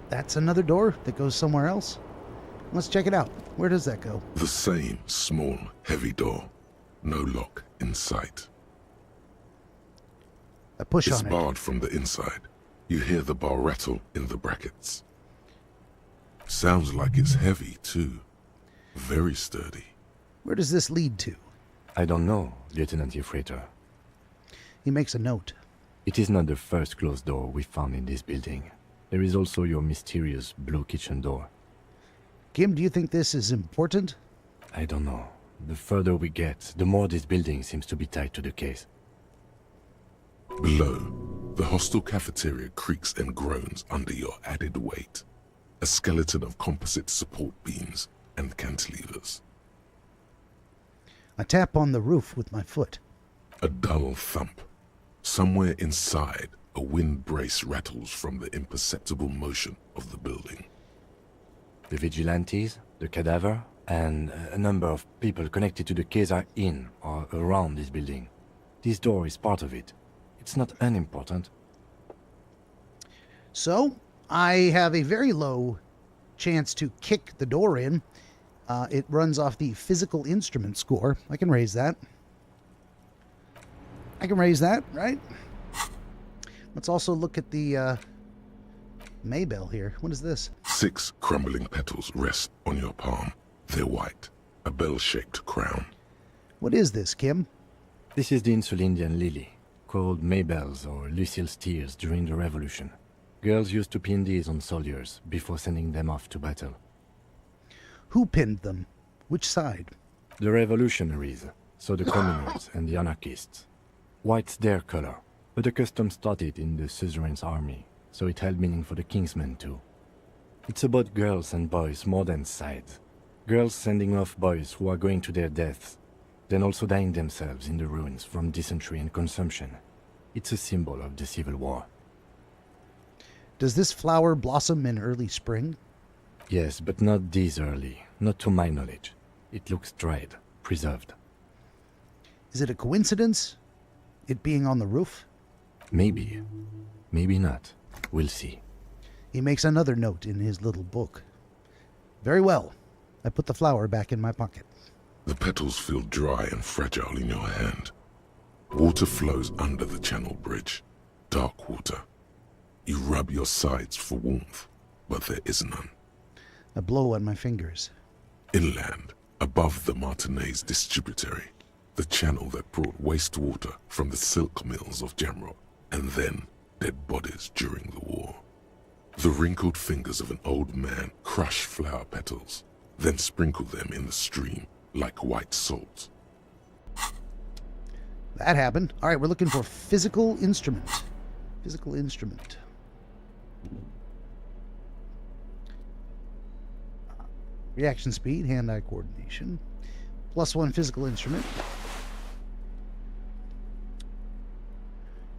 S1: That's another door that goes somewhere else. Let's check it out. Where does that go?
S2: The same small, heavy door. No lock in sight.
S1: I push
S2: It's
S1: on it.
S2: barred from the inside. You hear the bar rattle in the brackets. Sounds like it's heavy, too. Very sturdy.
S1: Where does this lead to?
S4: I don't know, Lieutenant Yefreiter.
S1: He makes a note.
S4: It is not the first closed door we found in this building. There is also your mysterious blue kitchen door.
S1: Kim, do you think this is important?
S4: I don't know. The further we get, the more this building seems to be tied to the case.
S2: Below, the hostel cafeteria creaks and groans under your added weight. A skeleton of composite support beams and cantilevers.
S1: I tap on the roof with my foot.
S2: A dull thump. Somewhere inside, a wind brace rattles from the imperceptible motion of the building.
S4: The vigilantes, the cadaver, and a number of people connected to the case are in or around this building. This door is part of it. It's not unimportant.
S1: So, I have a very low chance to kick the door in. It runs off the physical instrument score. I can raise that. Right? Let's also look at the Maybell here. What is this?
S2: 6 crumbling petals rest on your palm. They're white, a bell-shaped crown.
S1: What is this, Kim?
S4: This is the Insulindian lily, called Maybells or Lucille's tears during the Revolution. Girls used to pin these on soldiers before sending them off to battle.
S1: Who pinned them? Which side?
S4: The revolutionaries, so the communals and the anarchists. White's their color, but the custom started in the suzerain's army, so it held meaning for the kingsmen too. It's about girls and boys more than sides. Girls sending off boys who are going to their deaths, then also dying themselves in the ruins from dysentery and consumption. It's a symbol of the Civil War.
S1: Does this flower blossom in early spring?
S4: Yes, but not this early, not to my knowledge. It looks dried, preserved.
S1: Is it a coincidence, it being on the roof?
S4: Maybe. Maybe not. We'll see.
S1: He makes another note in his little book. Very well. I put the flower back in my pocket.
S2: The petals feel dry and fragile in your hand. Water flows under the channel bridge. Dark water. You rub your sides for warmth, but there is none.
S1: I blow on my fingers.
S2: Inland, above the Martinez distributary, the channel that brought wastewater from the silk mills of Jamrock, and then dead bodies during the war. The wrinkled fingers of an old man crush flower petals, then sprinkle them in the stream like white salt.
S1: That happened. All right, we're looking for physical instrument. Physical instrument. Reaction speed, hand-eye coordination. +1 physical instrument.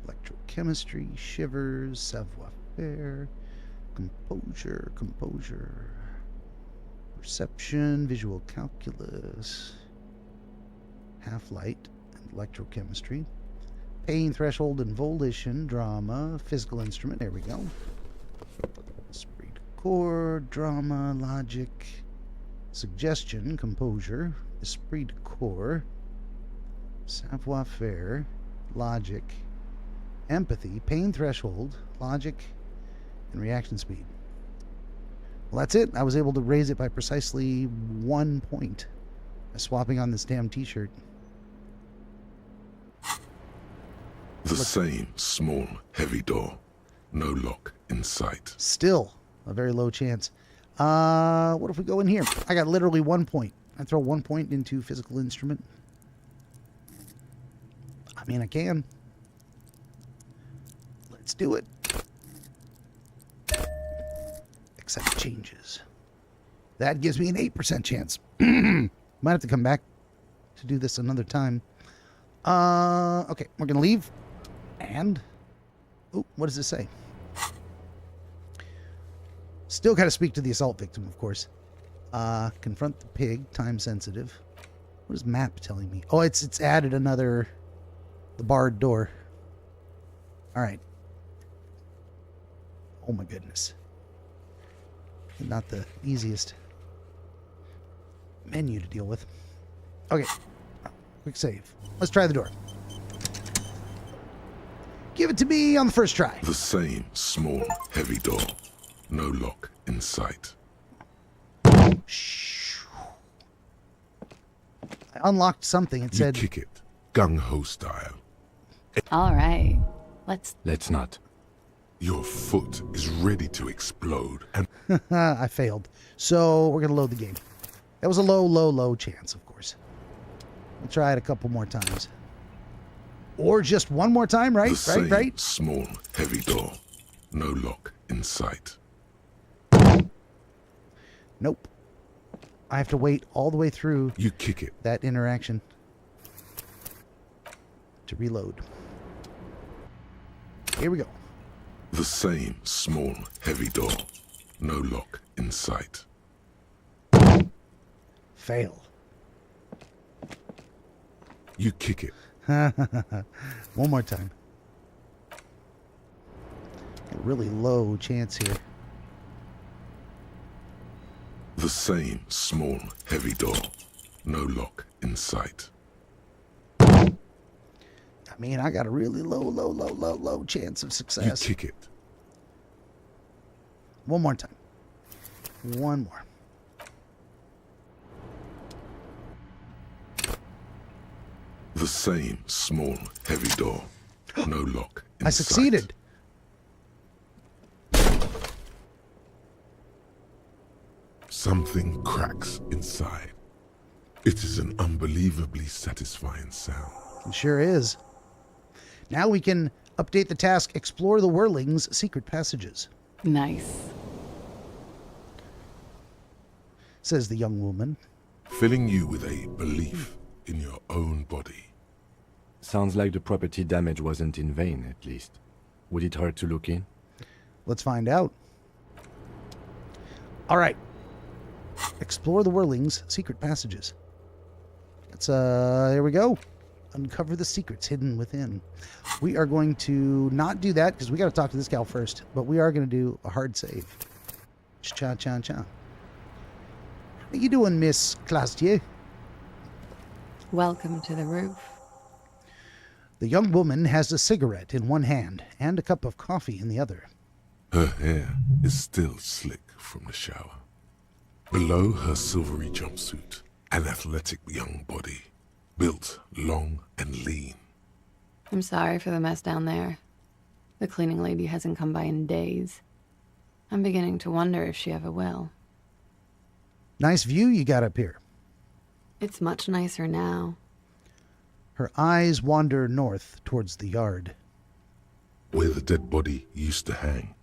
S1: Electrochemistry, shivers, savoir-faire, composure, perception, visual calculus, half-light, and electrochemistry. Pain threshold and volition, drama, physical instrument, there we go. Esprit de corps, drama, logic, suggestion, composure, esprit de corps, savoir-faire, logic, empathy, pain threshold, logic, and reaction speed. Well, that's it. I was able to raise it by precisely 1 point by swapping on this damn t-shirt.
S2: The same small, heavy door. No lock in sight.
S1: Still a very low chance. What if we go in here? I got literally 1 point. I throw 1 point into physical instrument. I mean, I can. Let's do it. Accept changes. That gives me an 8% chance. Might have to come back to do this another time. Okay, we're gonna leave. And, oh, what does this say? Still got to speak to the assault victim, of course. Confront the pig, time sensitive. What is map telling me? Oh, it's added the barred door. All right. Oh my goodness. Not the easiest menu to deal with. Okay. Quick save. Let's try the door. Give it to me on the first try.
S2: The same small, heavy door. No lock in sight.
S1: Shh. I unlocked something. It said...
S2: You kick it. Gung-ho style.
S21: All right. Let's
S4: not.
S2: Your foot is ready to explode and...
S1: I failed. So we're going to load the game. That was a low chance, of course. We'll try it a couple more times. Or just one more time, right?
S2: The same
S1: Right?
S2: small, heavy door. No lock in sight.
S1: Nope. I have to wait all the way through
S2: You kick it.
S1: that interaction to reload. Here we go.
S2: The same small, heavy door. No lock in sight.
S1: Fail.
S2: You kick it.
S1: One more time. A really low chance here.
S2: The same small, heavy door. No lock in sight.
S1: I mean, I got a really low chance of success.
S2: You kick it.
S1: One more time. One more.
S2: The same small, heavy door. No lock in
S1: I succeeded.
S2: Something cracks inside. It is an unbelievably satisfying sound.
S1: It sure is. Now we can update the task, explore the Whirling's secret passages.
S21: Nice.
S1: Says the young woman.
S2: Filling you with a belief in your own body.
S4: Sounds like the property damage wasn't in vain, at least. Would it hurt to look in?
S1: Let's find out. All right. Explore the Whirling's secret passages. Let's, here we go. Uncover the secrets hidden within. We are going to not do that because we got to talk to this gal first, but we are going to do a hard save. Cha-cha-cha. How you doing, Miss Clastier?
S21: Welcome to the roof.
S1: The young woman has a cigarette in one hand and a cup of coffee in the other.
S2: Her hair is still slick from the shower. Below her silvery jumpsuit, an athletic young body, built long and lean.
S21: I'm sorry for the mess down there. The cleaning lady hasn't come by in days. I'm beginning to wonder if she ever will.
S1: Nice view you got up here.
S21: It's much nicer now.
S1: Her eyes wander north towards the yard.
S2: Where the dead body used to hang,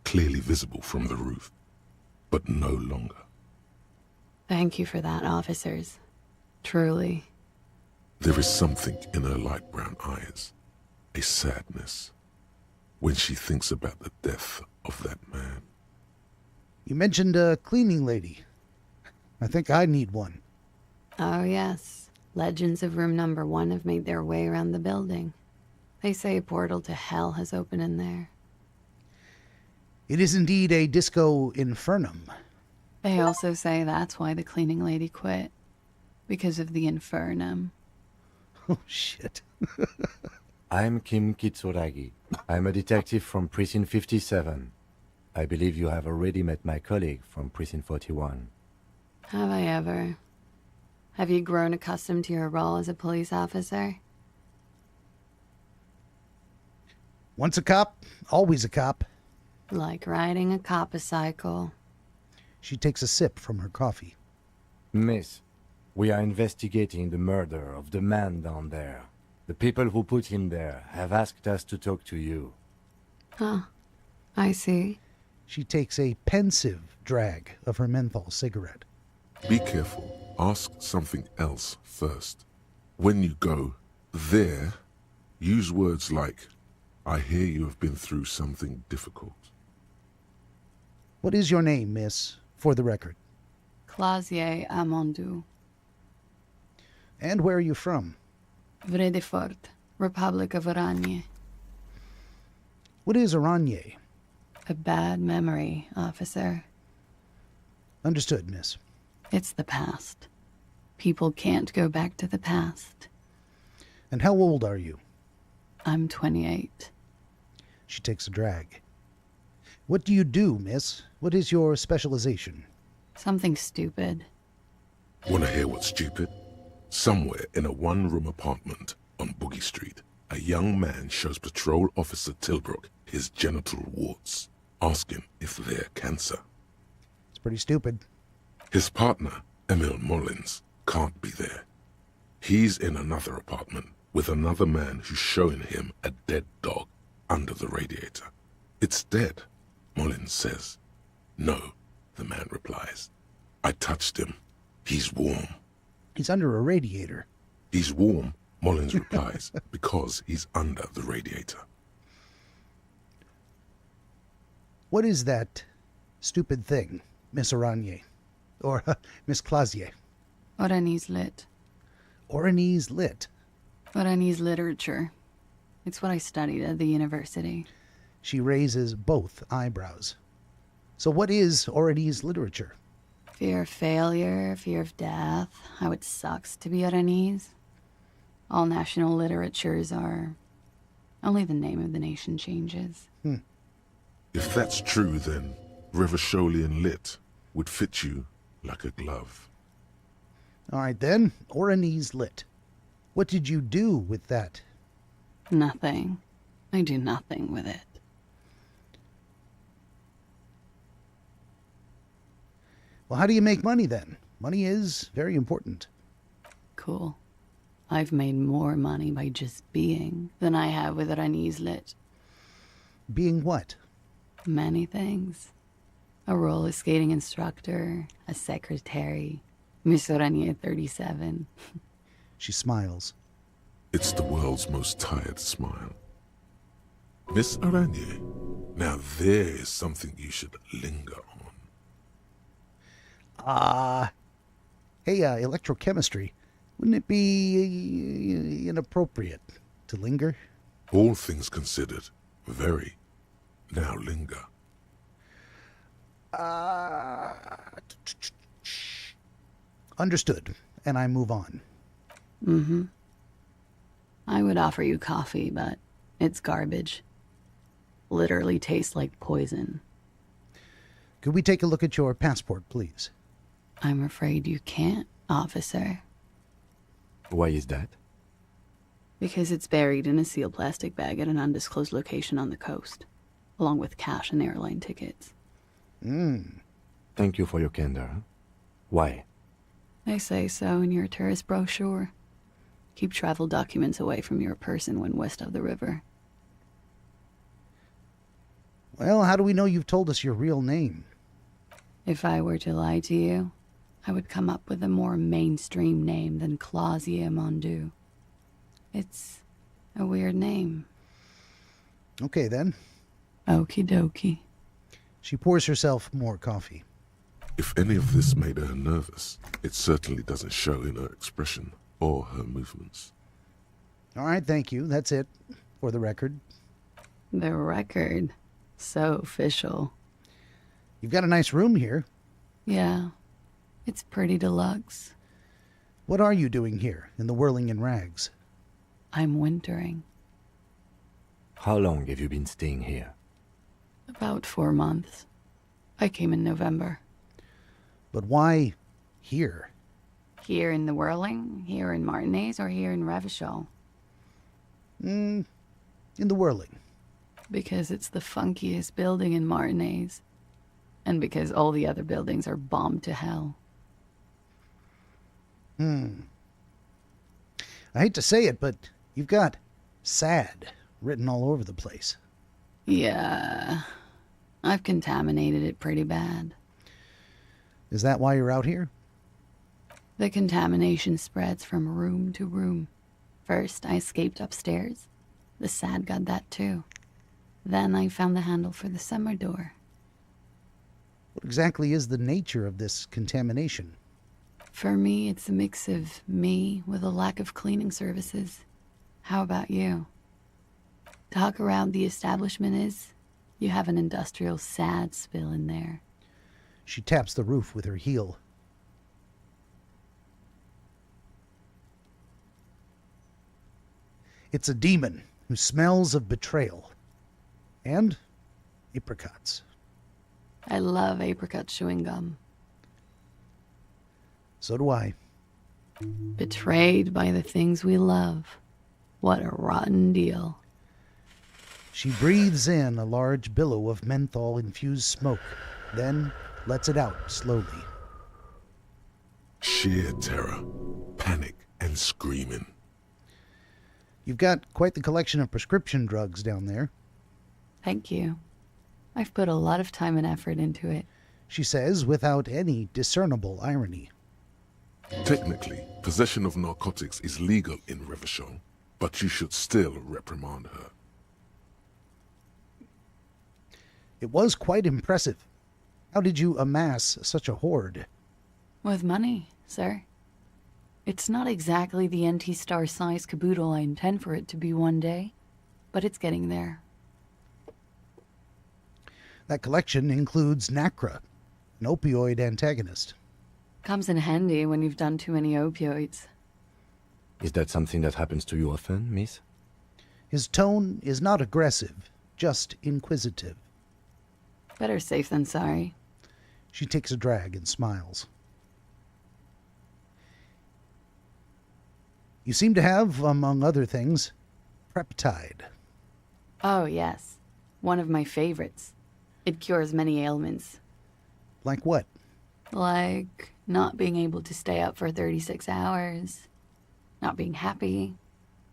S2: clearly visible from the roof, but no longer.
S21: Thank you for that, officers. Truly.
S2: There is something in her light brown eyes, a sadness, when she thinks about the death of that man.
S1: You mentioned a cleaning lady. I think I need one.
S21: Oh, yes. Legends of room number 1 have made their way around the building. They say a portal to hell has opened in there.
S1: It is indeed a disco infernum.
S21: They also say that's why the cleaning lady quit. Because of the infernum.
S1: Oh, shit.
S4: I'm Kim Kitsuragi. I'm a detective from Precinct 57. I believe you have already met my colleague from Precinct 41.
S21: Have I ever? Have you grown accustomed to your role as a police officer?
S1: Once a cop, always a cop.
S21: Like riding a cop-a-cycle.
S1: She takes a sip from her coffee.
S4: Miss, we are investigating the murder of the man down there. The people who put him there have asked us to talk to you.
S21: Huh. I see.
S1: She takes a pensive drag of her menthol cigarette.
S2: Be careful. Ask something else first. When you go there, use words like, I hear you have been through something difficult.
S1: What is your name, miss, for the record?
S21: Clausier Amandou.
S1: And where are you from?
S21: Vredefort, Republic of Oranje.
S1: What is Oranje?
S21: A bad memory, officer.
S1: Understood, miss.
S21: It's the past. People can't go back to the past.
S1: And how old are you?
S21: I'm 28.
S1: She takes a drag. What do you do, miss? What is your specialization?
S21: Something stupid.
S2: Wanna hear what's stupid? Somewhere in a one-room apartment on Boogie Street, a young man shows Patrol Officer Tilbrook his genital warts, asking if they're cancer.
S1: It's pretty stupid.
S2: His partner, Emil Mullins, can't be there. He's in another apartment with another man who's showing him a dead dog under the radiator. It's dead, Mullins says. No, the man replies. I touched him. He's warm.
S1: He's under a radiator.
S2: He's warm, Mullins replies, because he's under the radiator.
S1: What is that stupid thing, Miss Aranye? Or Miss Clasier?
S21: Oranese lit.
S1: Oranese lit?
S21: Oranese literature. It's what I studied at the university.
S1: She raises both eyebrows. So what is Oranese literature?
S21: Fear of failure, fear of death, how it sucks to be Oranese. All national literatures are... Only the name of the nation changes.
S2: If that's true, then Revacholian lit would fit you like a glove.
S1: All right, then. Oranese lit. What did you do with that?
S21: Nothing. I do nothing with it.
S1: Well, how do you make money, then? Money is very important.
S21: Cool. I've made more money by just being than I have with Oranese lit.
S1: Being what?
S21: Many things. A roller skating instructor, a secretary, Miss Oranje 37.
S1: She smiles.
S2: It's the world's most tired smile. Miss Aranye, now there is something you should linger on.
S1: Hey, electrochemistry. Wouldn't it be inappropriate to linger?
S2: All things considered, very. Now linger.
S1: Understood. And I move on.
S21: Mm-hmm. I would offer you coffee, but it's garbage. Literally tastes like poison.
S1: Could we take a look at your passport, please?
S21: I'm afraid you can't, officer.
S4: Why is that?
S21: Because it's buried in a sealed plastic bag at an undisclosed location on the coast, along with cash and airline tickets.
S4: Thank you for your candor. Why?
S21: They say so in your tourist brochure. Keep travel documents away from your person when west of the river.
S1: Well, how do we know you've told us your real name?
S21: If I were to lie to you, I would come up with a more mainstream name than Clausia Mondu. It's a weird name.
S1: Okay, then.
S21: Okie dokie.
S1: She pours herself more coffee.
S2: If any of this made her nervous, it certainly doesn't show in her expression or her movements.
S1: All right, thank you. That's it, for the record.
S21: The record? So official.
S1: You've got a nice room here.
S21: Yeah, it's pretty deluxe.
S1: What are you doing here, in the whirling in rags?
S21: I'm wintering.
S4: How long have you been staying here?
S21: About 4 months. I came in November.
S1: But why here?
S21: Here in the Whirling? Here in Martinez? Or here in Revachol?
S1: In the Whirling.
S21: Because it's the funkiest building in Martinez. And because all the other buildings are bombed to hell.
S1: I hate to say it, but you've got sad written all over the place.
S21: Yeah. I've contaminated it pretty bad.
S1: Is that why you're out here?
S21: The contamination spreads from room to room. First, I escaped upstairs. The sad got that too. Then I found the handle for the summer door.
S1: What exactly is the nature of this contamination?
S21: For me, it's a mix of me with a lack of cleaning services. How about you? Talk around the establishment is, you have an industrial sad spill in there.
S1: She taps the roof with her heel. It's a demon who smells of betrayal and apricots.
S21: I love apricot chewing gum.
S1: So do I.
S21: Betrayed by the things we love. What a rotten deal.
S1: She breathes in a large billow of menthol-infused smoke, then lets it out slowly.
S2: Sheer terror, panic, and screaming.
S1: You've got quite the collection of prescription drugs down there,
S21: Thank you. I've put a lot of time and effort into it.
S1: she says without any discernible irony.
S2: Technically, possession of narcotics is legal in Revachol, but you should still reprimand her.
S1: It was quite impressive. How did you amass such a hoard?
S21: With money, sir. It's not exactly the NT-star size caboodle I intend for it to be one day, but it's getting there.
S1: That collection includes Nacra, an opioid antagonist.
S21: Comes in handy when you've done too many opioids.
S4: Is that something that happens to you often, miss?
S1: His tone is not aggressive, just inquisitive.
S21: Better safe than sorry.
S1: She takes a drag and smiles. You seem to have, among other things, Preptide.
S21: Oh, yes. One of my favorites. It cures many ailments.
S1: Like what?
S21: Like not being able to stay up for 36 hours, not being happy.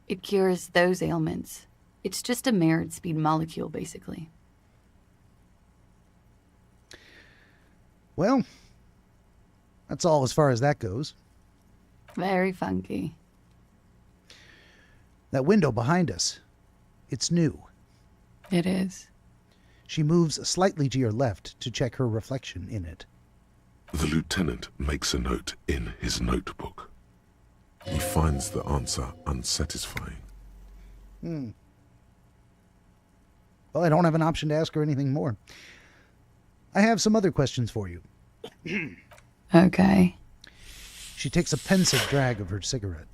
S21: It cures those ailments. It's just a mirrored speed molecule, basically.
S1: Well, that's all as far as that goes.
S21: Very funky.
S1: That window behind us, it's new.
S21: It is.
S1: She moves slightly to your left to check her reflection in it.
S2: The lieutenant makes a note in his notebook. He finds the answer unsatisfying.
S1: Well, I don't have an option to ask her anything more. I have some other questions for you.
S21: Okay.
S1: She takes a pensive drag of her cigarette.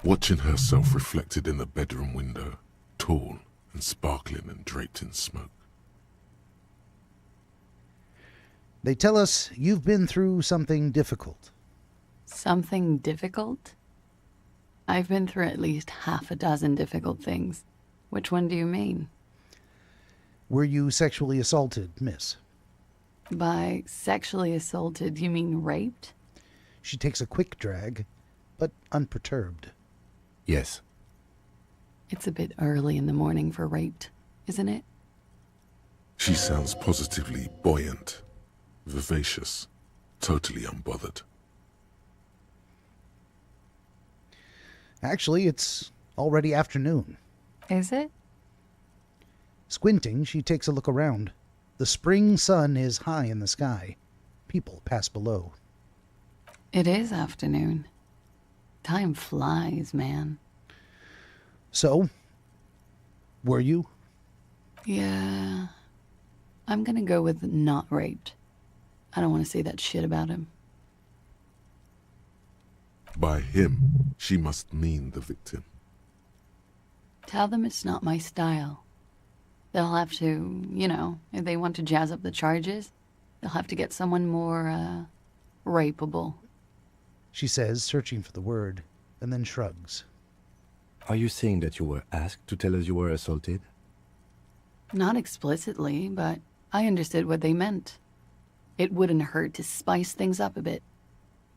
S2: Watching herself reflected in the bedroom window, tall and sparkling and draped in smoke.
S1: They tell us you've been through something difficult.
S21: Something difficult? I've been through at least half a dozen difficult things. Which one do you mean?
S1: Were you sexually assaulted, miss?
S21: By sexually assaulted, you mean raped?
S1: She takes a quick drag, but unperturbed.
S4: Yes.
S21: It's a bit early in the morning for raped, isn't it?
S2: She sounds positively buoyant, vivacious, totally unbothered.
S1: Actually, it's already afternoon.
S21: Is it?
S1: Squinting, she takes a look around. The spring sun is high in the sky. People pass below.
S21: It is afternoon. Time flies, man.
S1: So, were you?
S21: Yeah. I'm gonna go with not raped. I don't want to say that shit about him.
S2: By him, she must mean the victim.
S21: Tell them it's not my style. They'll have to, if they want to jazz up the charges, they'll have to get someone more, rapeable.
S1: She says, searching for the word, and then shrugs.
S4: Are you saying that you were asked to tell us you were assaulted?
S21: Not explicitly, but I understood what they meant. It wouldn't hurt to spice things up a bit.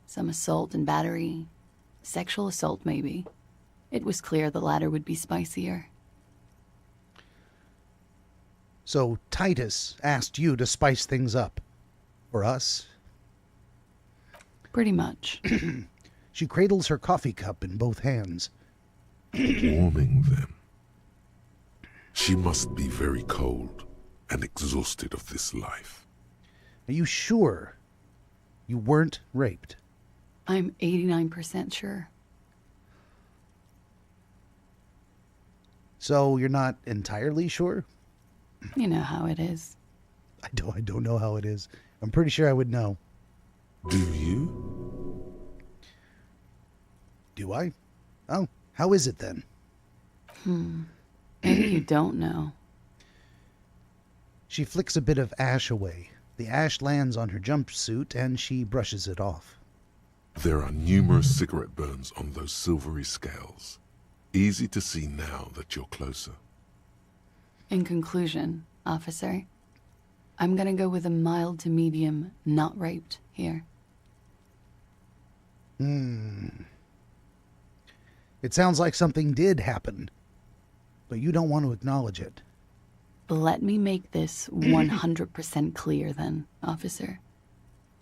S21: Some assault and battery. Sexual assault, maybe. It was clear the latter would be spicier.
S1: So Titus asked you to spice things up. For us?
S21: Pretty much.
S1: She cradles her coffee cup in both hands.
S2: Warming them. She must be very cold and exhausted of this life.
S1: Are you sure you weren't raped?
S21: I'm 89% sure.
S1: So you're not entirely sure?
S21: You know how it is.
S1: I don't know how it is. I'm pretty sure I would know.
S2: Do you?
S1: Do I? Oh, how is it then?
S21: Maybe you don't know.
S1: She flicks a bit of ash away. The ash lands on her jumpsuit, and she brushes it off.
S2: There are numerous cigarette burns on those silvery scales. Easy to see now that you're closer.
S21: In conclusion, officer, I'm gonna go with a mild to medium not raped here.
S1: It sounds like something did happen, but you don't want to acknowledge it.
S21: Let me make this 100% clear then, officer.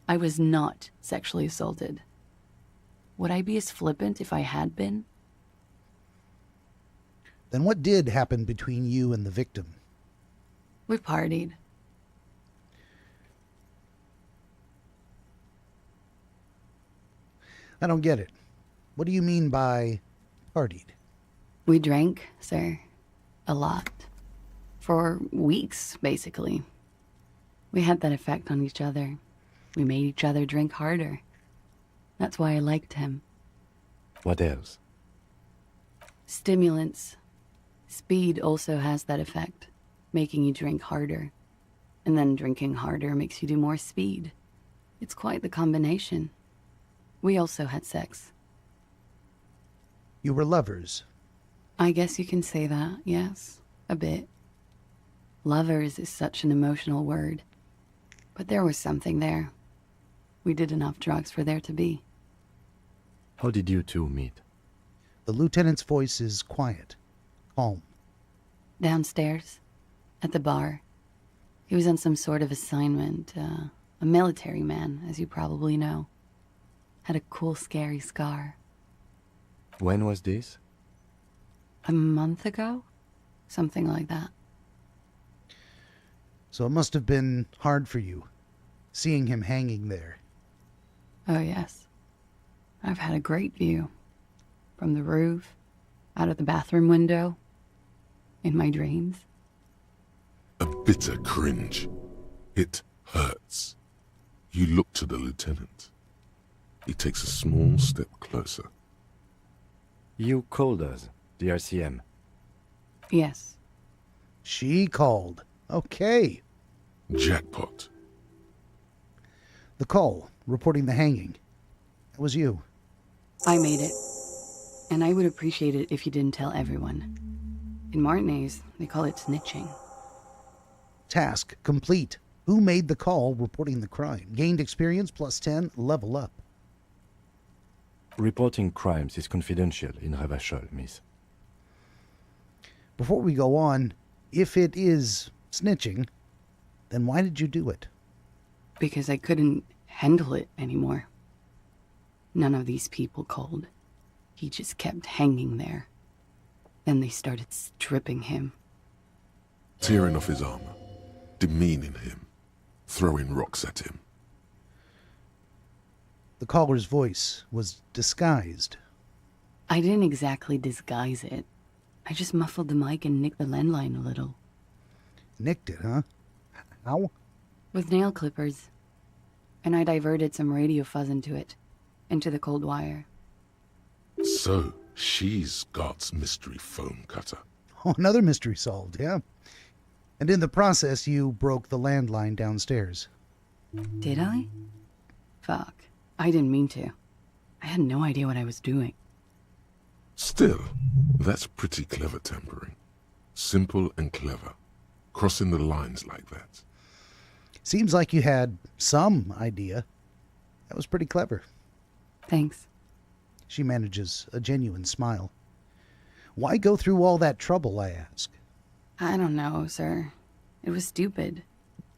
S21: I was not sexually assaulted. Would I be as flippant if I had been?
S1: Then what did happen between you and the victim?
S21: We partied.
S1: I don't get it. What do you mean by partied?
S21: We drank, sir. A lot. For weeks, basically. We had that effect on each other. We made each other drink harder. That's why I liked him.
S4: What else?
S21: Stimulants. Speed also has that effect, making you drink harder. And then drinking harder makes you do more speed. It's quite the combination. We also had sex.
S1: You were lovers.
S21: I guess you can say that, yes. A bit. Lovers is such an emotional word. But there was something there. We did enough drugs for there to be.
S4: How did you two meet?
S1: The lieutenant's voice is quiet, calm.
S21: Downstairs, at the bar. He was on some sort of assignment. A military man, as you probably know. Had a cool, scary scar.
S4: When was this?
S21: A month ago? Something like that.
S1: So it must have been hard for you, seeing him hanging there.
S21: Oh, yes. I've had a great view. From the roof, out of the bathroom window, in my dreams.
S2: A bitter cringe. It hurts. You look to the lieutenant. He takes a small step closer.
S4: You called us, the RCM.
S21: Yes.
S1: She called. Okay.
S2: Jackpot.
S1: The call, reporting the hanging. That was you.
S21: I made it. And I would appreciate it if you didn't tell everyone. In Martinez, they call it snitching.
S1: Task complete. Who made the call reporting the crime? Gained experience plus 10, level up.
S4: Reporting crimes is confidential in Revachol, miss.
S1: Before we go on, if it is snitching, then why did you do it?
S21: Because I couldn't handle it anymore. None of these people called. He just kept hanging there. Then they started stripping him.
S2: Tearing off his armor. Demeaning him. Throwing rocks at him.
S1: The caller's voice was disguised.
S21: I didn't exactly disguise it. I just muffled the mic and nicked the landline a little.
S1: Nicked it, huh? How?
S21: With nail clippers. And I diverted some radio fuzz into it. Into the cold wire.
S2: So, she's God's mystery phone cutter.
S1: Oh, another mystery solved, yeah. And in the process, you broke the landline downstairs.
S21: Did I? Fuck. I didn't mean to. I had no idea what I was doing.
S2: Still, that's pretty clever tampering. Simple and clever. Crossing the lines like that.
S1: Seems like you had some idea. That was pretty clever.
S21: Thanks.
S1: She manages a genuine smile. Why go through all that trouble, I ask?
S21: I don't know, sir. It was stupid.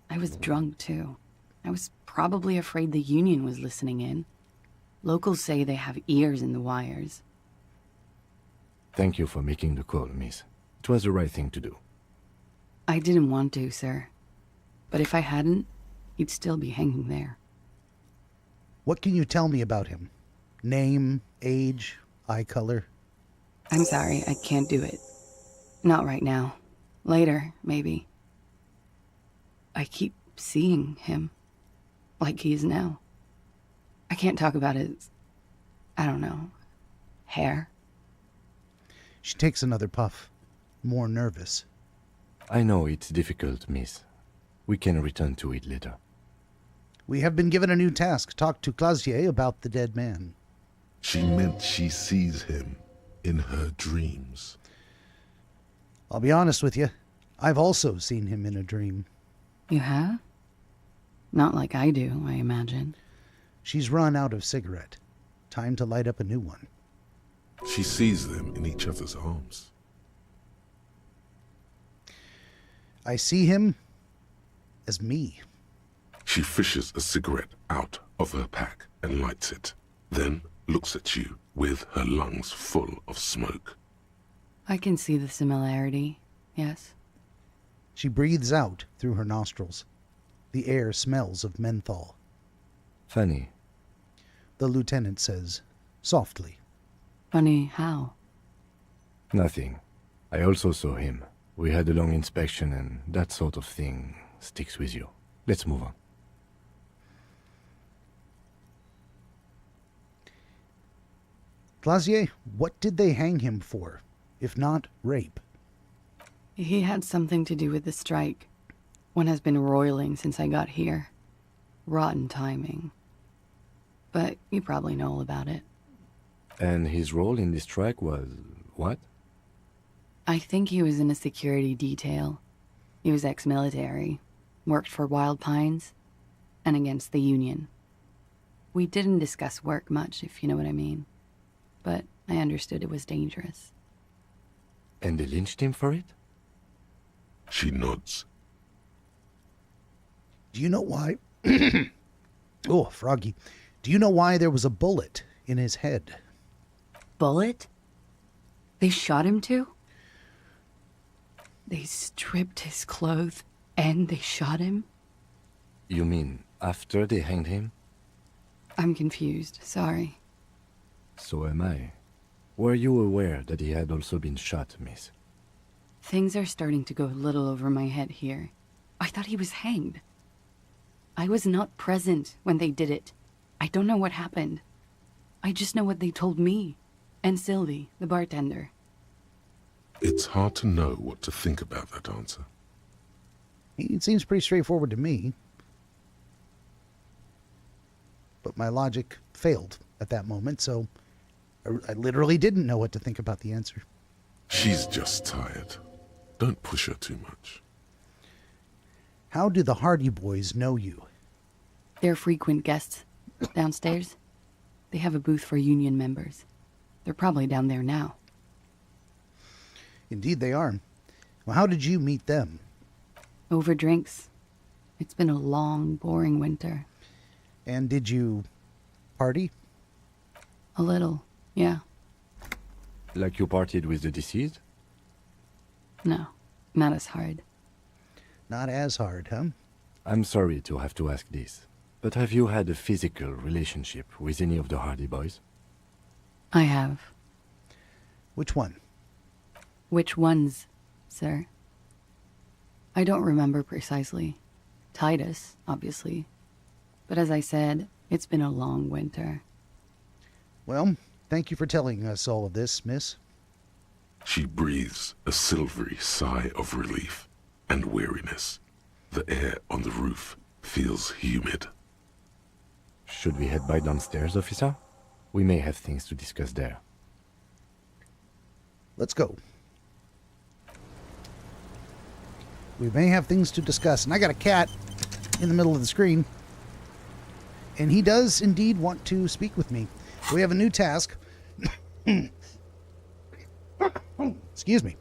S21: I was drunk, too. I was probably afraid the Union was listening in. Locals say they have ears in the wires.
S4: Thank you for making the call, miss. It was the right thing to do.
S21: I didn't want to, sir. But if I hadn't, he'd still be hanging there.
S1: What can you tell me about him? Name, age, eye color?
S21: I'm sorry, I can't do it. Not right now. Later, maybe. I keep seeing him. Like he is now. I can't talk about his... I don't know. Hair.
S1: She takes another puff. more nervous.
S4: I know it's difficult, miss. We can return to it later.
S1: We have been given a new task. Talk to Clausier about the dead man.
S2: She meant she sees him in her dreams.
S1: I'll be honest with you. I've also seen him in a dream.
S21: You have? Not like I do, I imagine.
S1: She's run out of cigarette. Time to light up a new one.
S2: She sees them in each other's arms.
S1: I see him as me.
S2: She fishes a cigarette out of her pack and lights it, then looks at you with her lungs full of smoke.
S21: I can see the similarity, yes.
S1: She breathes out through her nostrils. The air smells of menthol.
S4: Funny.
S1: The lieutenant says, softly.
S21: Funny how?
S4: Nothing. I also saw him. We had a long inspection and that sort of thing sticks with you. Let's move on.
S1: Clausier, what did they hang him for, if not rape?
S21: He had something to do with the strike. One has been roiling since I got here. Rotten timing. But you probably know all about it.
S4: And his role in this strike was what?
S21: I think he was in a security detail. He was ex-military, worked for Wild Pines, and against the Union. We didn't discuss work much, if you know what I mean. But I understood it was dangerous.
S4: And they lynched him for it?
S2: She nods.
S1: Do you know why? Oh, Froggy. Do you know why there was a bullet in his head?
S21: Bullet? They shot him too? They stripped his clothes and they shot him?
S4: You mean after they hanged him?
S21: I'm confused, sorry.
S4: So am I. Were you aware that he had also been shot, miss?
S21: Things are starting to go a little over my head here. I thought he was hanged. I was not present when they did it. I don't know what happened. I just know what they told me. And Sylvie, the bartender.
S2: It's hard to know what to think about that answer.
S1: It seems pretty straightforward to me. But my logic failed at that moment, so I literally didn't know what to think about the answer.
S2: She's just tired. Don't push her too much.
S1: How do the Hardy Boys know you?
S21: They're frequent guests downstairs. They have a booth for union members. They're probably down there now.
S1: Indeed they are. Well, how did you meet them?
S21: Over drinks. It's been a long, boring winter.
S1: And did you party?
S21: A little, yeah.
S4: Like you partied with the deceased?
S21: No, not as hard.
S1: Not as hard, huh?
S4: I'm sorry to have to ask this, but have you had a physical relationship with any of the Hardy Boys?
S21: I have.
S1: Which one?
S21: Which ones, sir? I don't remember precisely. Titus, obviously. But as I said, it's been a long winter.
S1: Well, thank you for telling us all of this, miss.
S2: She breathes a silvery sigh of relief and weariness. The air on the roof feels humid.
S4: Should we head by downstairs, officer? We may have things to discuss there.
S1: Let's go. We may have things to discuss. And I got a cat in the middle of the screen. And he does indeed want to speak with me. We have a new task. Excuse me.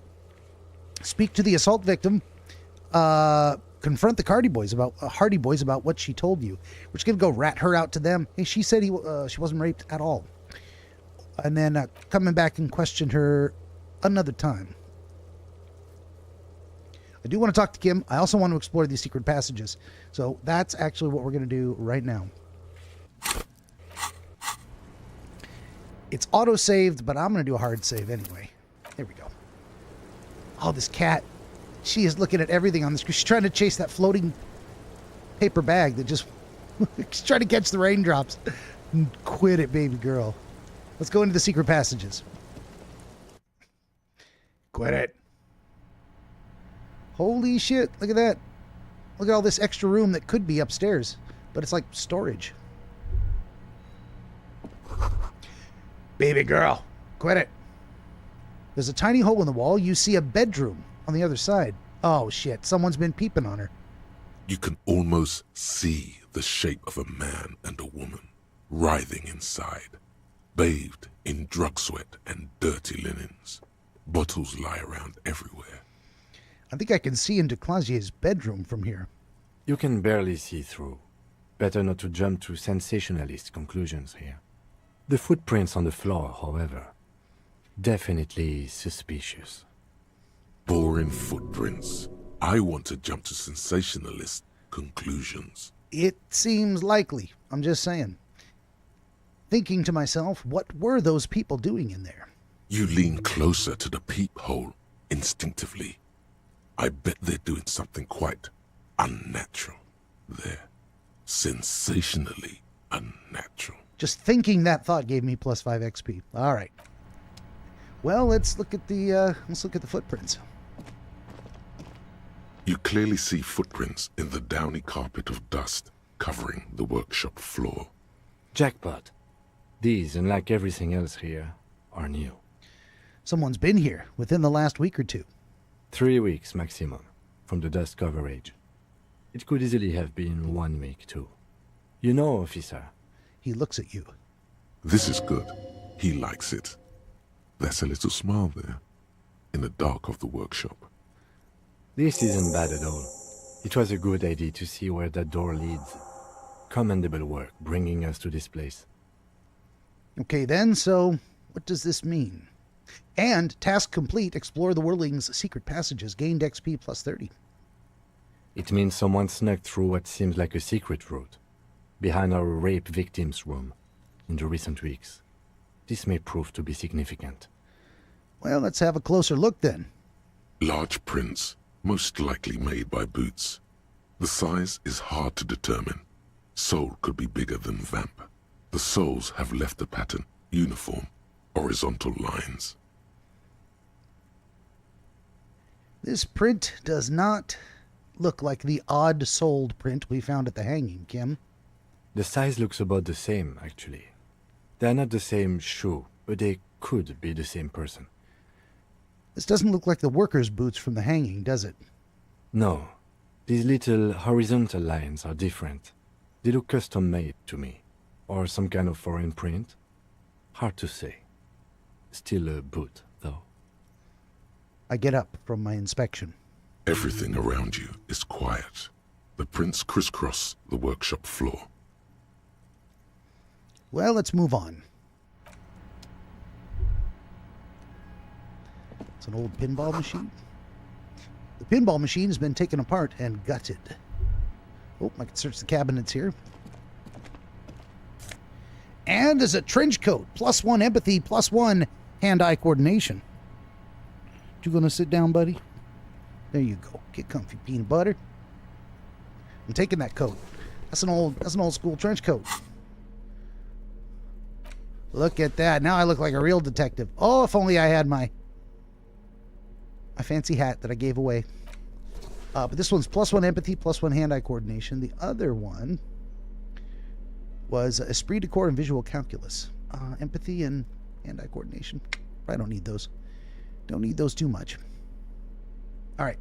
S1: Speak to the assault victim. Confront the Hardy Boys about what she told you. We're just gonna go rat her out to them. Hey, she said she wasn't raped at all. And then coming back and question her another time. I do want to talk to Kim. I also want to explore these secret passages. So that's actually what we're gonna do right now. It's auto-saved, but I'm gonna do a hard save anyway. There we go. Oh, this cat. She is looking at everything on the screen. She's trying to chase that floating paper bag that just... She's trying to catch the raindrops. Quit it, baby girl. Let's go into the secret passages. Quit it. Holy shit, look at that. Look at all this extra room that could be upstairs, but it's like storage. Baby girl, quit it. There's a tiny hole in the wall. You see a bedroom on the other side. Oh shit, someone's been peeping on her.
S2: You can almost see the shape of a man and a woman writhing inside, bathed in drug sweat and dirty linens. Bottles lie around everywhere.
S1: I think I can see into Clasier's bedroom from here.
S4: You can barely see through. Better not to jump to sensationalist conclusions here. The footprints on the floor, however, definitely suspicious.
S2: Boring footprints. I want to jump to sensationalist conclusions.
S1: It seems likely. I'm just saying. Thinking to myself, what were those people doing in there?
S2: You lean closer to the peephole instinctively. I bet they're doing something quite unnatural there. Sensationally unnatural.
S1: Just thinking that thought gave me plus 5 XP. All right. Well, let's look at the footprints.
S2: You clearly see footprints in the downy carpet of dust covering the workshop floor.
S4: Jackpot. These, unlike everything else here, are new.
S1: Someone's been here within the last week or two.
S4: 3 weeks maximum from the dust coverage. It could easily have been 1 week too. You know, officer.
S1: He looks at you.
S2: This is good. He likes it. There's a little smile there, in the dark of the workshop.
S4: This isn't bad at all. It was a good idea to see where that door leads. Commendable work bringing us to this place.
S1: Okay then, so what does this mean? And task complete, explore the Whirling's secret passages, gained XP plus 30.
S4: It means someone snuck through what seems like a secret route, behind our rape victim's room, in the recent weeks. This may prove to be significant.
S1: Well, let's have a closer look then.
S2: Large prints, most likely made by boots. The size is hard to determine. Sole could be bigger than vamp. The soles have left a pattern, uniform, horizontal lines.
S1: This print does not look like the odd-soled print we found at the hanging, Kim.
S4: The size looks about the same, actually. They're not the same shoe, but they could be the same person.
S1: This doesn't look like the workers' boots from the hanging, does it?
S4: No. These little horizontal lines are different. They look custom-made to me. Or some kind of foreign print. Hard to say. Still a boot, though.
S1: I get up from my inspection.
S2: Everything around you is quiet. The prints crisscross the workshop floor.
S1: Well, let's move on. It's an old pinball machine. The pinball machine has been taken apart and gutted. Oh, I can search the cabinets here. And there's a trench coat. +1 empathy, +1 hand-eye coordination. You gonna sit down, buddy? There you go. Get comfy, peanut butter. I'm taking that coat. That's an old school trench coat. Look at that. Now I look like a real detective. Oh, if only I had my fancy hat that I gave away. But this one's +1 empathy, +1 hand-eye coordination. The other one was esprit de corps and visual calculus. Empathy and hand-eye coordination. Probably don't need those. Don't need those too much. All right.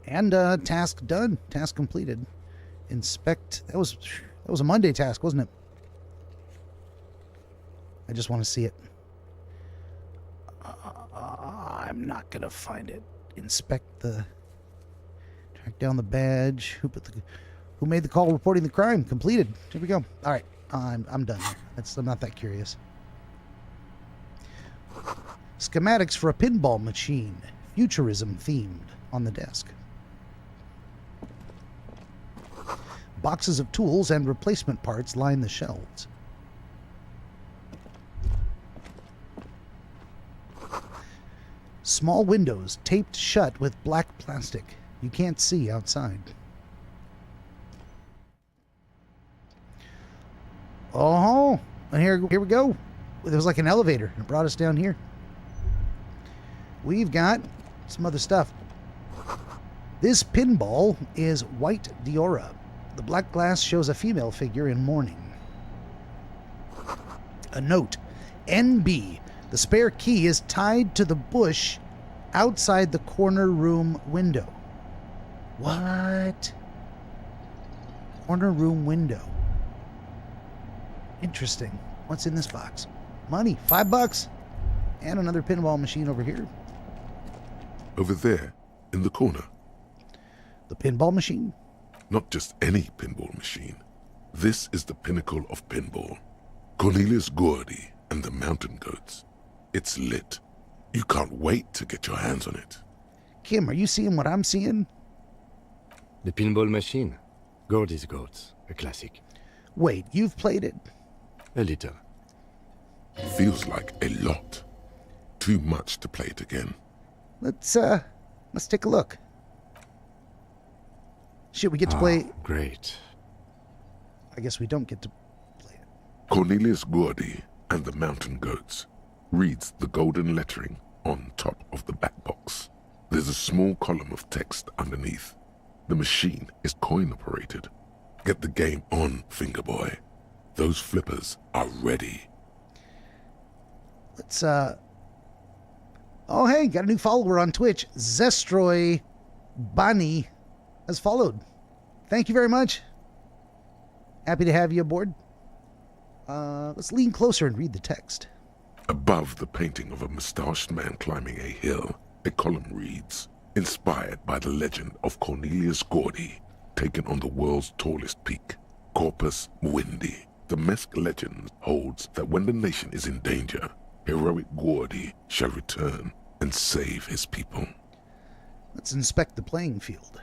S1: And task done. Task completed. Inspect. That was a Monday task, wasn't it? I just want to see it. I'm not gonna find it. Inspect the. Track down the badge. Who made the call reporting the crime? Completed. Here we go. All right. I'm done here. I'm not that curious. Schematics for a pinball machine. Futurism themed on the desk. Boxes of tools and replacement parts line the shelves. Small windows taped shut with black plastic. You can't see outside. Oh, and here we go. There was like an elevator. It brought us down here. We've got some other stuff. This pinball is white Diora. The black glass shows a female figure in mourning. A note. NB. The spare key is tied to the bush outside the corner room window. What? Corner room window. Interesting. What's in this box? Money. $5. And another pinball machine over here.
S2: Over there, in the corner.
S1: The pinball machine?
S2: Not just any pinball machine. This is the pinnacle of pinball. Cornelius Gordy and the Mountain Goats. It's lit. You can't wait to get your hands on it.
S1: Kim, are you seeing what I'm seeing?
S4: The pinball machine. Gordy's Goats. A classic.
S1: Wait, you've played it?
S4: A little.
S2: Feels like a lot. Too much to play it again.
S1: Let's take a look. Shit, we get to play...
S4: Great.
S1: I guess we don't get to play it.
S2: Cornelius Gordy and the Mountain Goats reads the golden lettering on top of the back box. There's a small column of text underneath. The machine is coin-operated. Get the game on, Fingerboy. Those flippers are ready.
S1: Let's, Oh, hey, got a new follower on Twitch. Zestroy Bani has followed. Thank you very much. Happy to have you aboard. Let's lean closer and read the text.
S2: Above the painting of a mustached man climbing a hill, a column reads, inspired by the legend of Cornelius Gordy, taken on the world's tallest peak, Corpus Muindi. The Mesk legend holds that when the nation is in danger, heroic Gordy shall return and save his people.
S1: Let's inspect the playing field.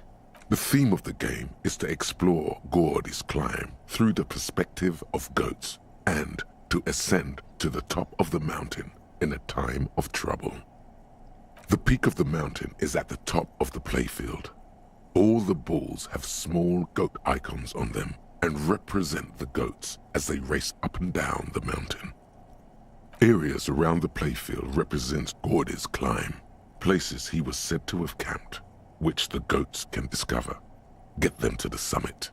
S2: The theme of the game is to explore Gordy's climb through the perspective of goats and to ascend to the top of the mountain in a time of trouble. The peak of the mountain is at the top of the playfield. All the balls have small goat icons on them and represent the goats as they race up and down the mountain. Areas around the playfield represent Gordy's climb, places he was said to have camped, which the goats can discover. Get them to the summit.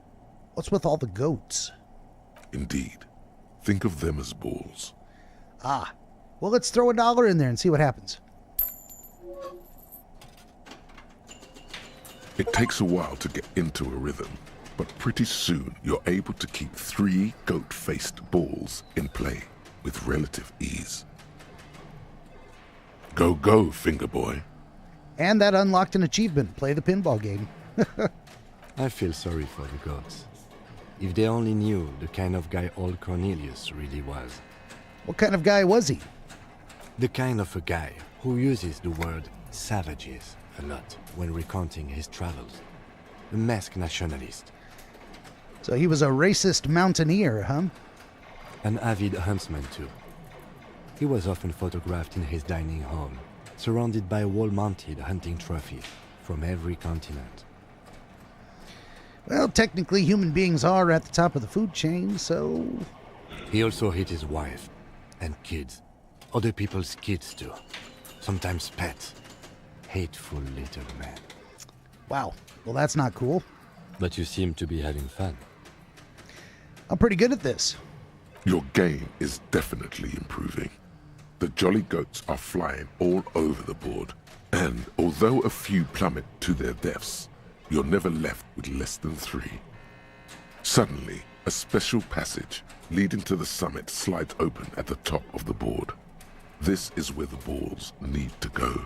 S1: What's with all the goats?
S2: Indeed. Think of them as balls.
S1: Ah. Well, let's throw $1 in there and see what happens.
S2: It takes a while to get into a rhythm, but pretty soon you're able to keep 3 goat-faced balls in play with relative ease. Go, go, Fingerboy.
S1: And that unlocked an achievement. Play the pinball game.
S4: I feel sorry for the gods. If they only knew the kind of guy old Cornelius really was.
S1: What kind of guy was he?
S4: The kind of a guy who uses the word savages a lot when recounting his travels. A masked nationalist.
S1: So he was a racist mountaineer, huh?
S4: An avid huntsman, too. He was often photographed in his dining hall, surrounded by wall-mounted hunting trophies from every continent.
S1: Well, technically human beings are at the top of the food chain, so...
S4: He also hit his wife and kids. Other people's kids, too. Sometimes pets. Hateful little man.
S1: Wow. Well, that's not cool.
S4: But you seem to be having fun.
S1: I'm pretty good at this.
S2: Your game is definitely improving. The jolly goats are flying all over the board, and although a few plummet to their deaths, you're never left with less than 3. Suddenly, a special passage leading to the summit slides open at the top of the board. This is where the balls need to go.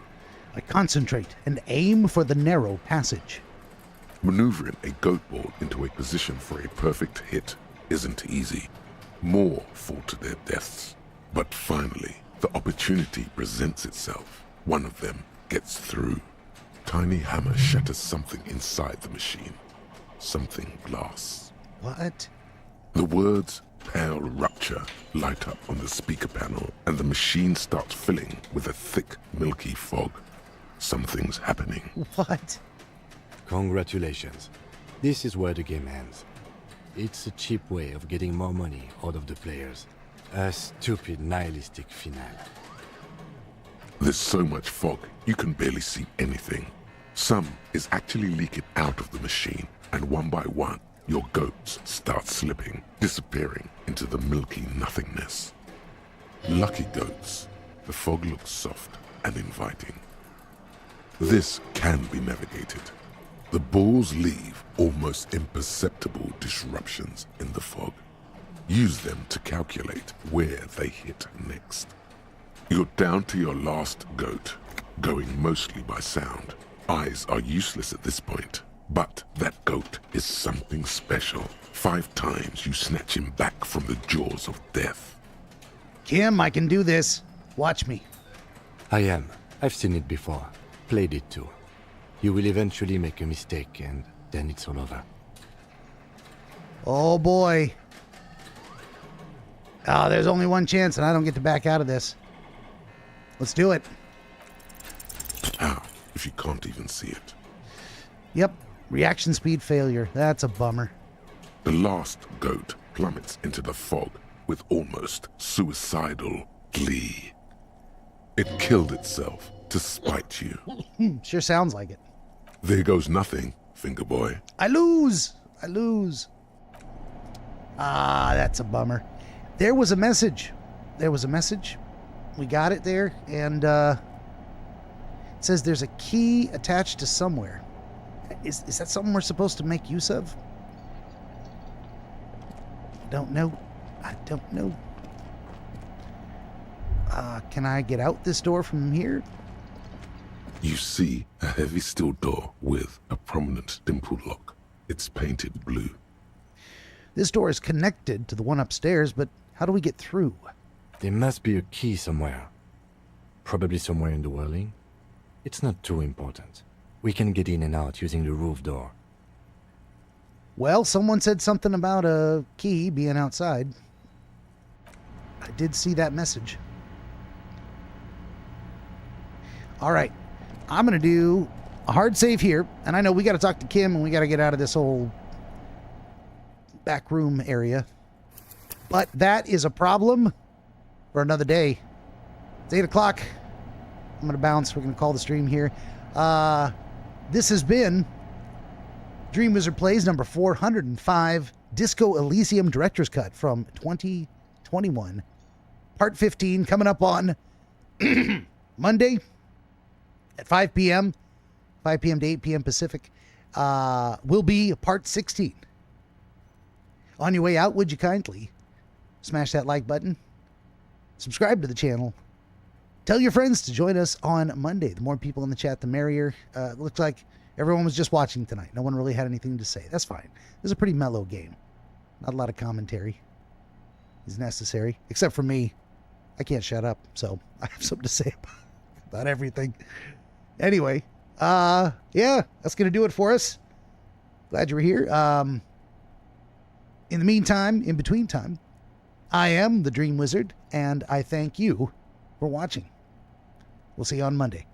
S1: I concentrate and aim for the narrow passage.
S2: Maneuvering a goat ball into a position for a perfect hit isn't easy. More fall to their deaths. But finally, the opportunity presents itself. One of them gets through. Tiny hammer shatters something inside the machine. Something glass.
S1: What?
S2: The words "Pale Rupture" light up on the speaker panel, and the machine starts filling with a thick, milky fog. Something's happening.
S1: What?
S4: Congratulations. This is where the game ends. It's a cheap way of getting more money out of the players. A stupid, nihilistic finale.
S2: There's so much fog, you can barely see anything. Some is actually leaking out of the machine, and one by one, your goats start slipping, disappearing into the milky nothingness. Lucky goats, the fog looks soft and inviting. This can be navigated. The balls leave almost imperceptible disruptions in the fog. Use them to calculate where they hit next. You're down to your last goat, going mostly by sound. Eyes are useless at this point, but that goat is something special. 5 times you snatch him back from the jaws of death.
S1: Kim, I can do this. Watch me.
S4: I am. I've seen it before. Played it too. You will eventually make a mistake, and then it's all over.
S1: Oh boy. Oh, there's only one chance, and I don't get to back out of this. Let's do it.
S2: How, if you can't even see it?
S1: Yep. Reaction speed failure. That's a bummer.
S2: The last goat plummets into the fog with almost suicidal glee. It killed itself to spite you.
S1: Sure sounds like it.
S2: There goes nothing, finger boy.
S1: I lose. Ah, that's a bummer. There was a message. We got it there, and it says there's a key attached to somewhere. Is that something we're supposed to make use of? I don't know. Can I get out this door from here?
S2: You see a heavy steel door with a prominent dimple lock. It's painted blue.
S1: This door is connected to the one upstairs, but how do we get through?
S4: There must be a key somewhere. Probably somewhere in the whirling. It's not too important. We can get in and out using the roof door.
S1: Well, someone said something about a key being outside. I did see that message. All right. I'm going to do a hard save here. And I know we got to talk to Kim and we got to get out of this whole back room area. But that is a problem for another day. It's 8 o'clock. I'm going to bounce. We're going to call the stream here. This has been DreamWizard Plays number 405, Disco Elysium Director's Cut from 2021. Part 15 coming up on Monday at 5 p.m. 5 p.m. to 8 p.m. Pacific. Will be part 16. On your way out, would you kindly smash that like button? Subscribe to the channel. Tell your friends to join us on Monday. The more people in the chat, the merrier. It looks like everyone was just watching tonight. No one really had anything to say. That's fine. This is a pretty mellow game. Not a lot of commentary is necessary, except for me. I can't shut up, so I have something to say about everything. Anyway, yeah, that's going to do it for us. Glad you were here. In the meantime, in between time, I am the DreamWizard, and I thank you for watching. We'll see you on Monday.